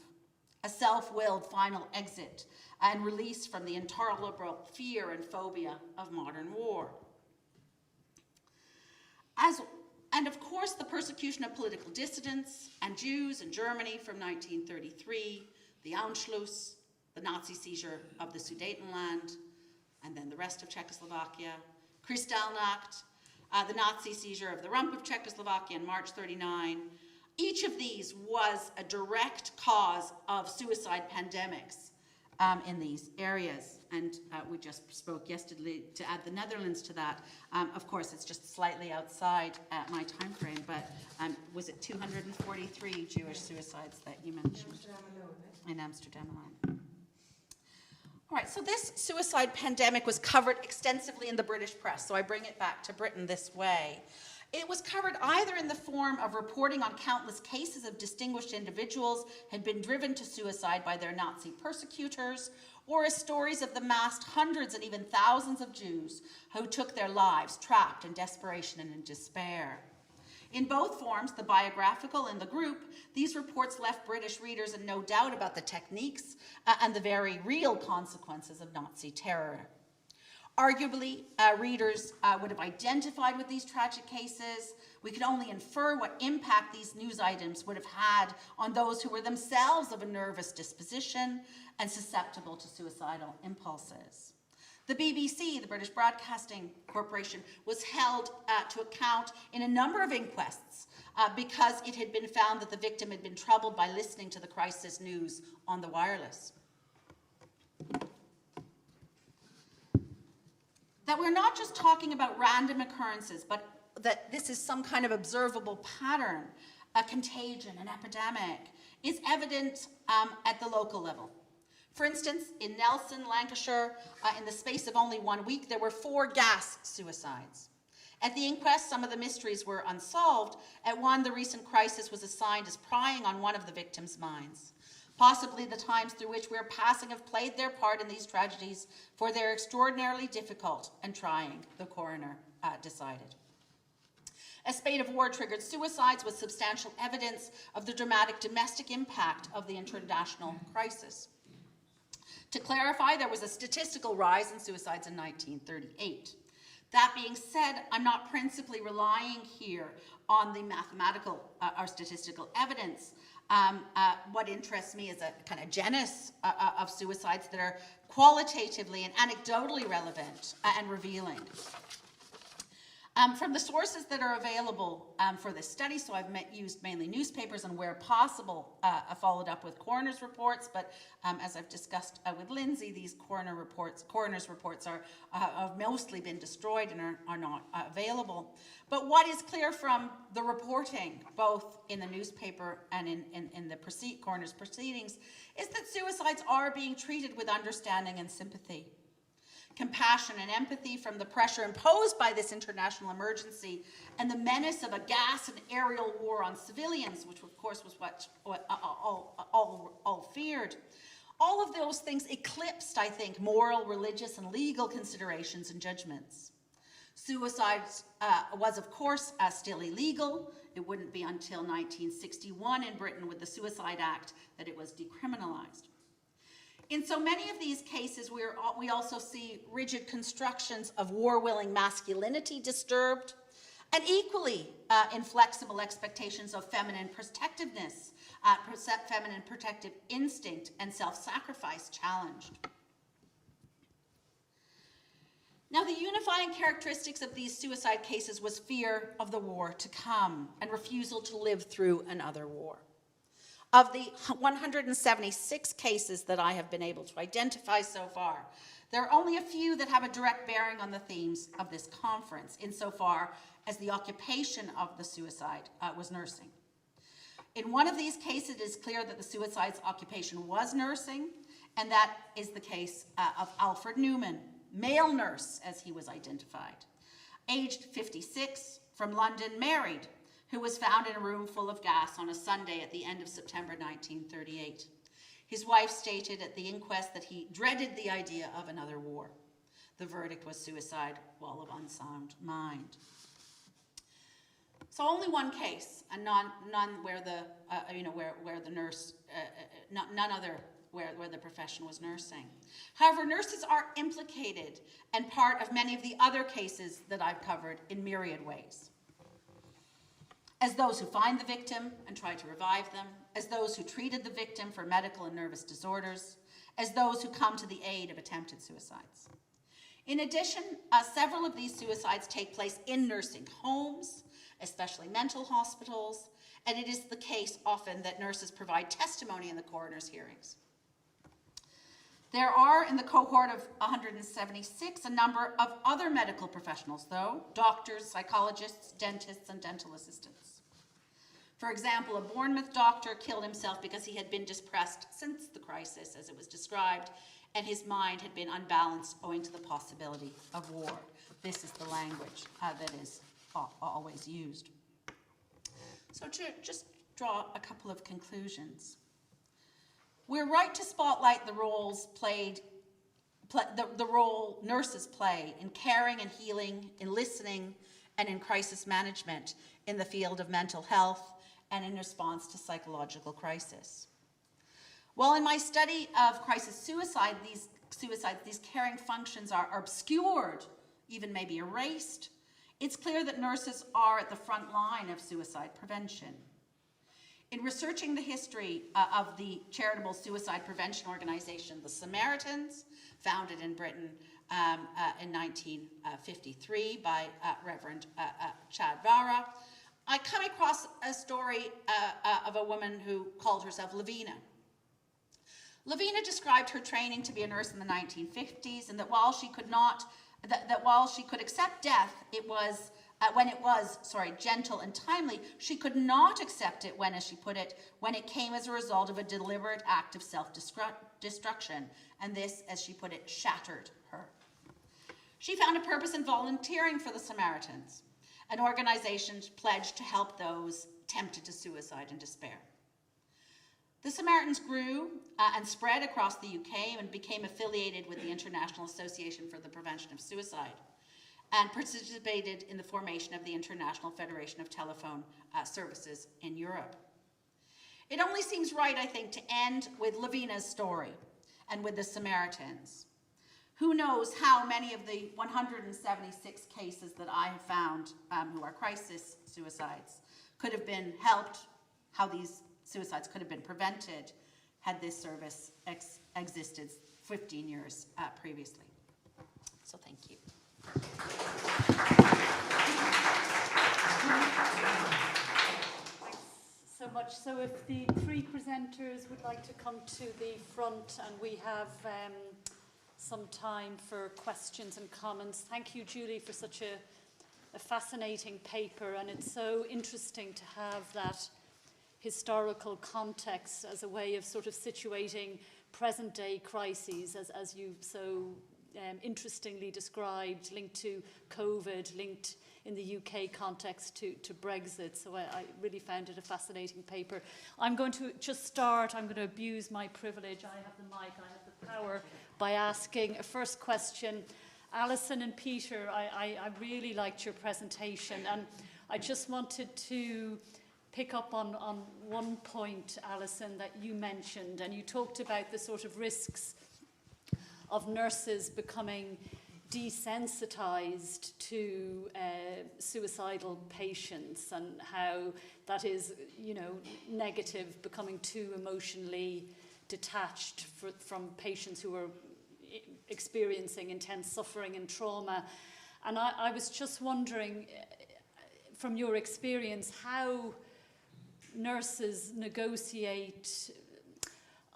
A self-willed final exit and release from the intolerable fear and phobia of modern war. And of course, the persecution of political dissidents and Jews in Germany from 1933, the Anschluss, the Nazi seizure of the Sudetenland, and then the rest of Czechoslovakia, Kristallnacht, the Nazi seizure of the rump of Czechoslovakia in March 1939. Each of these was a direct cause of suicide pandemics in these areas. And we just spoke yesterday to add the Netherlands to that. Of course, it's just slightly outside my time frame, but was it 243 Jewish suicides that you mentioned? In Amsterdam alone. All right, so this suicide pandemic was covered extensively in the British press, so I bring it back to Britain this way. It was covered either in the form of reporting on countless cases of distinguished individuals had been driven to suicide by their Nazi persecutors, or as stories of the massed hundreds and even thousands of Jews who took their lives trapped in desperation and in despair. In both forms, the biographical and the group, these reports left British readers in no doubt about the techniques and the very real consequences of Nazi terror. Arguably, readers would have identified with these tragic cases. We could only infer what impact these news items would have had on those who were themselves of a nervous disposition and susceptible to suicidal impulses. The BBC, the British Broadcasting Corporation, was held to account in a number of inquests because it had been found that the victim had been troubled by listening to the crisis news on the wireless. That we're not just talking about random occurrences, but that this is some kind of observable pattern, a contagion, an epidemic, is evident at the local level. For instance, in Nelson, Lancashire, in the space of only 1 week, there were 4 gas suicides. At the inquest, some of the mysteries were unsolved. At one, the recent crisis was assigned as prying on one of the victims' minds. Possibly the times through which we're passing have played their part in these tragedies, for they're extraordinarily difficult and trying, the coroner decided. A spate of war-triggered suicides was substantial evidence of the dramatic domestic impact of the international crisis. To clarify, there was a statistical rise in suicides in 1938. That being said, I'm not principally relying here on the mathematical or statistical evidence. What interests me is a kind of genus of suicides that are qualitatively and anecdotally relevant and revealing. From the sources that are available for this study, so I've used mainly newspapers and where possible, followed up with coroner's reports, but as I've discussed with Lindsay, these coroner's reports have mostly been destroyed and are not available. But what is clear from the reporting, both in the newspaper and in the coroner's proceedings, is that suicides are being treated with understanding and sympathy. Compassion and empathy from the pressure imposed by this international emergency and the menace of a gas and aerial war on civilians, which of course was what all feared, All of those things eclipsed, I think, moral, religious, and legal considerations and judgments. Suicide was, of course, still illegal. It wouldn't be until 1961 in Britain with the Suicide Act that it was decriminalized. In so many of these cases, we also see rigid constructions of war-willing masculinity disturbed, and equally inflexible expectations of feminine protectiveness, feminine protective instinct, and self-sacrifice challenged. Now, the unifying characteristics of these suicide cases was fear of the war to come and refusal to live through another war. Of the 176 cases that I have been able to identify so far, there are only a few that have a direct bearing on the themes of this conference, insofar as the occupation of the suicide was nursing. In one of these cases, it is clear that the suicide's occupation was nursing, and that is the case of Alfred Newman, male nurse, as he was identified, aged 56, from London, married, who was found in a room full of gas on a Sunday at the end of September 1938. His wife stated at the inquest that he dreaded the idea of another war. The verdict was suicide while of unsound mind. So only one case, and none where the where the nurse, none other where the profession was nursing. However, nurses are implicated and part of many of the other cases that I've covered in myriad ways. As those who find the victim and try to revive them, as those who treated the victim for medical and nervous disorders, as those who come to the aid of attempted suicides. In addition, several of these suicides take place in nursing homes, especially mental hospitals, and it is the case often that nurses provide testimony in the coroner's hearings. There are, in the cohort of 176, a number of other medical professionals, though, doctors, psychologists, dentists, and dental assistants. For example, a Bournemouth doctor killed himself because he had been depressed since the crisis, as it was described, and his mind had been unbalanced owing to the possibility of war. This is the language that is always used. So to just draw a couple of conclusions. We're right to spotlight the roles the role nurses play in caring and healing, in listening, and in crisis management in the field of mental health and in response to psychological crisis. While in my study of crisis suicide, these caring functions are obscured, even maybe erased, it's clear that nurses are at the front line of suicide prevention. In researching the history of the charitable suicide prevention organization, the Samaritans, founded in Britain in 1953 by Reverend Chad Vara, I come across a story of a woman who called herself Lavina. Lavina described her training to be a nurse in the 1950s, and that while she could accept death, when it was gentle and timely, she could not accept it when, as she put it, when it came as a result of a deliberate act of self-destruction, and this, as she put it, shattered her. She found a purpose in volunteering for the Samaritans, an organization pledged to help those tempted to suicide and despair. The Samaritans grew and spread across the UK and became affiliated with the International Association for the Prevention of Suicide, and participated in the formation of the International Federation of Telephone Services in Europe. It only seems right, I think, to end with Lavina's story and with the Samaritans. Who knows how many of the 176 cases that I have found who are crisis suicides could have been helped, how these suicides could have been prevented had this service existed 15 years previously. So thank you. Thanks so much. So if the three presenters would like to come to the front, and we have some time for questions and comments. Thank you, Julie, for such a fascinating paper, and it's so interesting to have that historical context as a way of sort of situating present-day crises, as you so interestingly described, linked to COVID, linked in the UK context to Brexit. So I really found it a fascinating paper. I'm going to just start, I'm going to abuse my privilege. I have the mic, I have the power, by asking a first question. Alison and Peter, I really liked your presentation, and I just wanted to pick up on one point, Alison, that you mentioned, and you talked about the sort of risks of nurses becoming desensitized to suicidal patients, and how that is, you know, negative, becoming too emotionally detached from patients who are experiencing intense suffering and trauma. And I was just wondering, from your experience, how nurses negotiate,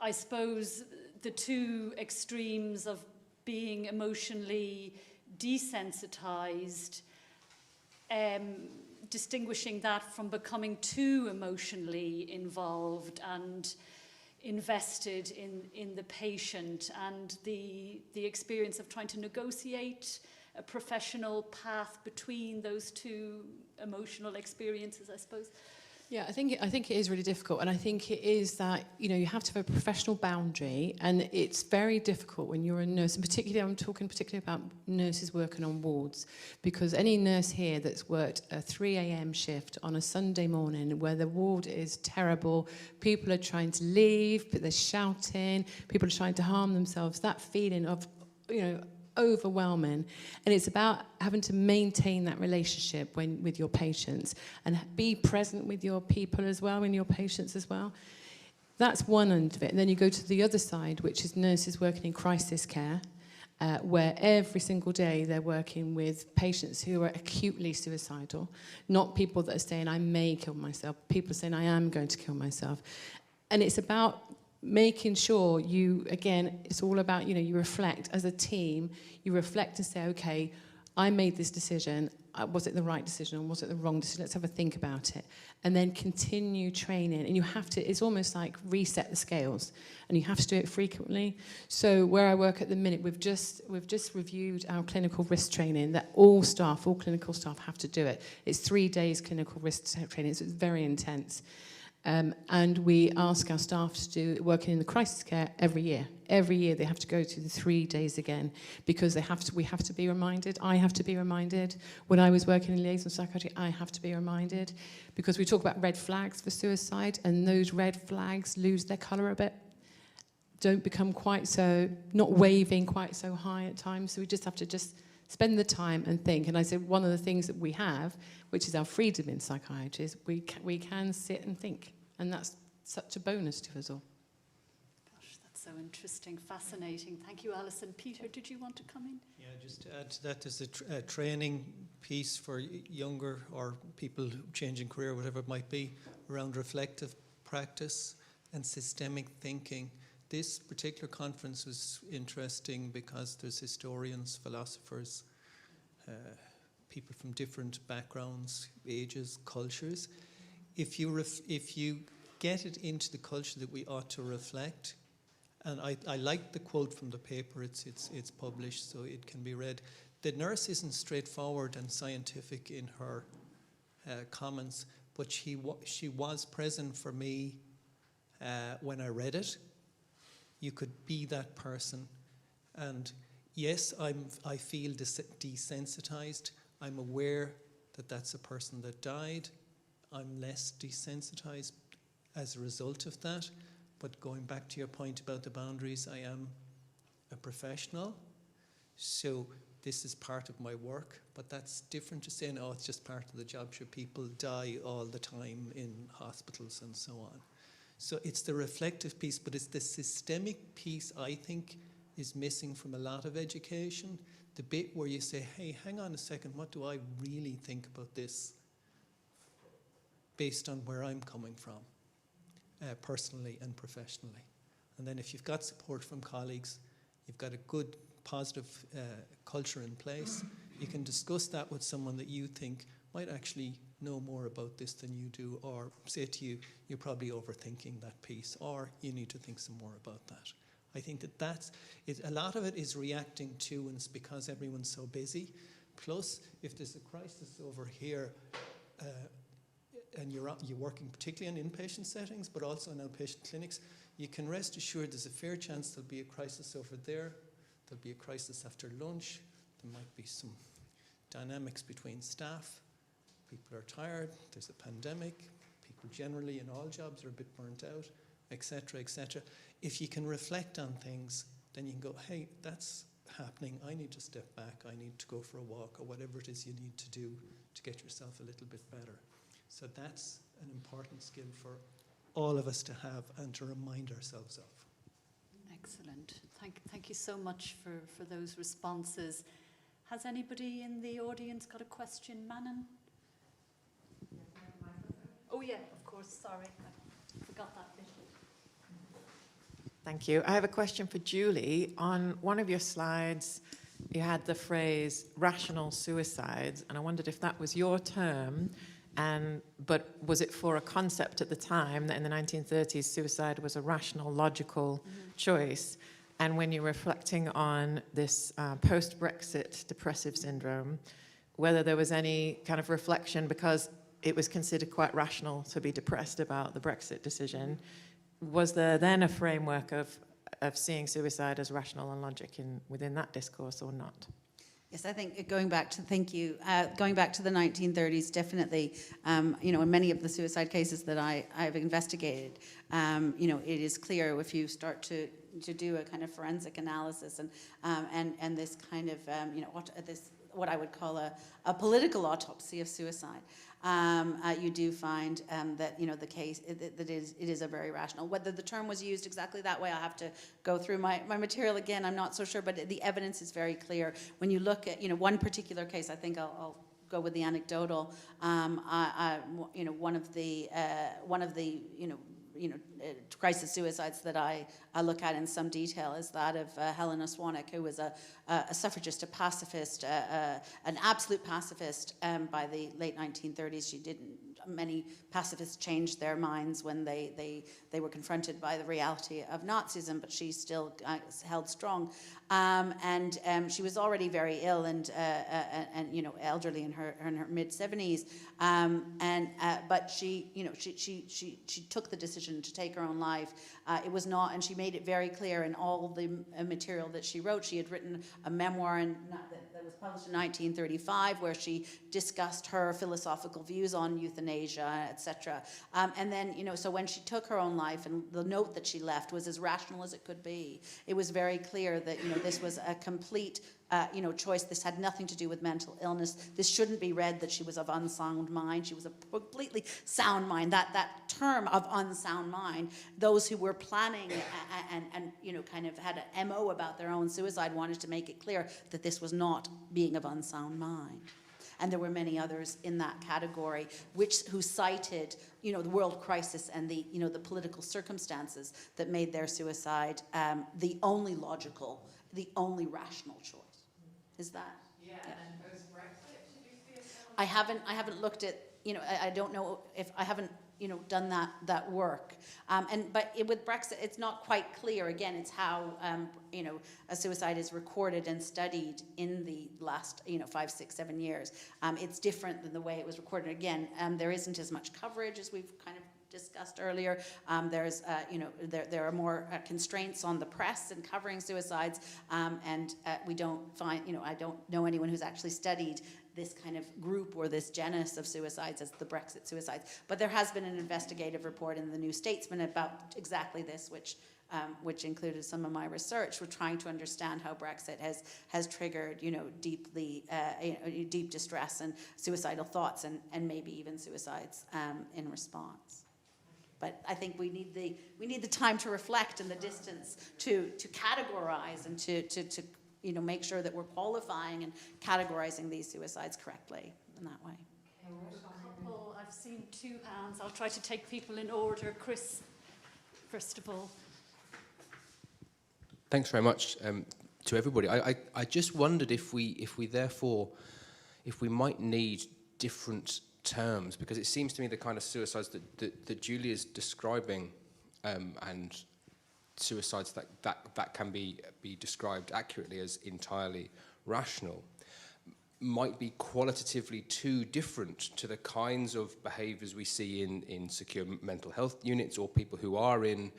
I suppose, the two extremes of being emotionally desensitized, distinguishing that from becoming too emotionally involved and invested in the patient, and the experience of trying to negotiate a professional path between those two emotional experiences, I suppose. Yeah, I think it is really difficult, and I think it is that, you know, you have to have a professional boundary, and it's very difficult when you're a nurse, and particularly I'm talking particularly about nurses working on wards, because any nurse here that's worked a 3 a.m. shift on a Sunday morning where the ward is terrible, people are trying to leave, but they're shouting, people are trying to harm themselves, that feeling of, you know, overwhelming, and it's about having to maintain that relationship with your patients and be present with your people as well, and your patients as well. That's one end of it. And then you go to the other side, which is nurses working in crisis care, where every single day they're working with patients who are acutely suicidal, not people that are saying I may kill myself, people saying I am going to kill myself. And it's about making sure you, again, it's all about, you know, you reflect as a team, you reflect and say, okay, I made this decision, was it the right decision or was it the wrong decision? Let's have a think about it. And then continue training. And you have to, it's almost like reset the scales, and you have to do it frequently. So where I work at the minute, we've just reviewed our clinical risk training, that all clinical staff have to do it. It's 3 days clinical risk training, so it's very intense. And we ask our staff to do working in the crisis care every year. Every year they have to go to the 3 days again, because we have to be reminded. I have to be reminded. When I was working in liaison psychiatry, I have to be reminded, because we talk about red flags for suicide, and those red flags lose their colour a bit. Don't become quite so, not waving quite so high at times. So we just have to spend the time and think. And I said one of the things that we have, which is our freedom in psychiatry, is we can sit and think. And that's such a bonus to us all. Gosh, that's so interesting, fascinating. Thank you, Alison. Peter, did you want to come in? Yeah, just to add to that, there's a training piece for younger or people changing career, whatever it might be, around reflective practice and systemic thinking. This particular conference was interesting because there's historians, philosophers, people from different backgrounds, ages, cultures. If you get it into the culture that we ought to reflect, and I like the quote from the paper, it's published so it can be read. The nurse isn't straightforward and scientific in her comments, but she was present for me when I read it. You could be that person. And yes, I feel desensitized. I'm aware that that's a person that died. I'm less desensitized as a result of that. But going back to your point about the boundaries, I am a professional. So this is part of my work, but that's different to saying, oh, it's just part of the job. Sure, people die all the time in hospitals and so on. So it's the reflective piece, but it's the systemic piece, I think, is missing from a lot of education. The bit where you say, hey, hang on a second, what do I really think about this based on where I'm coming from, personally and professionally. And then if you've got support from colleagues, you've got a good, positive culture in place, you can discuss that with someone that you think might actually know more about this than you do, or say to you, you're probably overthinking that piece, or you need to think some more about that. I think a lot of it is reacting to, and it's because everyone's so busy. Plus, if there's a crisis over here, and you're working particularly in inpatient settings, but also in outpatient clinics, you can rest assured there's a fair chance there'll be a crisis over there. There'll be a crisis after lunch. There might be some dynamics between staff. People are tired. There's a pandemic. People generally in all jobs are a bit burnt out, etc., etc. If you can reflect on things, then you can go, hey, that's happening. I need to step back. I need to go for a walk, or whatever it is you need to do to get yourself a little bit better. So that's an important skill for all of us to have and to remind ourselves of. Excellent. Thank you so much for those responses. Has anybody in the audience got a question? Manon? Oh yeah, of course, sorry. I forgot that bit. Thank you. I have a question for Julie. On one of your slides, you had the phrase rational suicides, and I wondered if that was your term, but was it for a concept at the time that in the 1930s suicide was a rational, logical choice? And when you're reflecting on this post-Brexit depressive syndrome, whether there was any kind of reflection, because it was considered quite rational to be depressed about the Brexit decision, was there then a framework of seeing suicide as rational and logic within that discourse or not? Yes, I think going back to the 1930s, definitely, in many of the suicide cases that I've investigated, it is clear if you start to do a kind of forensic analysis and this kind of, what I would call a political autopsy of suicide. You do find that the case that it is a very rational. Whether the term was used exactly that way, I'll have to go through my material again. I'm not so sure, but the evidence is very clear. When you look at one particular case, I think I'll go with the anecdotal. One of the crisis suicides that I look at in some detail is that of Helena Swanwick, who was a suffragist, a pacifist, an absolute pacifist by the late 1930s. Many pacifists changed their minds when they were confronted by the reality of Nazism, but she still held strong. And she was already very ill and elderly in her mid-70s. But she took the decision to take her own life. It was not, and she made it very clear in all the material that she wrote. She had written a memoir that was published in 1935, where she discussed her philosophical views on euthanasia, etc. And then, so when she took her own life, and the note that she left was as rational as it could be. It was very clear that this was a complete choice. This had nothing to do with mental illness. This shouldn't be read that she was of unsound mind. She was a completely sound mind. That term of unsound mind, those who were planning and kind of had an MO about their own suicide wanted to make it clear that this was not being of unsound mind. And there were many others in that category who cited, the world crisis and the political circumstances that made their suicide the only logical, the only rational choice. Is that? Yeah. And post-Brexit, did you see it? I haven't looked at, I don't know if I haven't, done that work. But with Brexit, it's not quite clear. Again, it's how, a suicide is recorded and studied in the last, 5, 6, 7 years. It's different than the way it was recorded. Again, there isn't as much coverage as we've kind of discussed earlier. There's, there are more constraints on the press in covering suicides, and we don't find, I don't know anyone who's actually studied this kind of group or this genus of suicides as the Brexit suicides. But there has been an investigative report in the New Statesman about exactly this, which included some of my research. We're trying to understand how Brexit has triggered, deep distress and suicidal thoughts, and maybe even suicides in response. But I think we need the time to reflect and the distance to categorize and to make sure that we're qualifying and categorizing these suicides correctly in that way. I've seen 2 hands. I'll try to take people in order. Chris, first of all. Thanks very much to everybody. I just wondered if we might need different terms, because it seems to me the kind of suicides that Julie is describing and suicides that can be described accurately as entirely rational might be qualitatively too different to the kinds of behaviours we see in secure mental health units or people who are in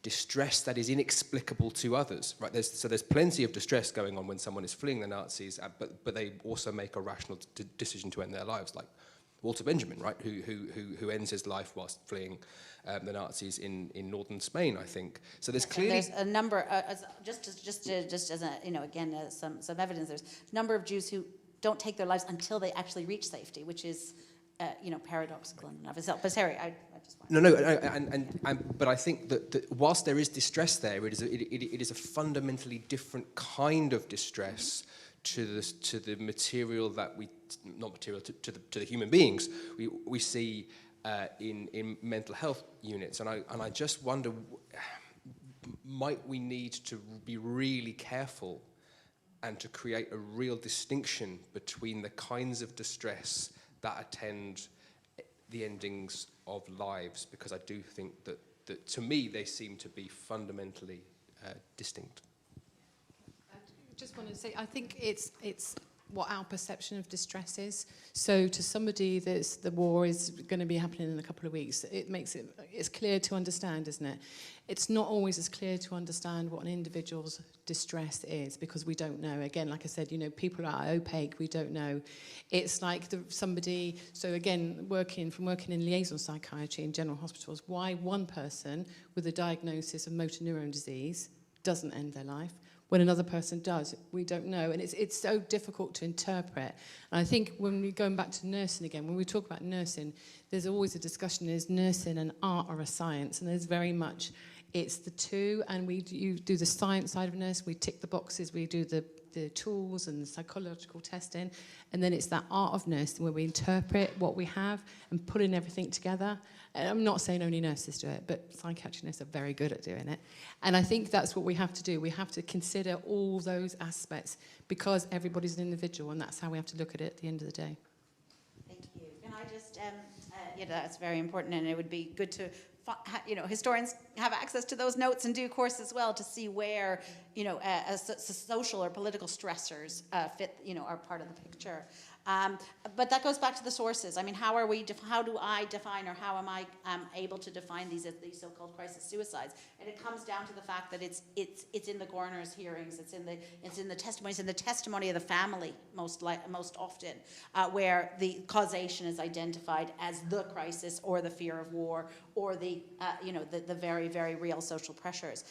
distress that is inexplicable to others. Right? There's plenty of distress going on when someone is fleeing the Nazis, but they also make a rational decision to end their lives, like Walter Benjamin, right, who ends his life whilst fleeing the Nazis in northern Spain, I think. So there's clearly there's a number, just as a, you know, again, some evidence. There's a number of Jews who don't take their lives until they actually reach safety, which is, you know, paradoxical in and of itself. But Harry, I just want but I think that whilst there is distress there, it is a fundamentally different kind of distress to the material that we, not material, to the human beings we see in mental health units, and I just wonder, might we need to be really careful and to create a real distinction between the kinds of distress that attend the endings of lives, because I do think that to me they seem to be fundamentally distinct. I just want to say, I think it's what our perception of distress is. So to somebody that's the war is going to be happening in a couple of weeks, it's clear to understand, isn't it? It's not always as clear to understand what an individual's distress is, because we don't know. Again, like I said, you know, people are opaque, we don't know. It's like somebody, so again, working in liaison psychiatry in general hospitals, why one person with a diagnosis of motor neuron disease doesn't end their life, when another person does, we don't know. And it's so difficult to interpret. And I think when we're going back to nursing again, when we talk about nursing, there's always a discussion, is nursing and art or a science? And there's very much, it's the two, and you do the science side of nursing, we tick the boxes, we do the tools and the psychological testing, and then it's that art of nursing where we interpret what we have and putting everything together. And I'm not saying only nurses do it, but psychiatric nurses are very good at doing it. And I think that's what we have to do. We have to consider all those aspects, because everybody's an individual, and that's how we have to look at it at the end of the day. Thank you. Can I just, yeah, that's very important, and it would be good to, you know, historians have access to those notes in due course as well, to see where, you know, social or political stressors fit, you know, are part of the picture. But that goes back to the sources. I mean, how do I define, or how am I able to define these so-called crisis suicides? And it comes down to the fact that it's in the coroner's hearings, it's in the testimonies, in the testimony of the family most often, where the causation is identified as the crisis or the fear of war or the you know, the very, very real social pressures.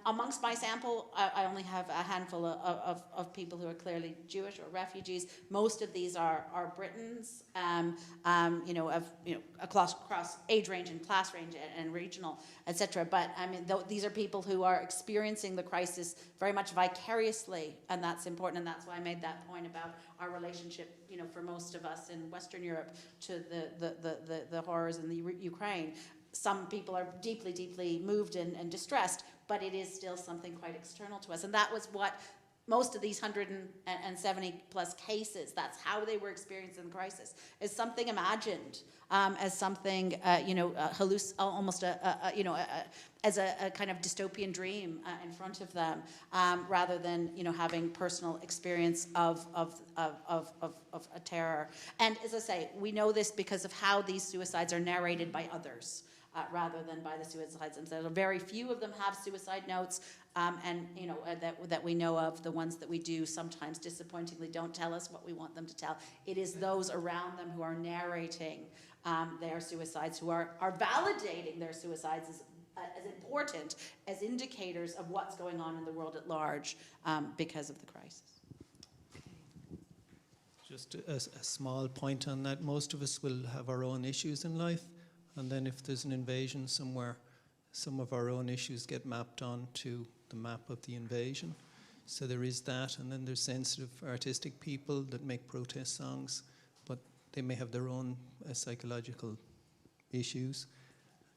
Amongst my sample, I only have a handful of people who are clearly Jewish or refugees. Most of these are Britons, you know, across age range and class range and regional, etc. But I mean, these are people who are experiencing the crisis very much vicariously, and that's important. And that's why I made that point about our relationship, you know, for most of us in Western Europe, to the horrors in the Ukraine. Some people are deeply, deeply moved and distressed, but it is still something quite external to us. And that was what most of these 170 plus cases, that's how they were experiencing the crisis, is something imagined, as something, you know, almost you know, as a kind of dystopian dream in front of them, rather than, you know, having personal experience of a terror. And as I say, we know this because of how these suicides are narrated by others. Rather than by the suicides themselves. Very few of them have suicide notes, and you know, that we know of. The ones that we do sometimes disappointingly don't tell us what we want them to tell. It is those around them who are narrating their suicides, who are validating their suicides as important as indicators of what's going on in the world at large because of the crisis. Just a small point on that. Most of us will have our own issues in life. And then if there's an invasion somewhere, some of our own issues get mapped onto the map of the invasion. So there is that. And then there's sensitive artistic people that make protest songs, but they may have their own psychological issues,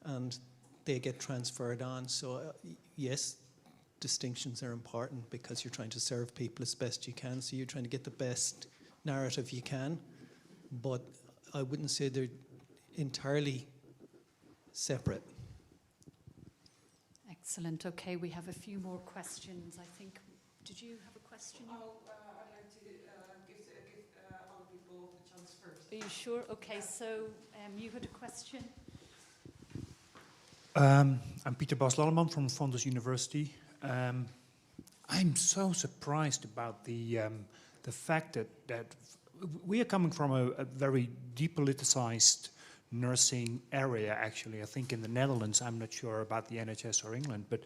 and they get transferred on. So yes, distinctions are important, because you're trying to serve people as best you can. So you're trying to get the best narrative you can. But I wouldn't say they're entirely separate. Excellent. Okay, we have a few more questions. I think. Did you have a question? I'd like to give other people a chance first. Are you sure? Okay, so you had a question. I'm Pieter Bas-Lalleman from Fontes University. I'm so surprised about the fact that we are coming from a very depoliticized nursing area, actually. I think in the Netherlands, I'm not sure about the NHS or England, but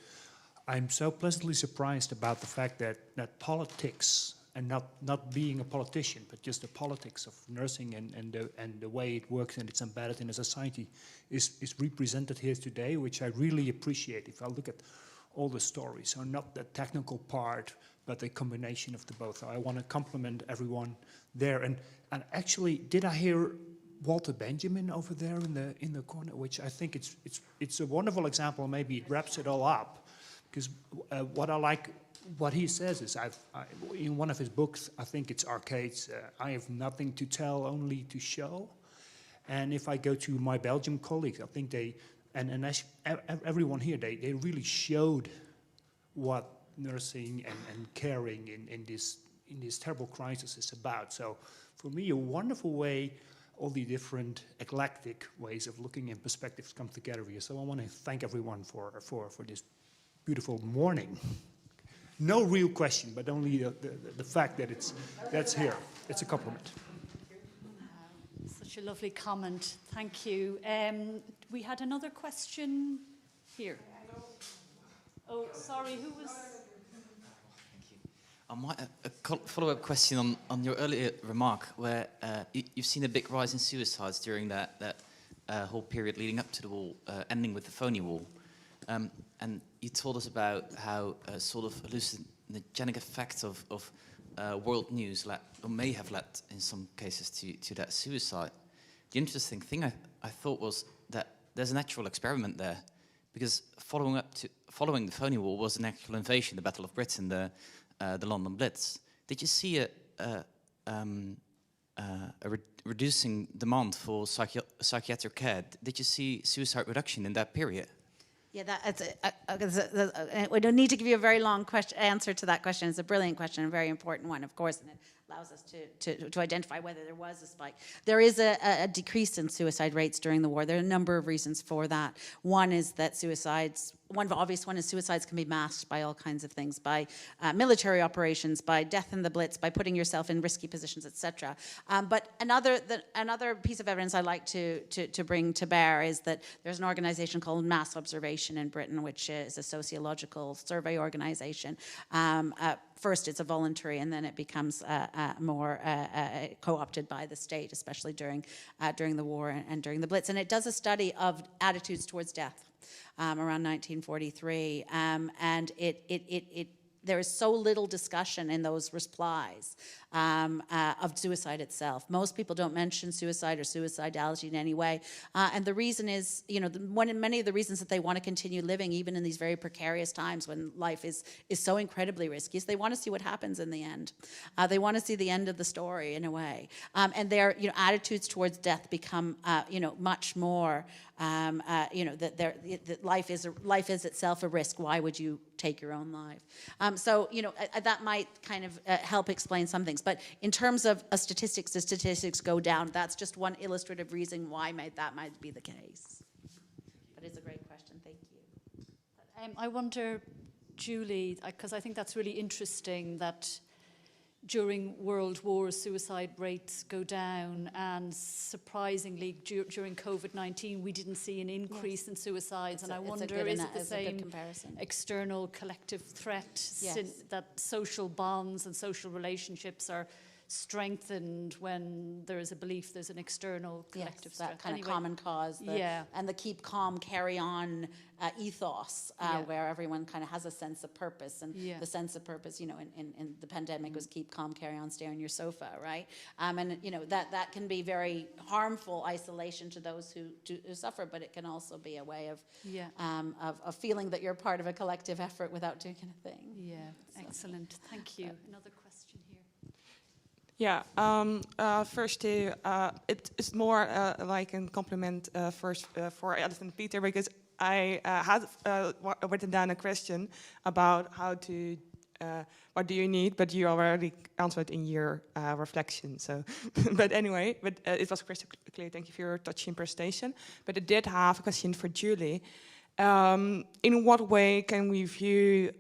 I'm so pleasantly surprised about the fact that politics, and not being a politician, but just the politics of nursing and the way it works and it's embedded in a society is represented here today, which I really appreciate. If I look at all the stories, so not the technical part, but the combination of the both. I want to compliment everyone there. And actually, did I hear Walter Benjamin over there in the corner? Which I think it's a wonderful example. Maybe it wraps it all up, because what I like. What he says is, in one of his books, I think it's Arcades, I have nothing to tell, only to show. And if I go to my Belgian colleagues, I think everyone here, they really showed what nursing and caring in this terrible crisis is about. So for me, a wonderful way, all the different eclectic ways of looking and perspectives come together here. So I want to thank everyone for this beautiful morning. No real question, but only the fact that that's here. It's a compliment. Such a lovely comment. Thank you. We had another question here. Oh, sorry, who was... A follow-up question on your earlier remark, where you've seen a big rise in suicides during that whole period leading up to the war, ending with the phony wall. And you told us about how sort of hallucinogenic effect of world news may have led, in some cases, to that suicide. The interesting thing I thought was that there's an actual experiment there, because following the phony wall was an actual invasion, the Battle of Britain, the London Blitz. Did you see a reducing demand for psychiatric care? Did you see suicide reduction in that period? Yeah, we don't need to give you a very long answer to that question. It's a brilliant question, a very important one, of course, and it allows us to identify whether there was a spike. There is a decrease in suicide rates during the war. There are a number of reasons for that. One is that one obvious one is suicides can be masked by all kinds of things, by military operations, by death in the Blitz, by putting yourself in risky positions, etc. But another piece of evidence I like to bring to bear is that there's an organization called Mass Observation in Britain, which is a sociological survey organization. First, it's a voluntary, and then it becomes more co-opted by the state, especially during the war and during the Blitz. And it does a study of attitudes towards death around 1943, and there is so little discussion in those replies of suicide itself. Most people don't mention suicide or suicidality in any way, and the reason is, many of the reasons that they want to continue living, even in these very precarious times when life is so incredibly risky, is they want to see what happens in the end. They want to see the end of the story in a way, and their attitudes towards death become much more. That life is itself a risk. Why would you take your own life? So that might kind of help explain some things. But in terms of statistics, the statistics go down. That's just one illustrative reason why that might be the case. But it's a great question. Thank you. I wonder, Julie, because I think that's really interesting that during World War, suicide rates go down, and surprisingly, during COVID-19, we didn't see an increase in suicides. And I wonder, is it the same external collective threat that social bonds and social relationships are strengthened when there is a belief there's an external collective threat? That kind of common cause, and the keep calm, carry on ethos, where everyone kind of has a sense of purpose, and the sense of purpose, in the pandemic was keep calm, carry on, stay on your sofa, right? And that can be very harmful isolation to those who suffer, but it can also be a way of feeling that you're part of a collective effort without doing anything. Yeah, excellent. Thank you. Another question here. Yeah, first, it's more like a compliment first for Alice and Peter, because I had written down a question about how to, what do you need, but you already answered in your reflection. So, but anyway, it was crystal clear. Thank you for your touching presentation. But I did have a question for Julie. In what way can we view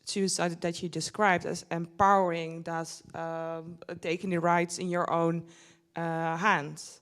suicide that you described as empowering, thus taking the rights in your own hands?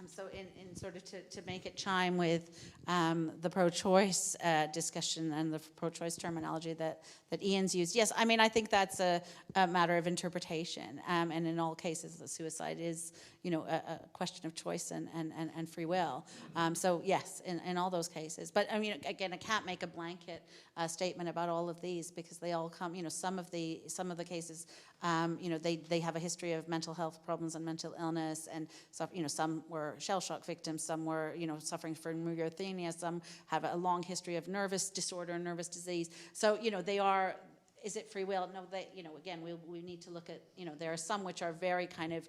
So in sort of to make it chime with the pro-choice discussion and the pro-choice terminology that Ian's used, yes, I mean, I think that's a matter of interpretation. And in all cases, the suicide is, you know, a question of choice and free will. So yes, in all those cases. But I mean, again, I can't make a blanket statement about all of these because they all come, you know, some of the cases, you know, they have a history of mental health problems and mental illness, and so, you know, some were shell shock victims, some were, you know, suffering from neurasthenia, some have a long history of nervous disorder, nervous disease. So, you know, they are. Is it free will? No, they, you know, again, we need to look at, you know, there are some which are very kind of,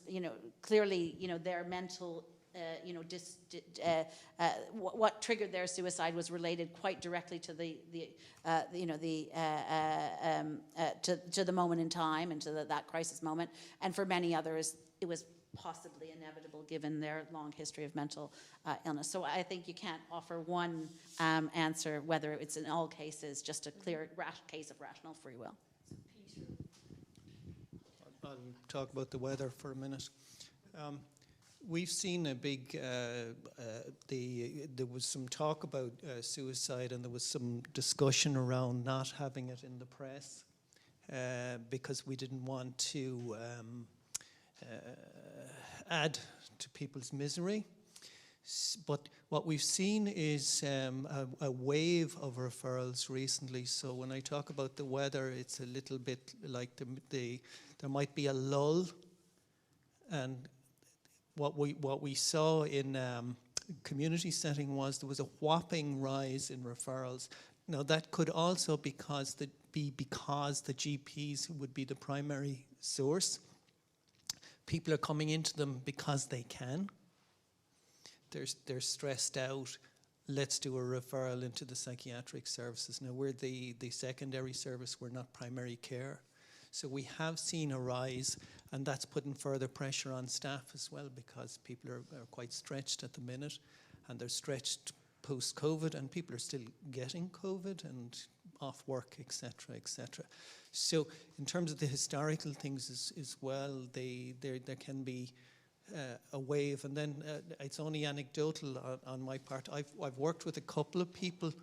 you know, clearly, you know, their mental, you know, what triggered their suicide was related quite directly to you know, to the moment in time and to that crisis moment. And for many others, it was possibly inevitable given their long history of mental illness. So I think you can't offer one answer, whether it's in all cases just a clear case of rational free will. I'll talk about the weather for a minute. We've seen a big, there was some talk about suicide, and there was some discussion around not having it in the press because we didn't want to add to people's misery. But what we've seen is a wave of referrals recently. So when I talk about the weather, it's a little bit like there might be a lull. And what we saw in community setting was there was a whopping rise in referrals. Now that could also be because the GPs would be the primary source. People are coming into them because they can. They're stressed out. Let's do a referral into the psychiatric services. Now we're the secondary service, we're not primary care. So we have seen a rise, and that's putting further pressure on staff as well, because people are quite stretched at the minute, and they're stretched post-COVID, and people are still getting COVID and off work, etc., etc. So in terms of the historical things as well, there can be a wave, and then it's only anecdotal on my part. I've worked with a couple of people,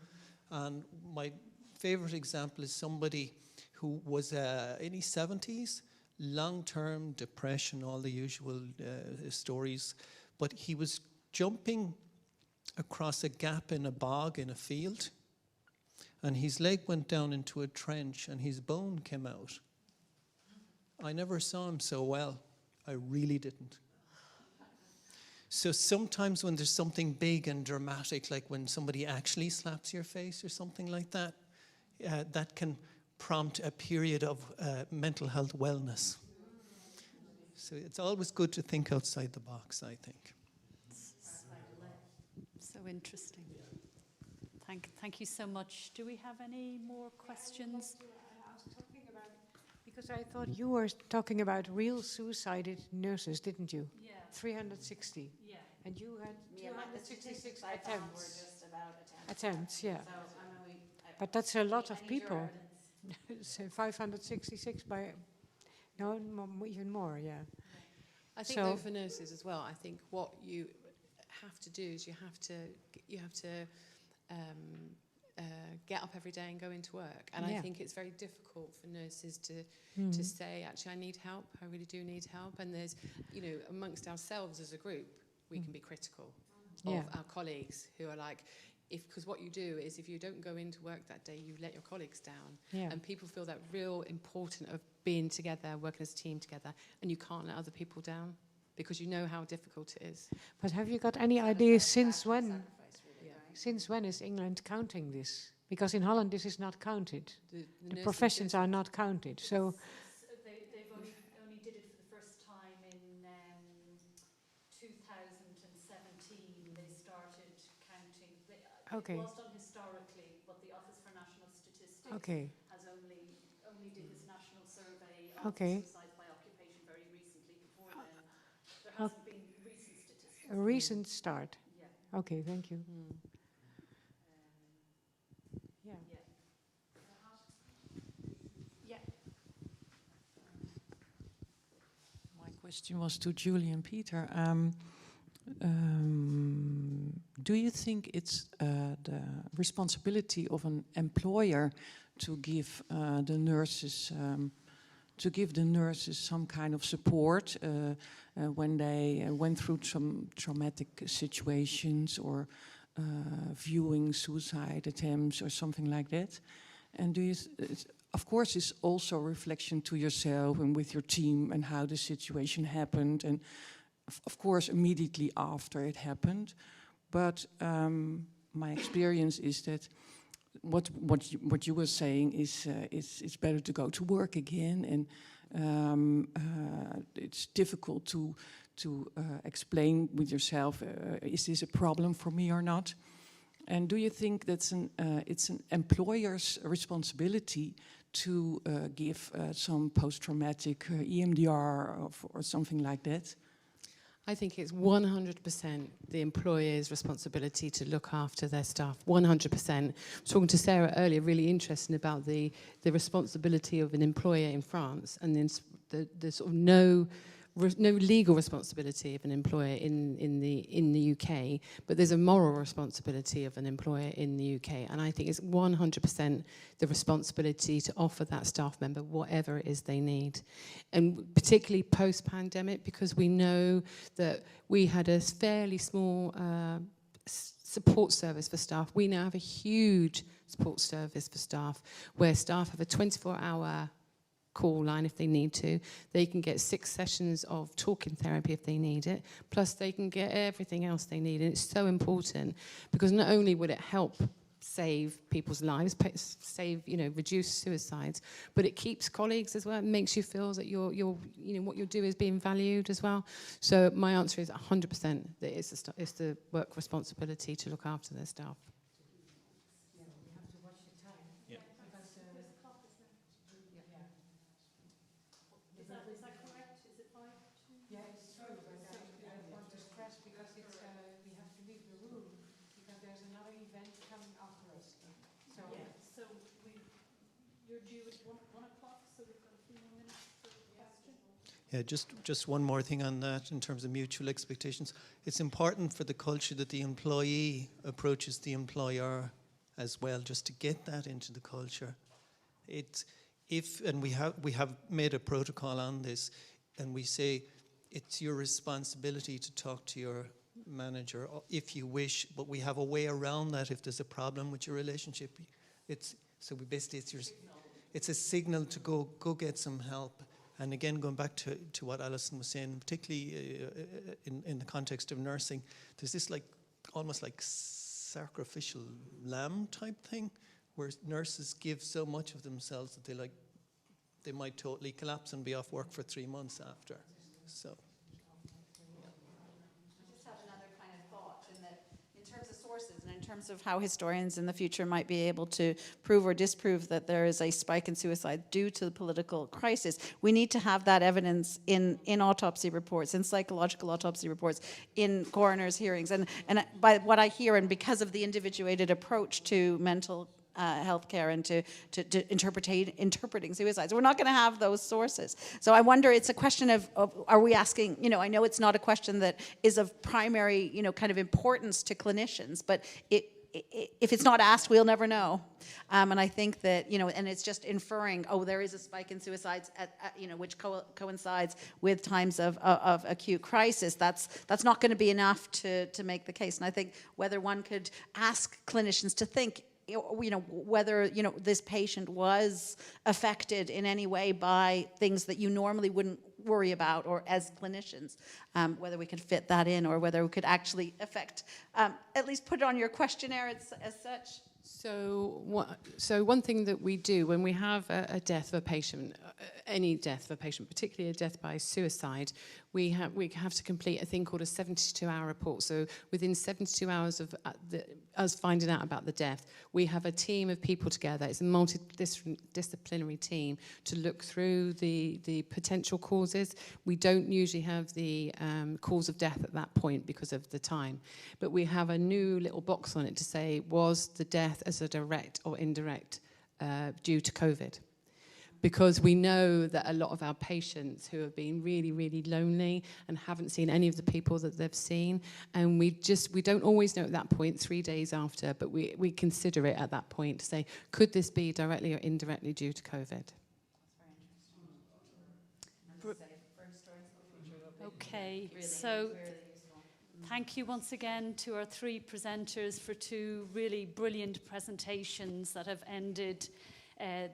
and my favorite example is somebody who was in his 70s, long-term depression, all the usual stories, but he was jumping across a gap in a bog in a field, and his leg went down into a trench and his bone came out. I never saw him so well. I really didn't. So sometimes when there's something big and dramatic, like when somebody actually slaps your face or something like that, that can prompt a period of mental health wellness. So it's always good to think outside the box, I think. So interesting. Thank you so much. Do we have any more questions? I was talking about, because I thought you were talking about real suicided nurses, didn't you? Yeah. 360. Yeah. And you had 266 attempts. Just about Attempts, yeah. So, I mean, But that's a lot of I need people. your So 566 by, no, even more, yeah. I think though for nurses as well, I think what you have to do is you have to get up every day and go into work. And I think it's very difficult for nurses to say, actually, I need help. I really do need help. And there's, you know, amongst ourselves as a group, we can be critical of our colleagues who are like, because what you do is if you don't go into work that day, you let your colleagues down. And people feel that real important of being together, working as a team together, and you can't let other people down because you know how difficult it is. But have you got any ideas since when? Since when is England counting this? Because in Holland this is not counted. The professions are not counted. So they've only did it for the first time in 2017. Okay. It was done historically, but the Office for National Statistics Okay. has only did this national survey of Okay. suicides by occupation very recently. Before then, there Oh. hasn't been recent statistics. A recent start. Yeah. Okay, thank you. Yeah. Yeah. My question was to Julie and Peter. Do you think it's the responsibility of an employer to give the nurses some kind of support when they went through some traumatic situations or viewing suicide attempts or something like that? And do you, of course, it's also a reflection to yourself and with your team and how the situation happened, and of course immediately after it happened. But my experience is that what you were saying is it's better to go to work again, and it's difficult to explain with yourself, is this a problem for me or not? And do you think that's it's an employer's responsibility to give some post-traumatic EMDR or something like that? I think it's 100% the employer's responsibility to look after their staff, 100%. I was talking to Sarah earlier, really interesting about the responsibility of an employer in France, and then the sort of no legal responsibility of an employer in the UK, but there's a moral responsibility of an employer in the UK, and I think it's 100% the responsibility to offer that staff member whatever it is they need, and particularly post-pandemic, because we know that we had a fairly small support service for staff. We now have a huge support service for staff, where staff have a 24-hour call line if they need to. They can get 6 sessions of talking therapy if they need it, plus they can get everything else they need. And it's so important, because not only will it help save people's lives, reduce suicides, but it keeps colleagues as well. It makes you feel that what you do is being valued as well. So my answer is 100% that it's the work responsibility to look after their staff. Is that correct? Is it 5 to? Yeah, it's true, but I want to stress because it's, we have to leave the room because there's another event coming after us. So, So you're due at 1 o'clock, so we've got a few more minutes for question. Yeah, just one more thing on that in terms of mutual expectations. It's important for the culture that the employee approaches the employer as well, just to get that into the culture. We have made a protocol on this, and we say it's your responsibility to talk to your manager if you wish, but we have a way around that if there's a problem with your relationship. It's a signal to go get some help. And again, going back to what Alison was saying, particularly in the context of nursing, there's this almost like sacrificial lamb type thing, where nurses give so much of themselves that they might totally collapse and be off work for 3 months after. So. I just have another kind of thought in that, in terms of sources and in terms of how historians in the future might be able to prove or disprove that there is a spike in suicide due to the political crisis, we need to have that evidence in autopsy reports, in psychological autopsy reports, in coroner's hearings. And by what I hear, and because of the individuated approach to mental healthcare and to interpreting suicides, we're not going to have those sources. So I wonder, it's a question of are we asking, I know it's not a question that is of primary, kind of importance to clinicians, but if it's not asked, we'll never know. And I think that, and it's just inferring, there is a spike in suicides, which coincides with times of acute crisis. That's not going to be enough to make the case. And I think whether one could ask clinicians to think, whether, this patient was affected in any way by things that you normally wouldn't worry about, or as clinicians, whether we could fit that in, or whether we could actually affect, at least put it on your questionnaire as such. So one thing that we do when we have a death of a patient, any death of a patient, particularly a death by suicide, we have to complete a thing called a 72-hour report. So within 72 hours of us finding out about the death, we have a team of people together. It's a multidisciplinary team to look through the potential causes. We don't usually have the cause of death at that point because of the time. But we have a new little box on it to say, was the death as a direct or indirect due to COVID? Because we know that a lot of our patients who have been really, really lonely and haven't seen any of the people that they've seen, and we don't always know at that point, 3 days after, but we consider it at that point to say, could this be directly or indirectly due to COVID? Okay, so thank you once again to our three presenters for two really brilliant presentations that have ended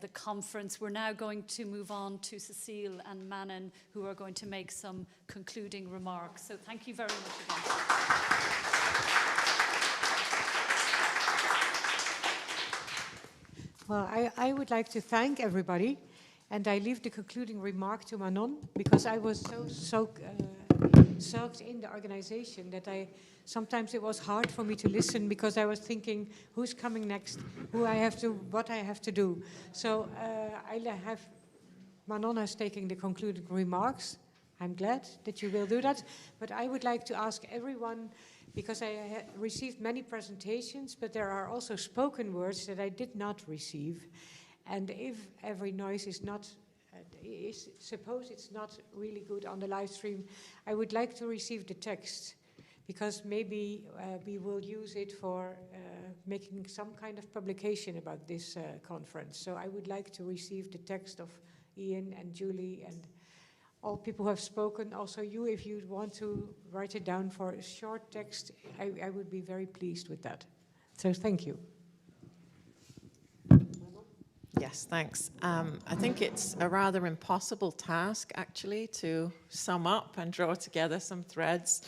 the conference. We're now going to move on to Cecile and Manon, who are going to make some concluding remarks. So thank you very much again. Well, I would like to thank everybody, and I leave the concluding remark to Manon, because I was so soaked in the organization that sometimes it was hard for me to listen, because I was thinking, who's coming next, what I have to do. So I have Manon has taken the concluding remarks. I'm glad that you will do that. But I would like to ask everyone, because I received many presentations, but there are also spoken words that I did not receive. And if every noise is not, suppose it's not really good on the live stream, I would like to receive the text, because maybe we will use it for making some kind of publication about this conference. So I would like to receive the text of Ian and Julie and all people who have spoken. Also you, if you want to write it down for a short text, I would be very pleased with that. So thank you. Yes, thanks. I think it's a rather impossible task, actually, to sum up and draw together some threads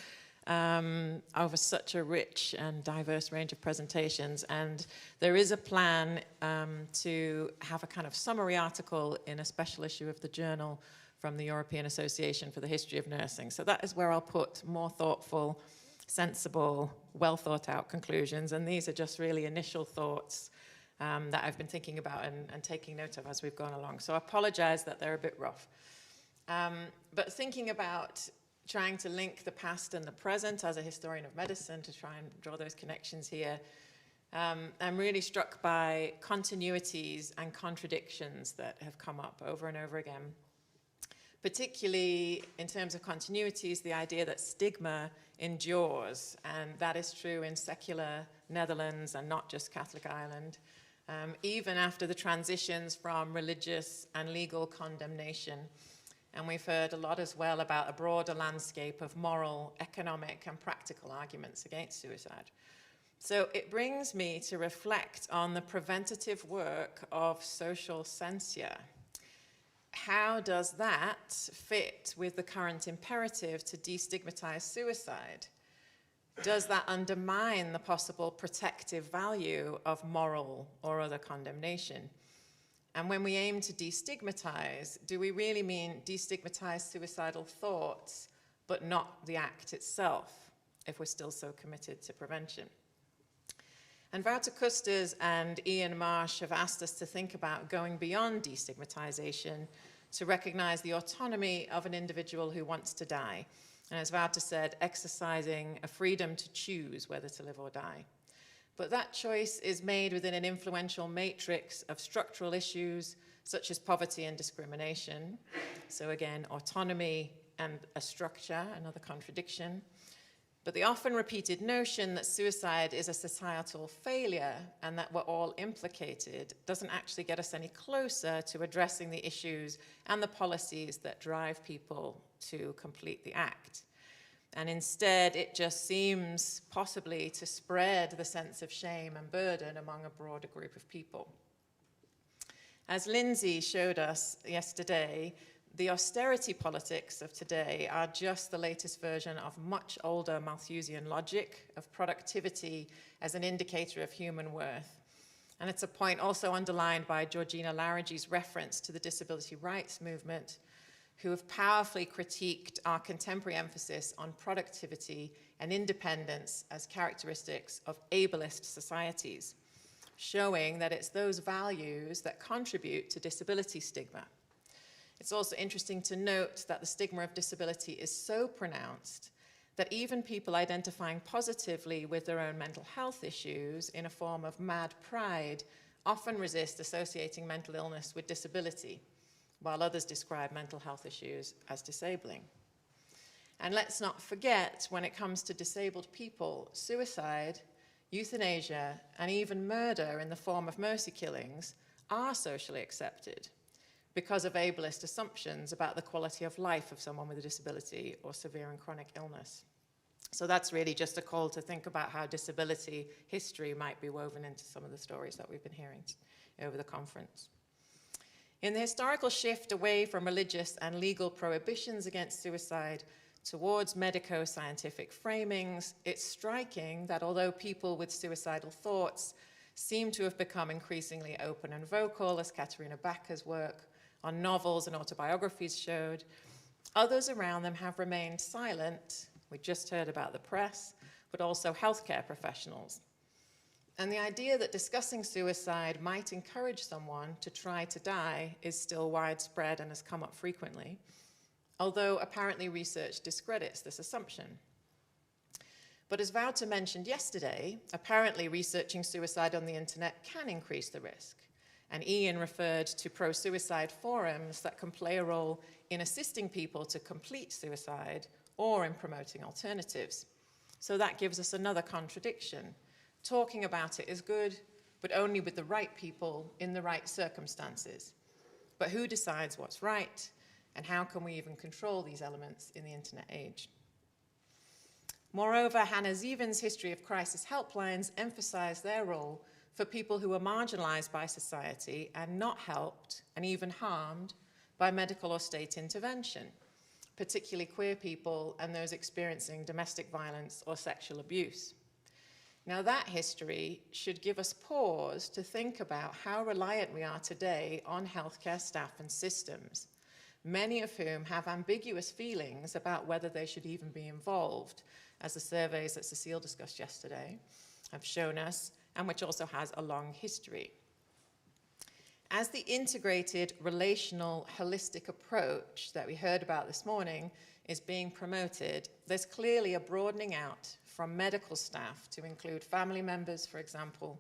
over such a rich and diverse range of presentations. And there is a plan to have a kind of summary article in a special issue of the journal from the European Association for the History of Nursing. So that is where I'll put more thoughtful, sensible, well thought out conclusions. And these are just really initial thoughts that I've been thinking about and taking note of as we've gone along. So I apologize that they're a bit rough. But thinking about trying to link the past and the present as a historian of medicine to try and draw those connections here, I'm really struck by continuities and contradictions that have come up over and over again. Particularly in terms of continuities, the idea that stigma endures, and that is true in secular Netherlands and not just Catholic Ireland. Even after the transitions from religious and legal condemnation. And we've heard a lot as well about a broader landscape of moral, economic, and practical arguments against suicide. So it brings me to reflect on the preventative work of social censure. How does that fit with the current imperative to destigmatize suicide? Does that undermine the possible protective value of moral or other condemnation? And when we aim to destigmatize, do we really mean destigmatize suicidal thoughts, but not the act itself, if we're still so committed to prevention? And Wouter Kusters and Ian Marsh have asked us to think about going beyond destigmatization to recognize the autonomy of an individual who wants to die. And as Wouter said, exercising a freedom to choose whether to live or die. But that choice is made within an influential matrix of structural issues such as poverty and discrimination. So again, autonomy and a structure, another contradiction. But the often repeated notion that suicide is a societal failure and that we're all implicated doesn't actually get us any closer to addressing the issues and the policies that drive people to complete the act. And instead, it just seems possibly to spread the sense of shame and burden among a broader group of people. As Lindsay showed us yesterday, the austerity politics of today are just the latest version of much older Malthusian logic of productivity as an indicator of human worth. And it's a point also underlined by Georgina Laragy's reference to the disability rights movement, who have powerfully critiqued our contemporary emphasis on productivity and independence as characteristics of ableist societies, showing that it's those values that contribute to disability stigma. It's also interesting to note that the stigma of disability is so pronounced that even people identifying positively with their own mental health issues in a form of mad pride often resist associating mental illness with disability, while others describe mental health issues as disabling. And let's not forget, when it comes to disabled people, suicide, euthanasia, and even murder in the form of mercy killings are socially accepted because of ableist assumptions about the quality of life of someone with a disability or severe and chronic illness. So that's really just a call to think about how disability history might be woven into some of the stories that we've been hearing over the conference. In the historical shift away from religious and legal prohibitions against suicide towards medico-scientific framings, it's striking that although people with suicidal thoughts seem to have become increasingly open and vocal, as Katarina Backer's work on novels and autobiographies showed, others around them have remained silent. We just heard about the press, but also healthcare professionals. And the idea that discussing suicide might encourage someone to try to die is still widespread and has come up frequently, although apparently research discredits this assumption. But as Wouter mentioned yesterday, apparently researching suicide on the internet can increase the risk. And Ian referred to pro-suicide forums that can play a role in assisting people to complete suicide or in promoting alternatives. So that gives us another contradiction. Talking about it is good, but only with the right people in the right circumstances. But who decides what's right, and how can we even control these elements in the internet age? Moreover, Hannah Zevins' history of crisis helplines emphasized their role for people who were marginalized by society and not helped and even harmed by medical or state intervention, particularly queer people and those experiencing domestic violence or sexual abuse. Now, that history should give us pause to think about how reliant we are today on healthcare staff and systems, many of whom have ambiguous feelings about whether they should even be involved, as the surveys that Cecile discussed yesterday have shown us, and which also has a long history. As the integrated, relational, holistic approach that we heard about this morning is being promoted, there's clearly a broadening out from medical staff to include family members, for example,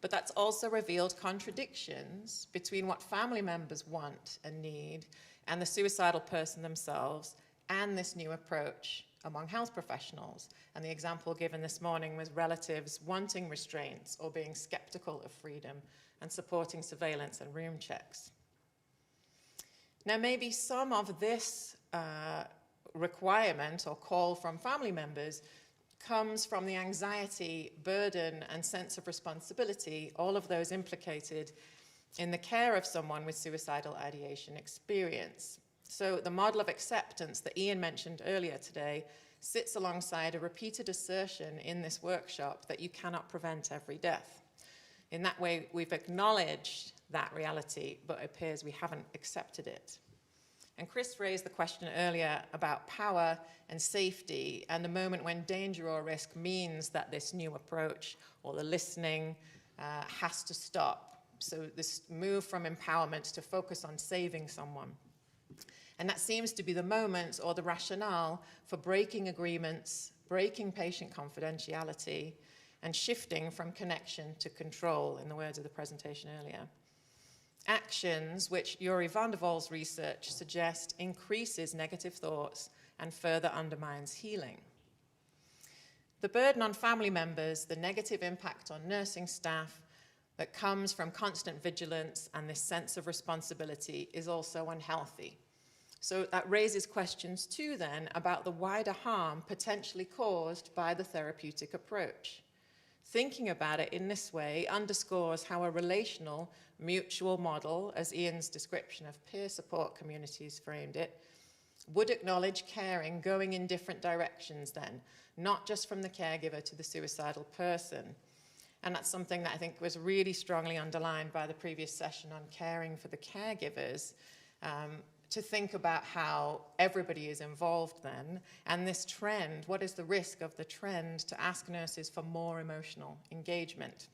but that's also revealed contradictions between what family members want and need and the suicidal person themselves and this new approach among health professionals. And the example given this morning was relatives wanting restraints or being skeptical of freedom and supporting surveillance and room checks. Now, maybe some of this requirement or call from family members comes from the anxiety, burden, and sense of responsibility, all of those implicated in the care of someone with suicidal ideation experience. So the model of acceptance that Ian mentioned earlier today sits alongside a repeated assertion in this workshop that you cannot prevent every death. In that way, we've acknowledged that reality, but it appears we haven't accepted it. And Chris raised the question earlier about power and safety and the moment when danger or risk means that this new approach or the listening has to stop. So this move from empowerment to focus on saving someone. And that seems to be the moment or the rationale for breaking agreements, breaking patient confidentiality, and shifting from connection to control, in the words of the presentation earlier. Actions which Yuri van der Vol's research suggests increases negative thoughts and further undermines healing. The burden on family members, the negative impact on nursing staff that comes from constant vigilance and this sense of responsibility is also unhealthy. So that raises questions too then about the wider harm potentially caused by the therapeutic approach. Thinking about it in this way underscores how a relational, mutual model, as Ian's description of peer support communities framed it, would acknowledge caring going in different directions then, not just from the caregiver to the suicidal person. And that's something that I think was really strongly underlined by the previous session on caring for the caregivers, to think about how everybody is involved then, and this trend, what is the risk of the trend to ask nurses for more emotional engagement?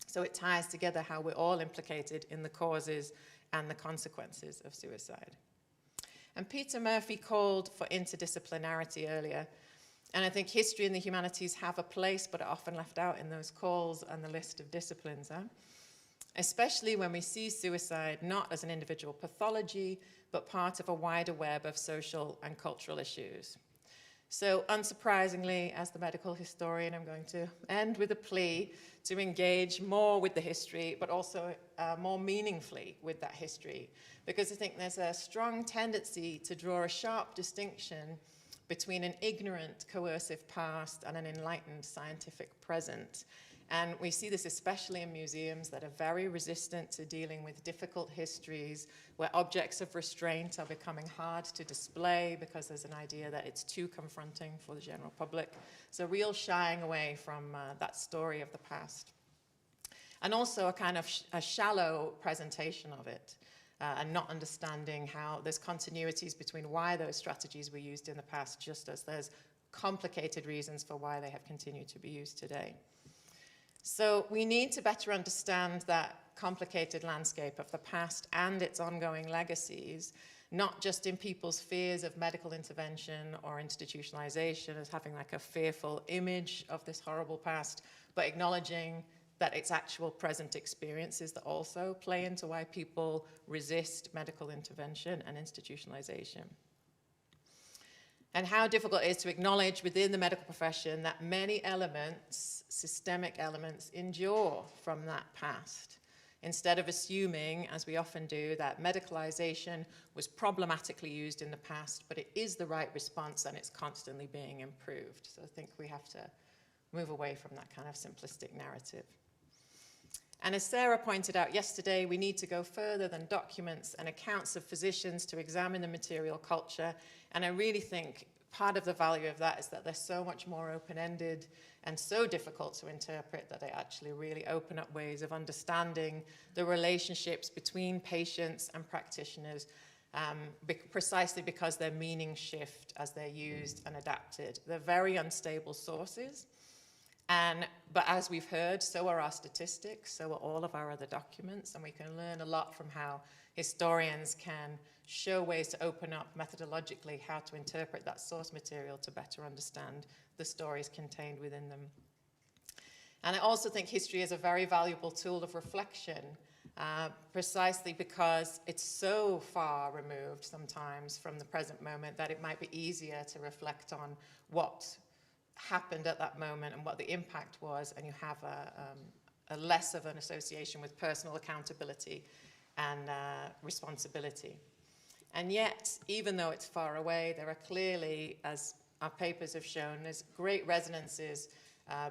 So it ties together how we're all implicated in the causes and the consequences of suicide. And Peter Murphy called for interdisciplinarity earlier, and I think history and the humanities have a place, but are often left out in those calls and the list of disciplines, especially when we see suicide not as an individual pathology, but part of a wider web of social and cultural issues. So unsurprisingly, as the medical historian, I'm going to end with a plea to engage more with the history, but also more meaningfully with that history, because I think there's a strong tendency to draw a sharp distinction between an ignorant, coercive past and an enlightened scientific present. And we see this especially in museums that are very resistant to dealing with difficult histories, where objects of restraint are becoming hard to display because there's an idea that it's too confronting for the general public. So real shying away from that story of the past. And also a kind of a shallow presentation of it, and not understanding how there's continuities between why those strategies were used in the past, just as there's complicated reasons for why they have continued to be used today. So we need to better understand that complicated landscape of the past and its ongoing legacies, not just in people's fears of medical intervention or institutionalization as having like a fearful image of this horrible past, but acknowledging that it's actual present experiences that also play into why people resist medical intervention and institutionalization. And how difficult it is to acknowledge within the medical profession that many elements, systemic elements, endure from that past, instead of assuming, as we often do, that medicalization was problematically used in the past, but it is the right response and it's constantly being improved. So I think we have to move away from that kind of simplistic narrative. And as Sarah pointed out yesterday, we need to go further than documents and accounts of physicians to examine the material culture. And I really think part of the value of that is that they're so much more open-ended and so difficult to interpret that they actually really open up ways of understanding the relationships between patients and practitioners, precisely because their meanings shift as they're used and adapted. They're very unstable sources. But as we've heard, so are our statistics, so are all of our other documents, and we can learn a lot from how historians can show ways to open up methodologically how to interpret that source material to better understand the stories contained within them. And I also think history is a very valuable tool of reflection, precisely because it's so far removed sometimes from the present moment that it might be easier to reflect on what happened at that moment and what the impact was, and you have a less of an association with personal accountability and responsibility. And yet, even though it's far away, there are clearly, as our papers have shown, there's great resonances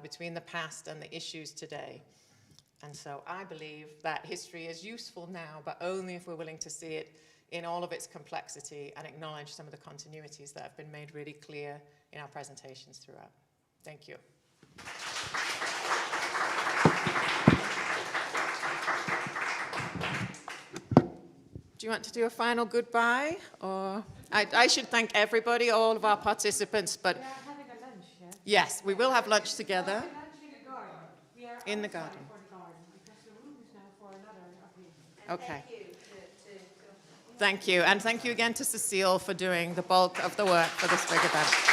between the past and the issues today. And so I believe that history is useful now, but only if we're willing to see it in all of its complexity and acknowledge some of the continuities that have been made really clear in our presentations throughout. Thank you. Do you want to do a final goodbye? Or I should thank everybody, all of our participants, but We are having a lunch, yeah? yes, we will have lunch together We are lunch in the garden. We are in the outside garden. for the garden, because the room is now for another occasion. Okay. Thank you, and thank you again to Cecile for doing the bulk of the work for this big event.